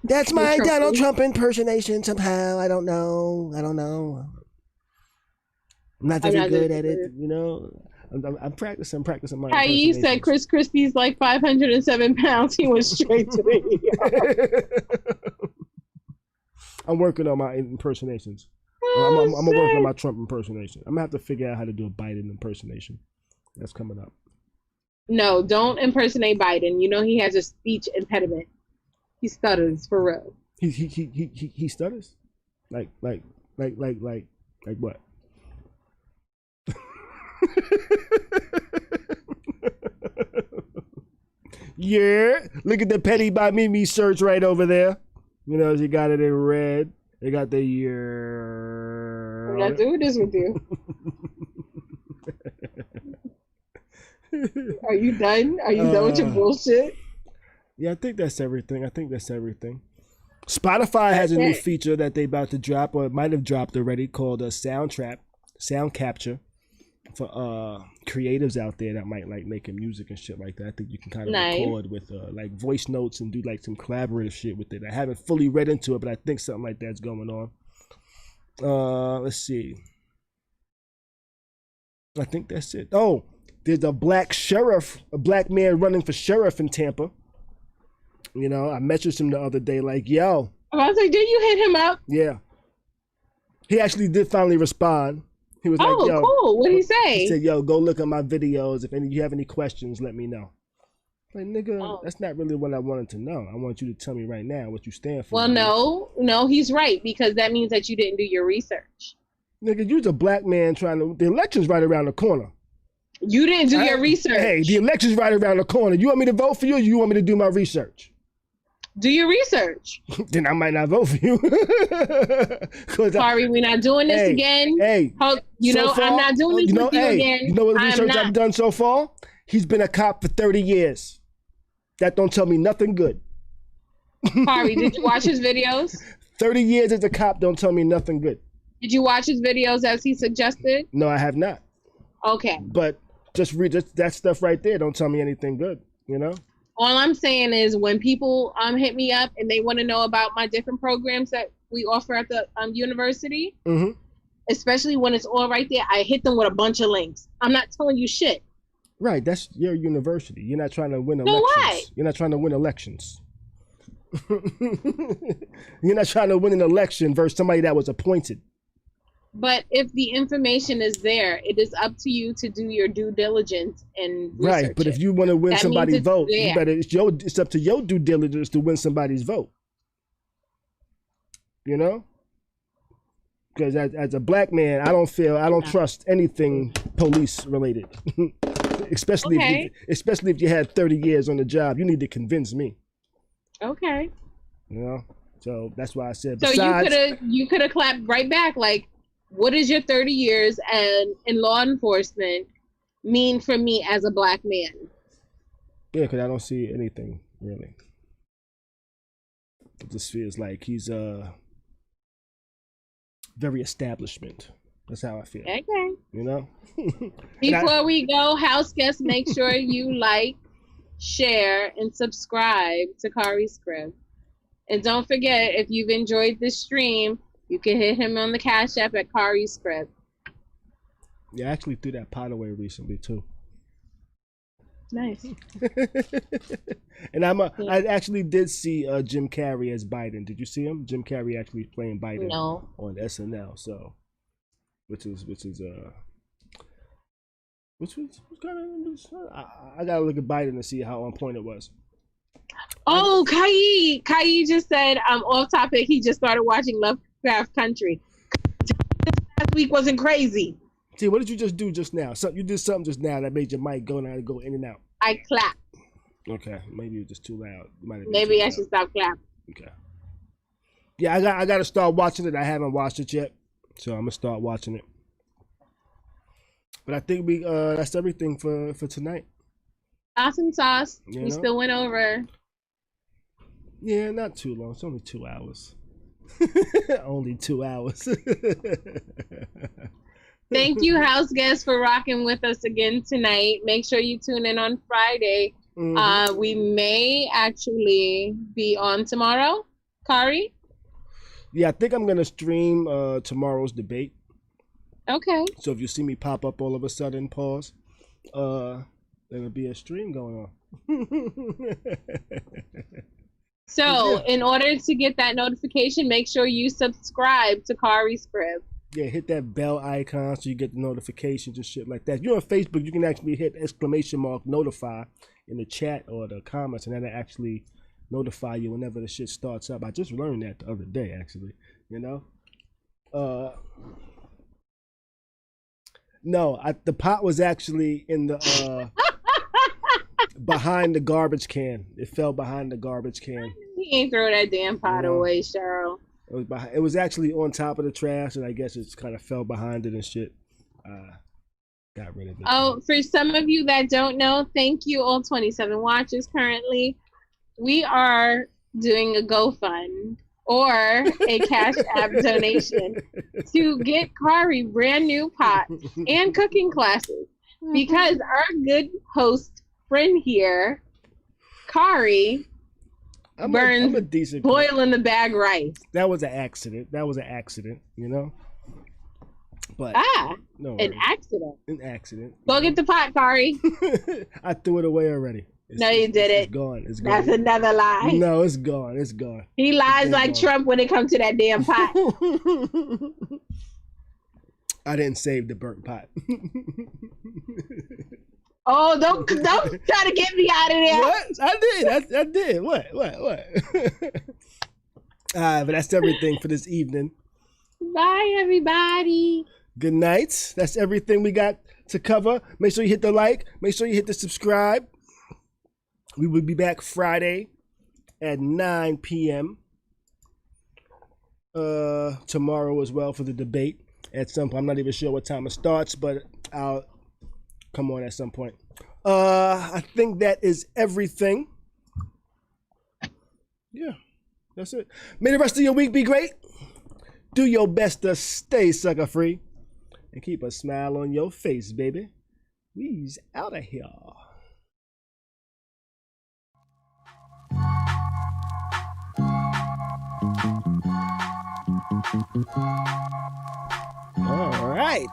That's my Donald Trump impersonation somehow. I don't know. I'm not very good at it, you know. I'm practicing my How you said Chris Christie's like 507 pounds. He went straight to the I'm working on my impersonations. I'm working on my Trump impersonation. I'm going to have to figure out how to do a Biden impersonation. That's coming up. No, don't impersonate Biden. You know he has a speech impediment. He stutters for real. He stutters? Like what? Yeah, look at the Petty by Mimi search right over there. You know, she got it in red. They got the year. I'm not doing this with you. Are you done? Are you done with your bullshit? Yeah, I think that's everything. Spotify has a new feature that they about to drop, or it might have dropped already, called a sound capture for creatives out there that might like making music and shit like that. I think you can kind of record with like voice notes and do like some collaborative shit with it. I haven't fully read into it, but I think something like that's going on. Let's see. I think that's it. Oh, there's a black man running for sheriff in Tampa. You know, I messaged him the other day like, yo. I was like, did you hit him up? Yeah. He actually did finally respond. He was like, yo. Cool. What did he say? He said, yo, go look at my videos. If you have any questions, let me know. Like, nigga, that's not really what I wanted to know. I want you to tell me right now what you stand for. Well, no, he's right, because that means that you didn't do your research. Nigga, you're a black man the election's right around the corner. You didn't do your research. Hey, the election's right around the corner. You want me to vote for you, or you want me to do my research? Do your research. Then I might not vote for you. Sorry, we're not doing this again. Hey, I'm not doing this with you again. You know what research I've done so far? He's been a cop for 30 years. That don't tell me nothing good. Khary, did you watch his videos? 30 years as a cop don't tell me nothing good. Did you watch his videos as he suggested? No, I have not. Okay. But just read that stuff right there. Don't tell me anything good, you know? All I'm saying is when people hit me up and they want to know about my different programs that we offer at the university, especially when it's all right there, I hit them with a bunch of links. I'm not telling you shit. Right, that's your university. You're not trying to win elections. So what? You're not trying to win elections. You're not trying to win an election versus somebody that was appointed. But if the information is there, it is up to you to do your due diligence and research. Right, but if you want to win somebody's vote, you better. It's up to your due diligence to win somebody's vote. You know, because as a black man, I don't trust anything police related, especially if you had 30 years on the job. You need to convince me. Okay. You know, so that's why I said. So you could have clapped right back like, what does your 30 years in law enforcement mean for me as a black man? Yeah, because I don't see anything really. It just feels like he's very establishment. That's how I feel. Okay. You know? Before we go, house guests, make sure you like, share, and subscribe to Khary's Crib. And don't forget, if you've enjoyed this stream, you can hit him on the Cash App at Khary's Crib. Yeah, I actually threw that pot away recently too. Nice. And I actually did see Jim Carrey as Biden. Did you see him? Jim Carrey actually playing Biden on SNL. So, which was kind of. I gotta look at Biden to see how on point it was. Oh, Khary just said off topic. He just started watching Lovecraft Country. This last week wasn't crazy. See, what did you just do just now? You did something just now that made your mic go in and out. I clapped. Okay, maybe it was just too loud. Maybe I should stop clapping. Okay. Yeah, I got to start watching it. I haven't watched it yet, so I'm gonna start watching it. But I think that's everything for tonight. Awesome sauce. We still went over. Yeah, not too long. It's only 2 hours. Only 2 hours. Thank you, house guests, for rocking with us again tonight. Make sure you tune in on Friday. We may actually be on tomorrow, Khary. Yeah, I think I'm gonna stream tomorrow's debate. Okay. So if you see me pop up all of a sudden, pause. There'll be a stream going on. So in order to get that notification, make sure you subscribe to Khary's Crib. Yeah, hit that bell icon so you get the notifications and shit like that. If you're on Facebook, you can actually hit !" notify in the chat or the comments, and that'll actually notify you whenever the shit starts up. I just learned that the other day, actually. You know? No, the pot was actually in the behind the garbage can. It fell behind the garbage can. He ain't throw that damn pot away, Cheryl. It was actually on top of the trash, and I guess it kind of fell behind it and shit. Got rid of it. Oh, for some of you that don't know, thank you, all 27 watchers currently. We are doing a GoFund or a Cash App donation to get Khary brand new pots and cooking classes, because our good host friend here, Khary, burns boiling the bag rice. That was an accident. You know. But no, an accident. An accident. Go get the pot, Khary. I threw it away already. No, you didn't. It's gone. It's gone. That's another lie. No, it's gone. It's gone. He lies like Trump when it comes to that damn pot. I didn't save the burnt pot. Oh, don't try to get me out of there. What? I did. What? But that's everything for this evening. Bye, everybody. Good night. That's everything we got to cover. Make sure you hit the like. Make sure you hit the subscribe. We will be back Friday at 9 p.m. Tomorrow as well for the debate at some point. I'm not even sure what time it starts, but I'll come on at some point. I think that is everything. Yeah, that's it. May the rest of your week be great. Do your best to stay sucker free and keep a smile on your face, baby. We's out of here. All right.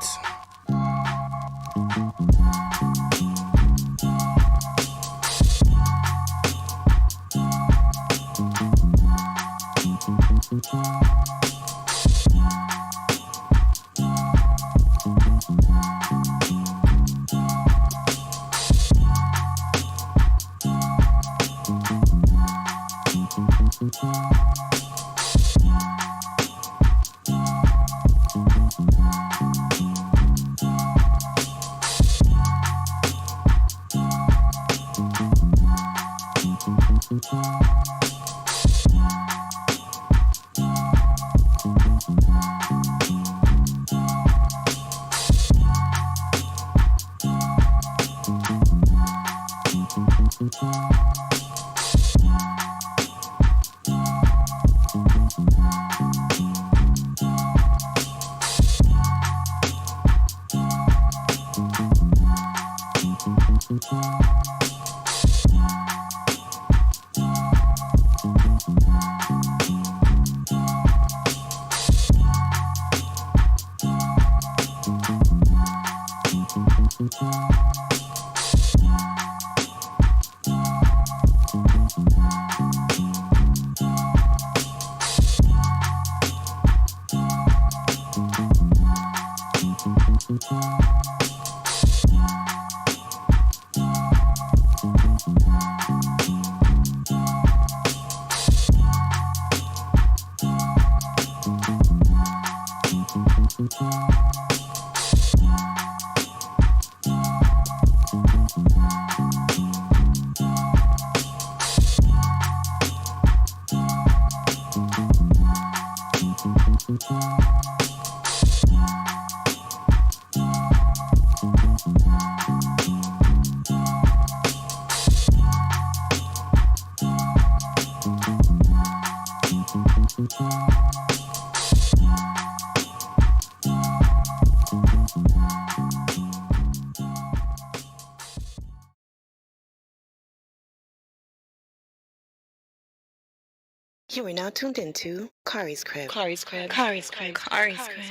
You are now tuned into Khari's Crib. Khary's crib. Khary's crib. Khary's crib.